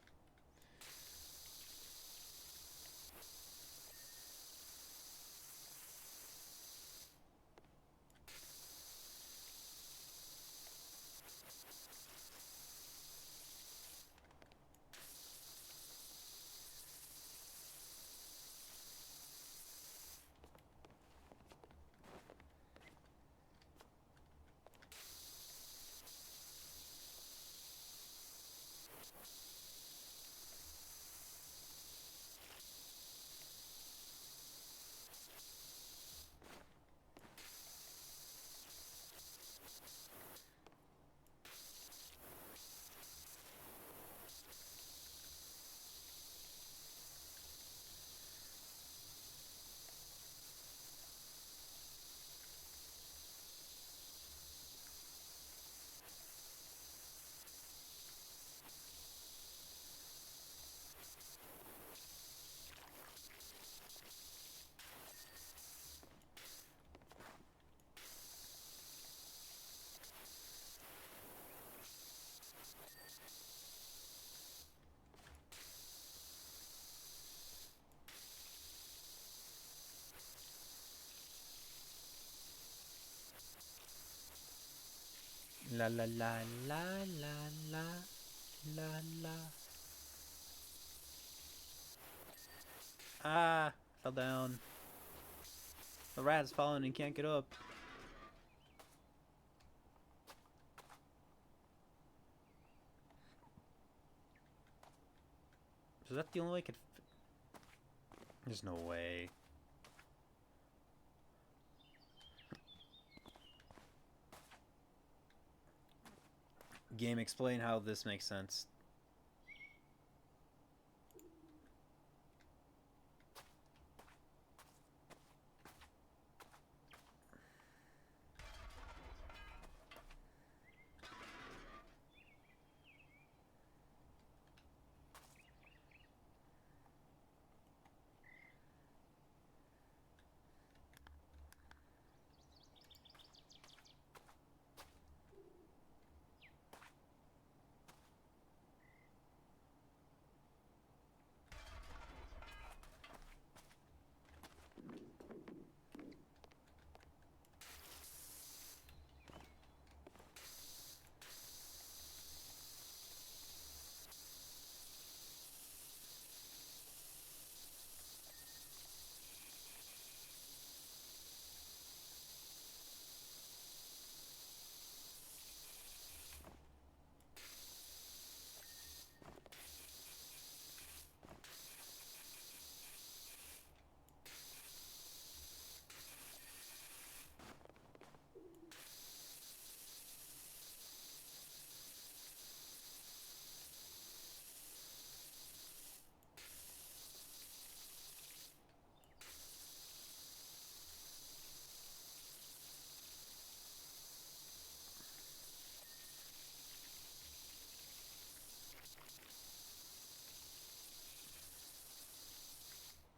La la la la la la la la. Ah, fell down. The rat has fallen and can't get up. Is that the only way I could? There's no way. Game, explain how this makes sense.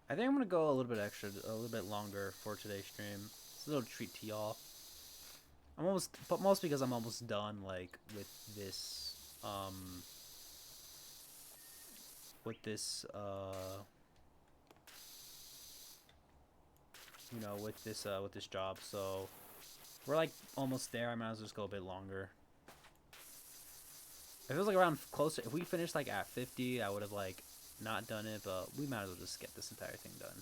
I think I'm gonna go a little bit extra, a little bit longer for today's stream. It's a little treat to y'all. But mostly because I'm almost done, like, with this, with this with this job. So we're like almost there. I might as well just go a bit longer. If it was like around closer, if we finished like at 50, I would have like not done it, but we might as well just get this entire thing done.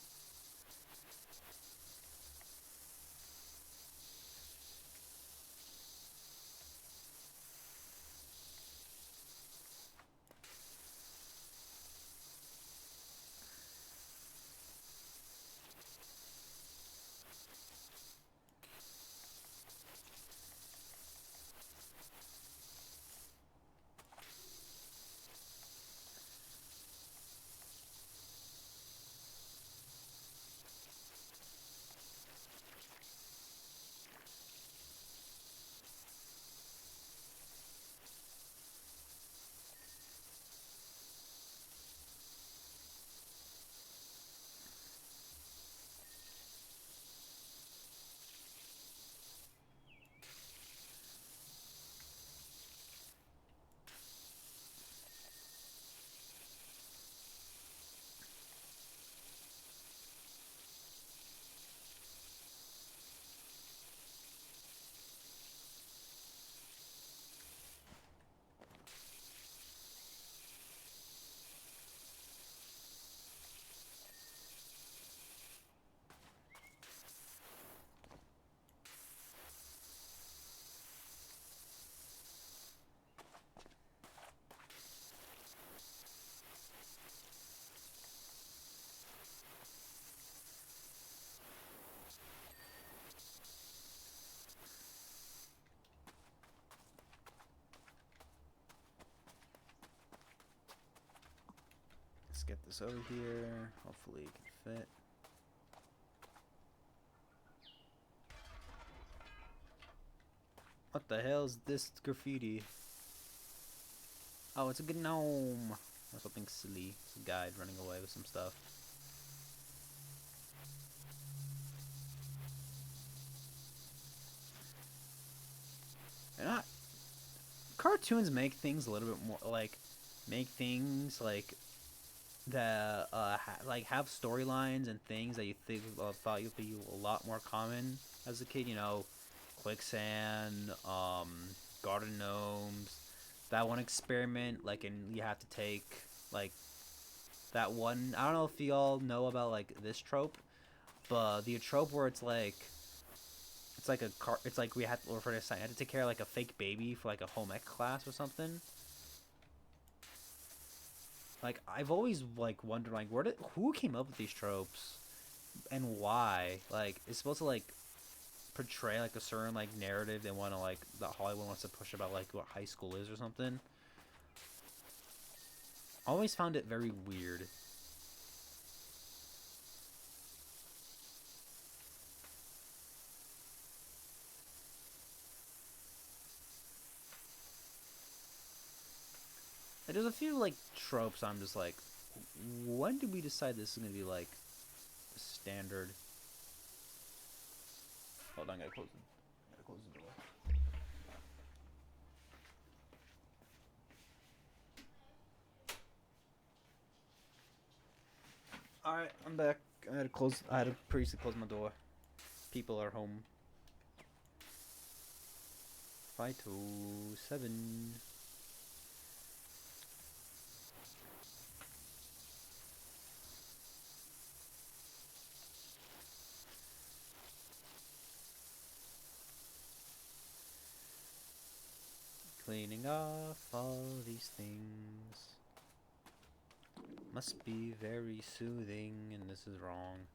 Let's get this over here. Hopefully it can fit. What the hell is this graffiti? Oh, it's a gnome. Or something silly. It's a guy running away with some stuff. And cartoons make things a little bit more like that like have storylines and things that you think thought you'd be a lot more common as a kid. You know, quicksand, garden gnomes. That one experiment, like, and you have to take like that one. I don't know if you all know about like this trope, but the trope where it's like it's like we had to, or for this, I had to take care of like a fake baby for like a home ec class or something. Like I've always like wondered like who came up with these tropes and why? Like it's supposed to like portray like a certain like narrative they want to like that Hollywood wants to push about like what high school is or something. I always found it very weird. Like, there's a few like tropes I'm just like, when did we decide this is gonna be like standard? Hold on, I gotta close the door. All right, I'm back. I had to previously close my door. People are home. 527. Cleaning off all these things must be very soothing, and this is wrong.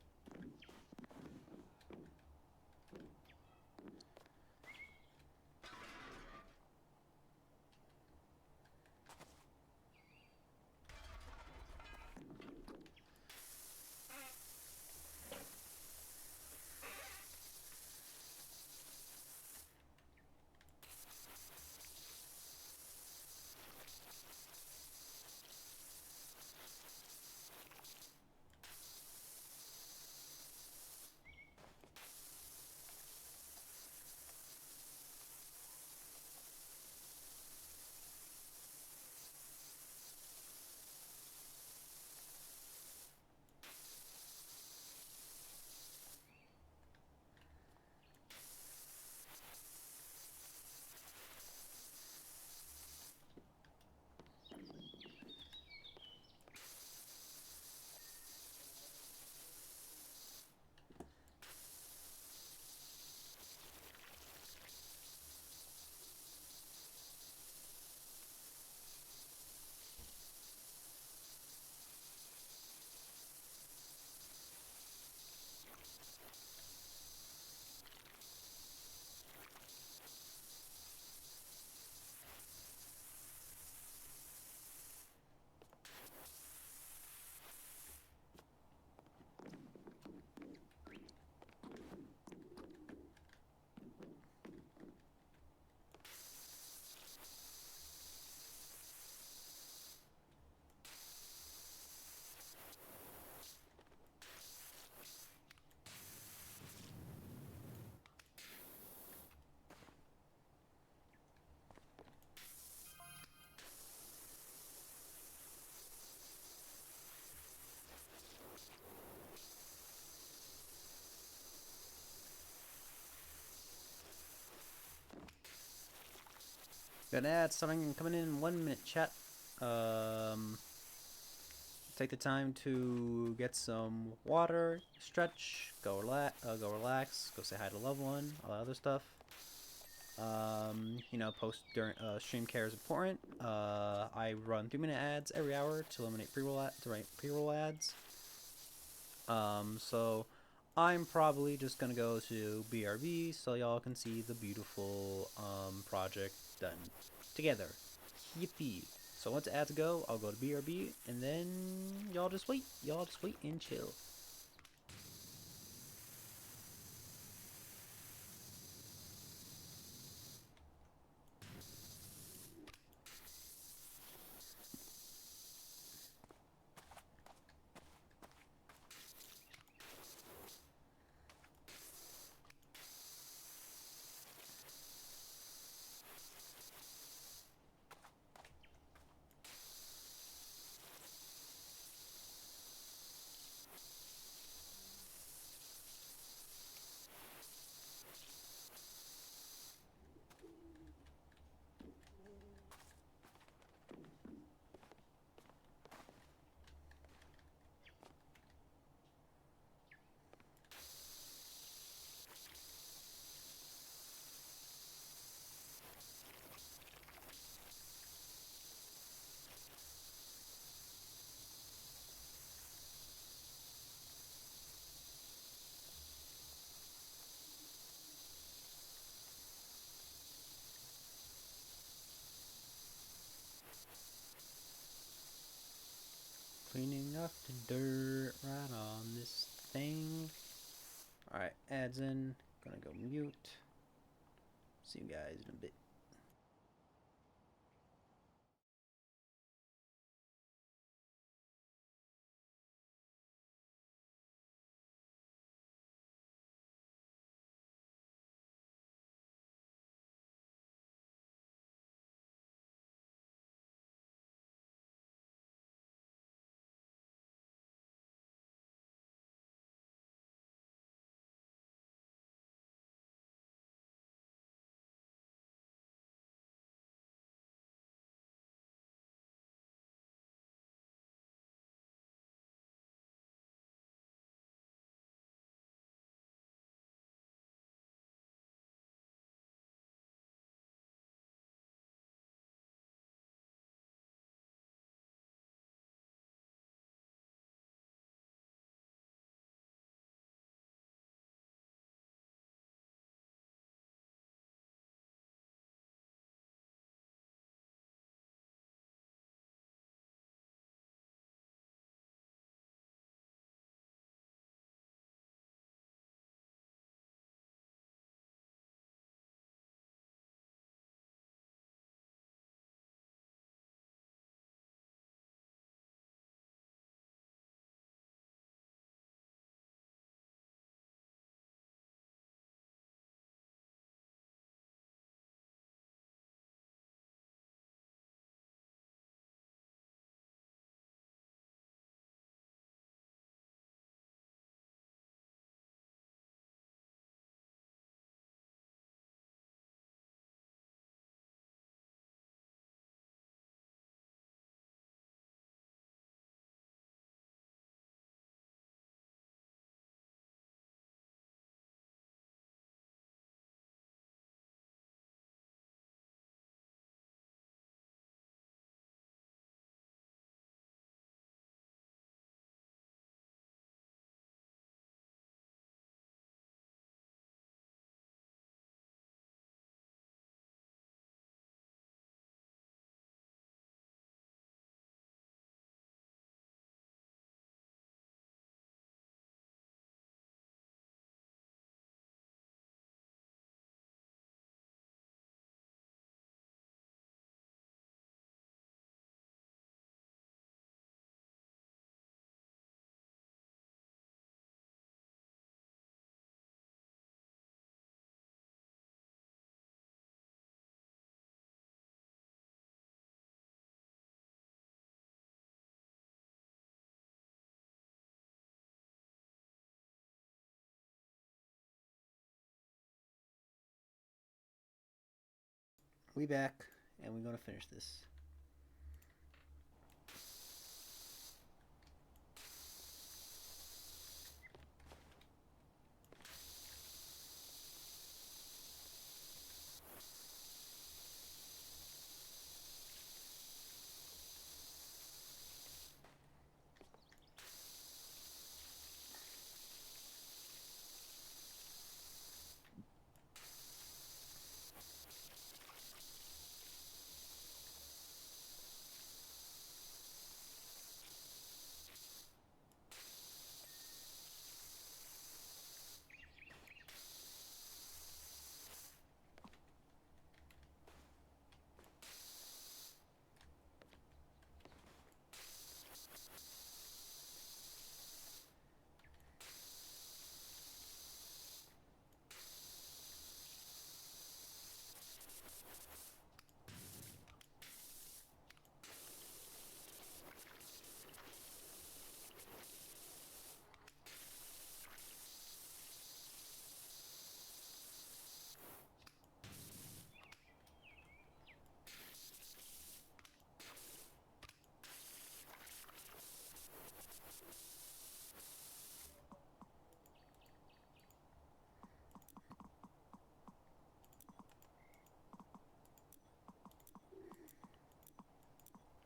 Got an ad starting coming in 1 minute, chat. Um, Take the time to get some water, stretch, go relax, go say hi to a loved one, all that other stuff. Post during stream care is important. I run 3 minute ads every hour to eliminate pre-roll ads. So I'm probably just gonna go to BRB so y'all can see the beautiful project done together. Yippee! So once ads go, I'll go to BRB and then y'all just wait. Y'all just wait and chill. Cleaning up the dirt right on this thing. Alright, ads in. Gonna go mute. See you guys in a bit. We back. and we're gonna finish this.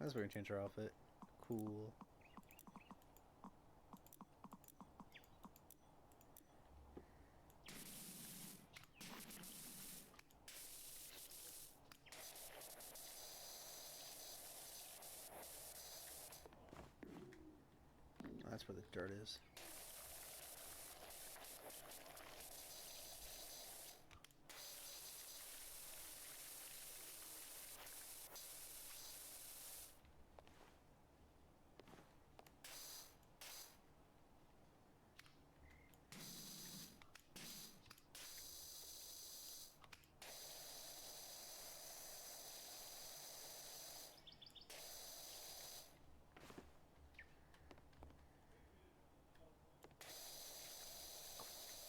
That's where we change our outfit. Cool. That's where the dirt is.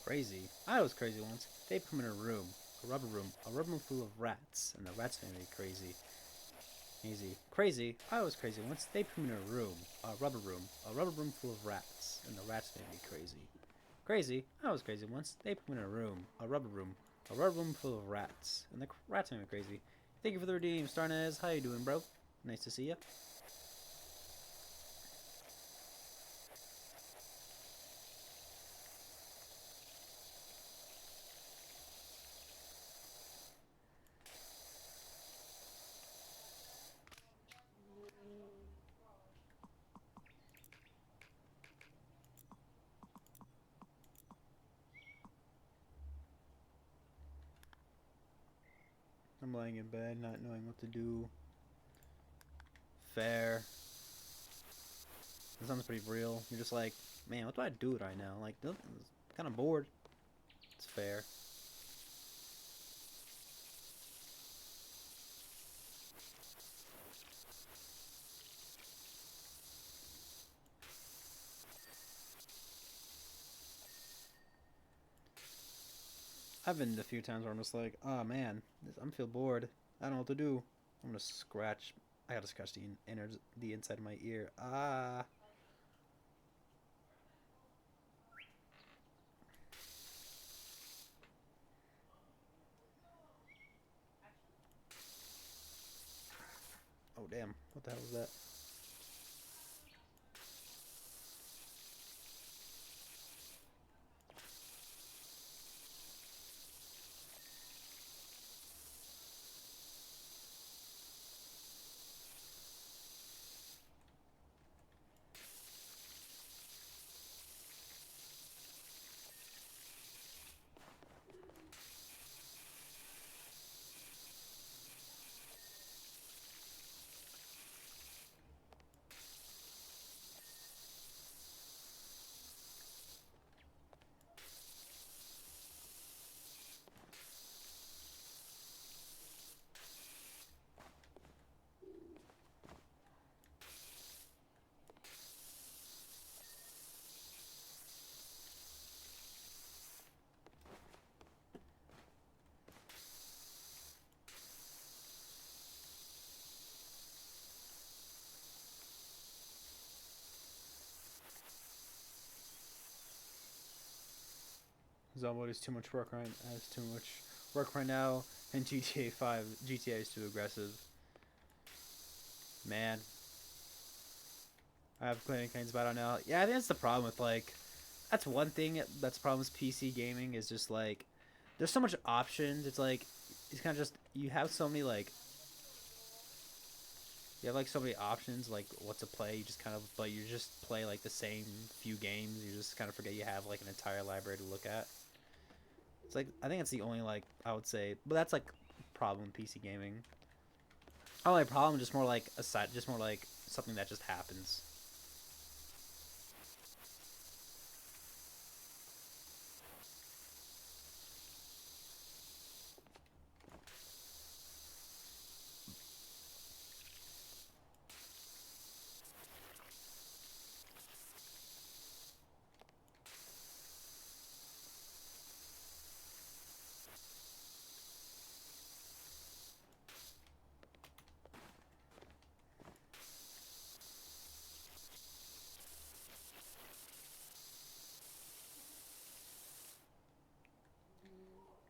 Crazy. I was crazy once. They put me in a room. A rubber room full of rats. And the rats made me crazy. Easy. Crazy. I was crazy once. They put me in a room. A rubber room full of rats. And the rats made me crazy. Crazy. I was crazy once. They put me in a room. A rubber room full of rats. And the rats made me crazy. Thank you for the redeem, Starnez. How you doing, bro? Nice to see you. I'm laying in bed, not knowing what to do. Fair. That sounds pretty real. You're just like, man, what do I do right now? Like, I'm kind of bored. It's fair. I've been a few times where I'm just like, oh man, I'm feel bored. I don't know what to do. I'm gonna scratch. I gotta scratch the inside of my ear. Ah. Oh damn. What the hell is that? on what is too much work right as too much work right now, and GTA 5 GTA is too aggressive. Man, I have plenty of kinds about it now. Yeah, I think that's the problem with like that's one thing that's the problem with PC gaming is just like there's so much options. It's like it's kind of just you have so many like you have like so many options like what to play. You just kind of but you just play like the same few games. You just kind of forget you have like an entire library to look at. It's like I think it's the only like I would say, but that's like problem PC gaming. Not like problem, just more like a side, just more like something that just happens.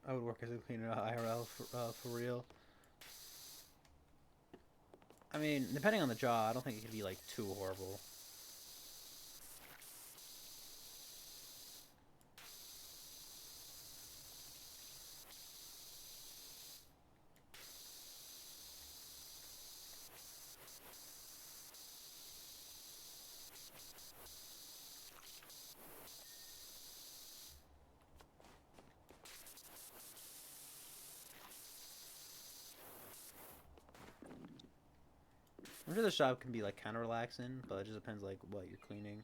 I would work as a cleaner IRL for real. I mean, depending on the job, I don't think it could be like too horrible. I'm sure the job can be like kind of relaxing, but it just depends like what you're cleaning.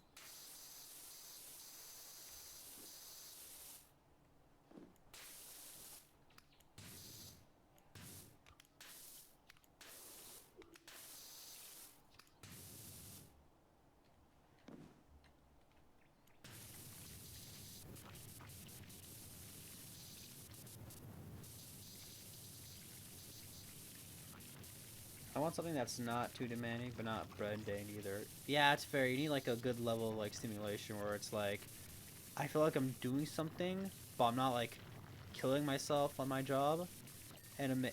I want something that's not too demanding, but not mundane either. Yeah, it's fair. You need like a good level of like stimulation where it's like I feel like I'm doing something, but I'm not like killing myself on my job, and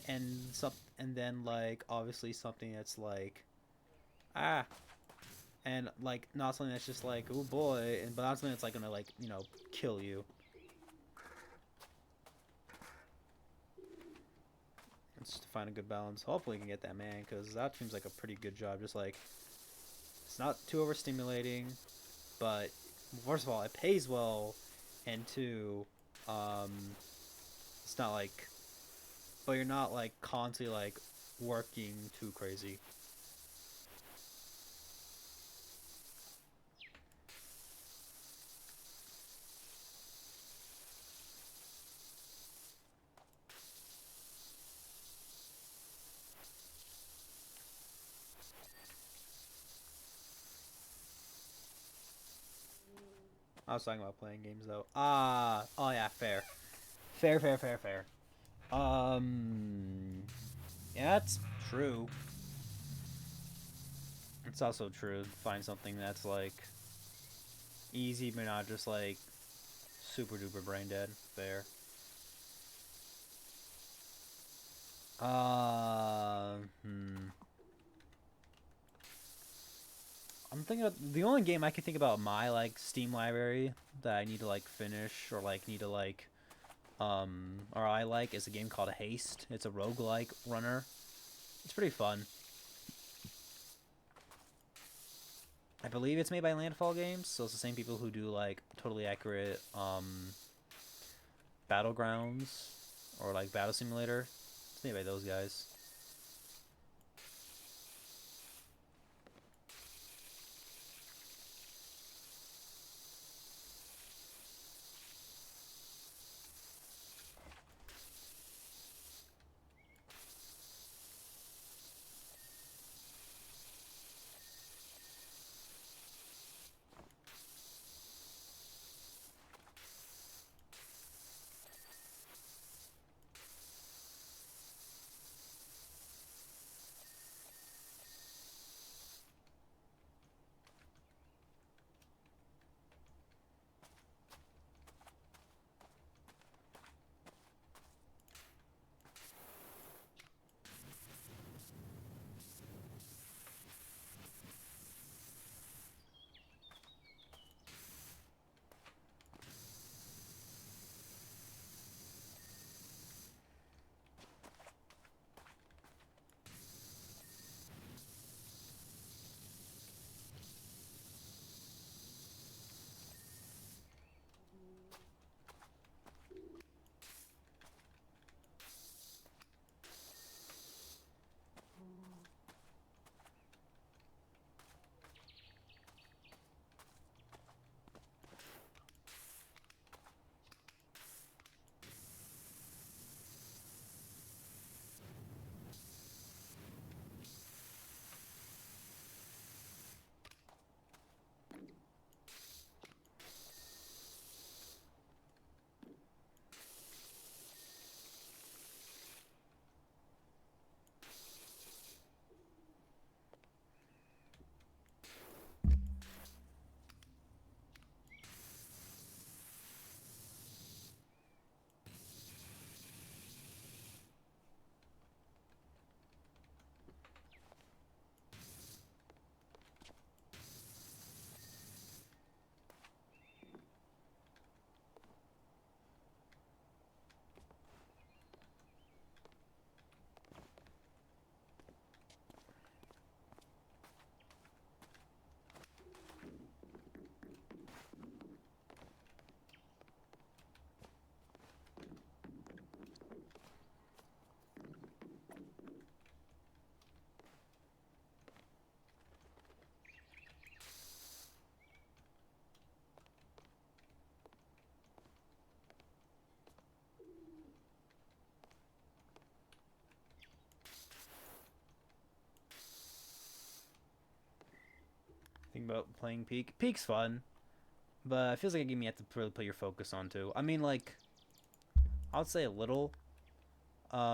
then like obviously something that's like ah and like not something that's just like oh boy, and but not something that's like gonna like kill you. It's just to find a good balance. Hopefully, you can get that man because that seems like a pretty good job. Just like it's not too overstimulating, but first of all, it pays well, and two, um, it's not like, but you're not like constantly like working too crazy. I was talking about playing games though. Oh yeah, fair, fair. Um, yeah, that's true. It's also true. Find something that's like easy, but not just like super duper brain dead. Fair. Hmm. I'm thinking of the only game I can think about my like Steam library that I need to like finish or like need to like or I like is a game called Haste. It's a roguelike runner. It's pretty fun. I believe it's made by Landfall Games, so it's the same people who do like totally accurate Battlegrounds or like Battle Simulator. It's made by those guys. about playing Peak. Peak's fun, but it feels like a game you have to really put your focus onto. I mean, like, I would say a little,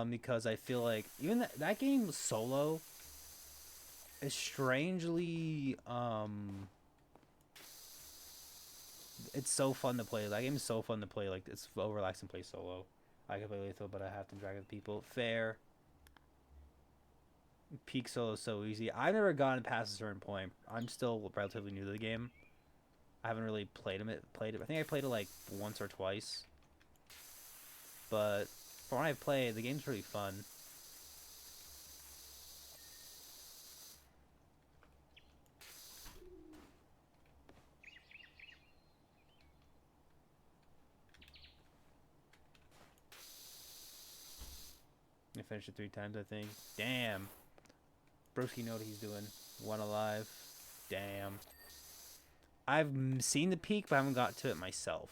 because I feel like even that game solo is strangely, it's so fun to play. That game is so fun to play. Like, it's so relaxing to play solo. I can play lethal, but I have to drag with people. Fair. Peak solo is so easy. I've never gotten past a certain point. I'm still relatively new to the game. I haven't really played it. I think I played it like once or twice. But from what I've played, the game's pretty fun. I finished it 3 times, I think. Damn. Broski know what he's doing. One alive. Damn. I've seen the peak, but I haven't got to it myself.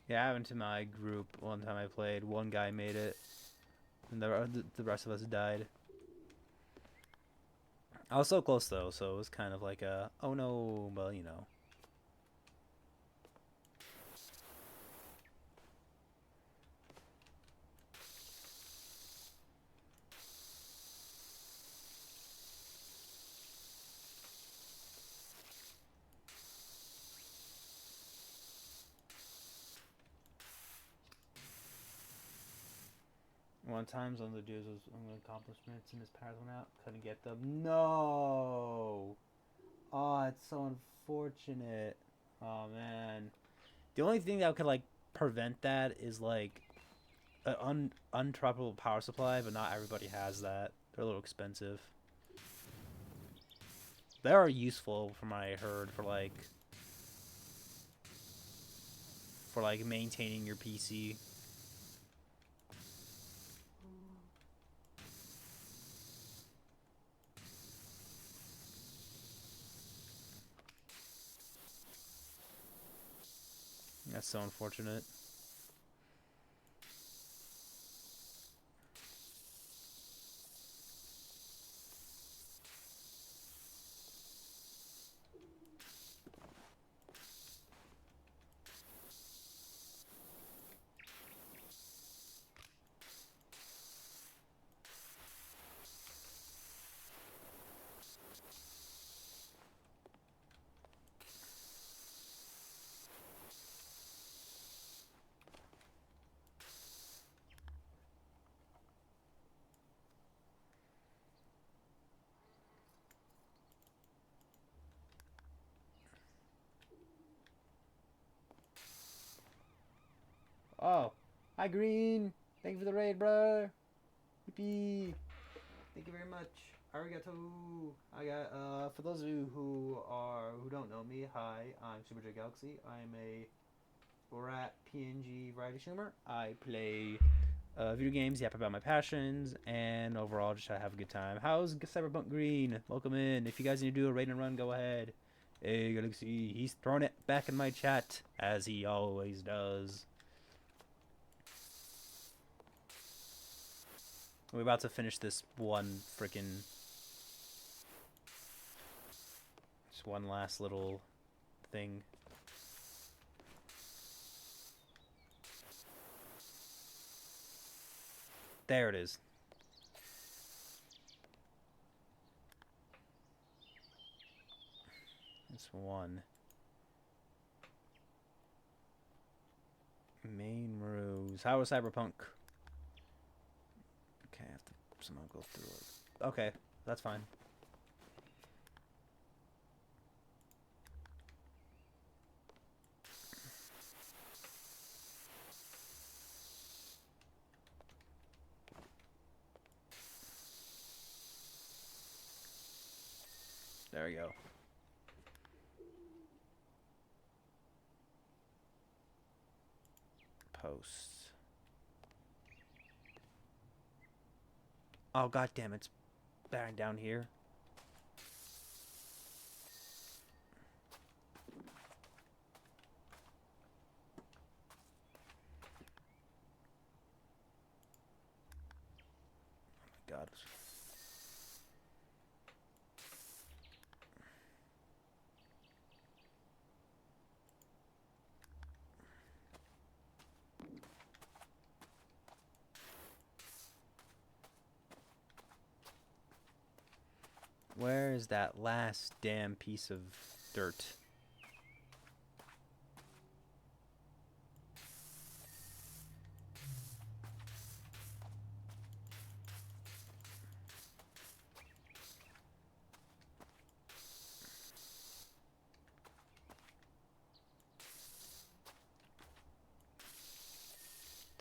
Yeah, I happened to my group one time I played. One guy made it, and the rest of us died. I was so close though, so it was kind of like a oh no, but you know. One time, one of the dudes was accomplishments, and his parents went out, couldn't get them. No. Oh, it's so unfortunate. Oh man. The only thing that could like prevent that is like an uninterruptible power supply, but not everybody has that. They're a little expensive. They are useful, from what I heard, for like maintaining your PC. That's so unfortunate. Oh, hi Green. Thank you for the raid, bro. Yippee. Thank you very much. Arigato. I got for those of you who don't know me, hi, I'm superjgalaxy. I'm a rat PNG variety streamer. I play video games, yap about my passions, and overall just try to have a good time. How's Cyberpunk Green? Welcome in. If you guys need to do a raid and run, go ahead. Hey Galaxy, he's throwing it back in my chat as he always does. We're about to finish this one freaking. Just one last little thing. There it is. This one. Main rows. How was Cyberpunk? Okay, I have to somehow go through it. Okay, that's fine. There we go. outpost. Oh god damn, it's back down here. Oh my god. Where is that last damn piece of dirt?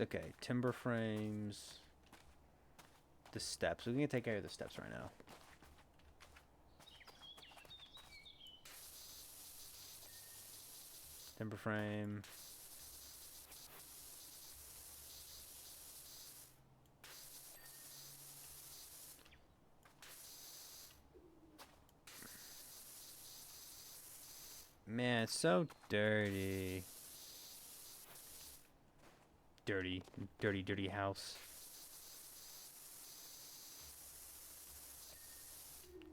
Okay, timber frames. The steps. We can take care of the steps right now. Timber frame. Man, it's so dirty. Dirty, dirty, dirty house.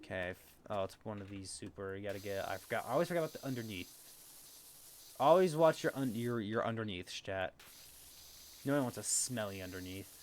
Okay. Oh, it's one of these super. You gotta get. I forgot. I always forget about the underneath. Always watch your underneath, chat. No one wants a smelly underneath.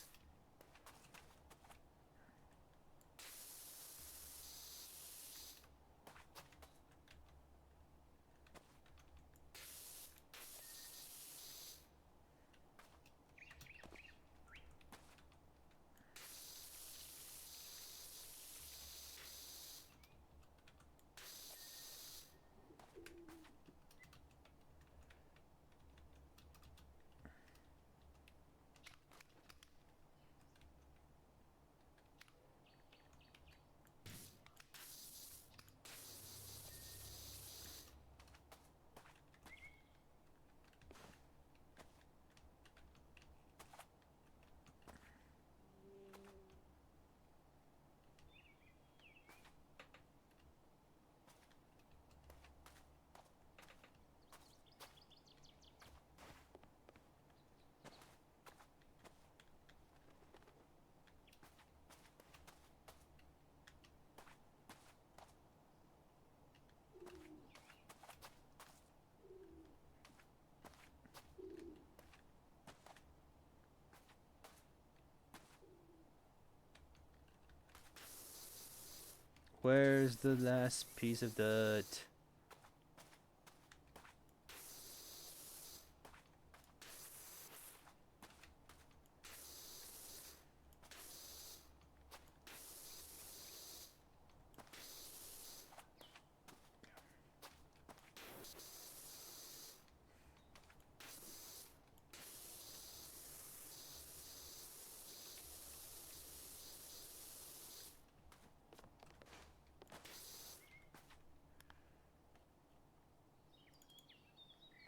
Where's the last piece of dirt?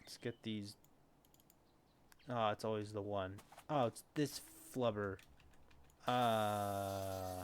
Let's get these. Oh, it's always the one. Oh, it's this flubber. Uh.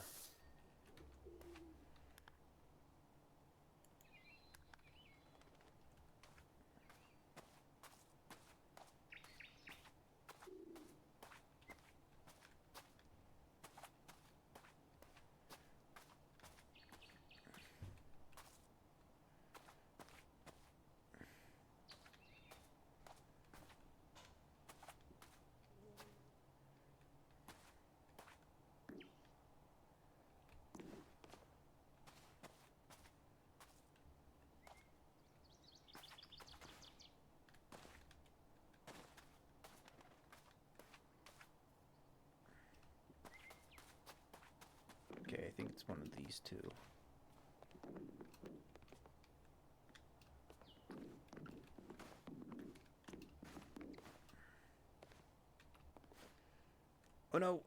Okay, I think it's one of these two. Oh no!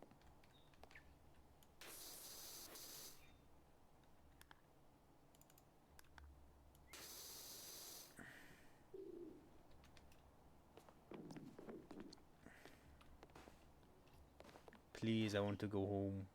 Please, I want to go home.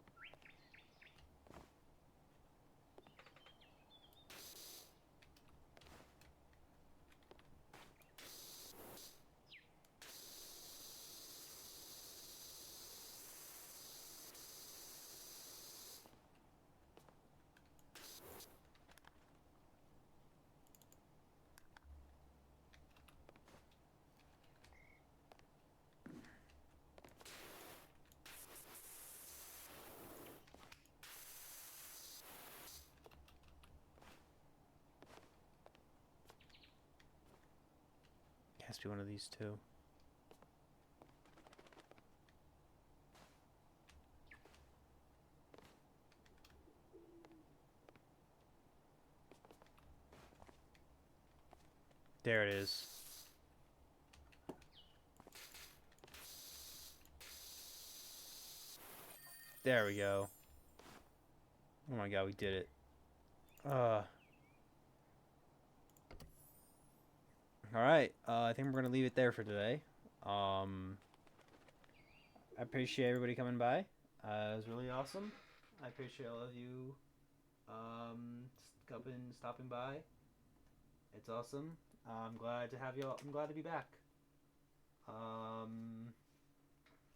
It has to be one of these two. There it is. There we go. Oh my god, we did it. Alright, I think we're going to leave it there for today. I appreciate everybody coming by. It was really awesome. I appreciate all of you stopping by. It's awesome. I'm glad to have y'all. I'm glad to be back.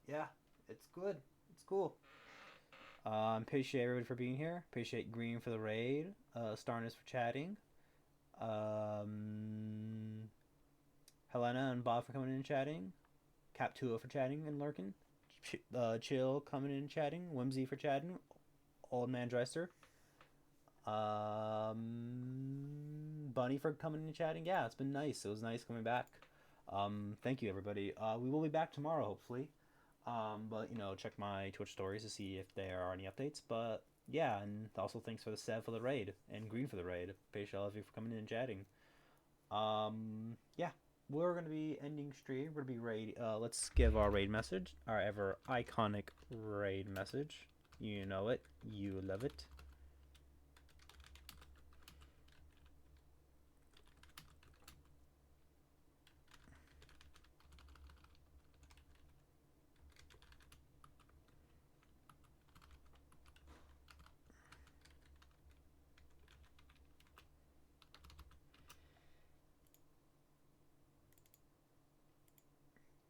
Yeah, it's good. It's cool. Appreciate everybody for being here. Appreciate Green for the raid. Starness for chatting. Helena and Bob for coming in and chatting. Captua for chatting and lurking. Chill coming in and chatting. Whimsy for chatting. Old Man Dresser. Bunny for coming in and chatting. Yeah, it's been nice. It was nice coming back. Thank you, everybody. We will be back tomorrow, hopefully. But, you know, check my Twitch stories to see if there are any updates. But, yeah, and also thanks for the Sev for the raid and Green for the raid. Appreciate all of you for coming in and chatting. Yeah, we're going to be ending stream. We're going to be raid. Let's give our raid message. Our ever iconic raid message. You know it. You love it.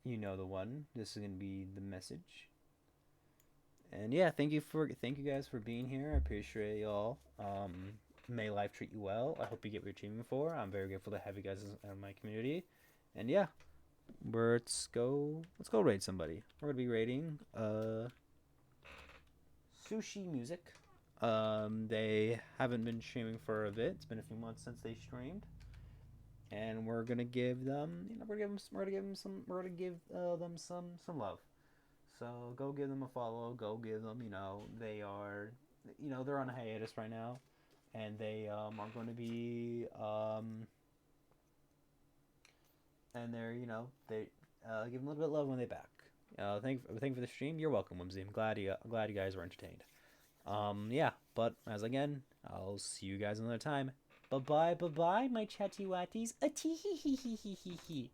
You know the one. This is gonna be the message. And yeah, thank you guys for being here. I appreciate y'all. May life treat you well. I hope you get what you're aiming for. I'm very grateful to have you guys in my community. And yeah, let's go raid somebody. We're gonna be raiding Sushi Music. They haven't been streaming for a bit. It's been a few months since they streamed. And we're gonna give them, we're gonna give them some love. So go give them a follow. Go give them, they are, they're on a hiatus right now, and they are going to be and they're, they give them a little bit of love when they're back. Thank you for the stream. You're welcome, Whimsy. I'm glad you guys were entertained. Yeah, but as again, I'll see you guys another time. Bye bye, my chatty watties. A tee hee hee hee hee hee.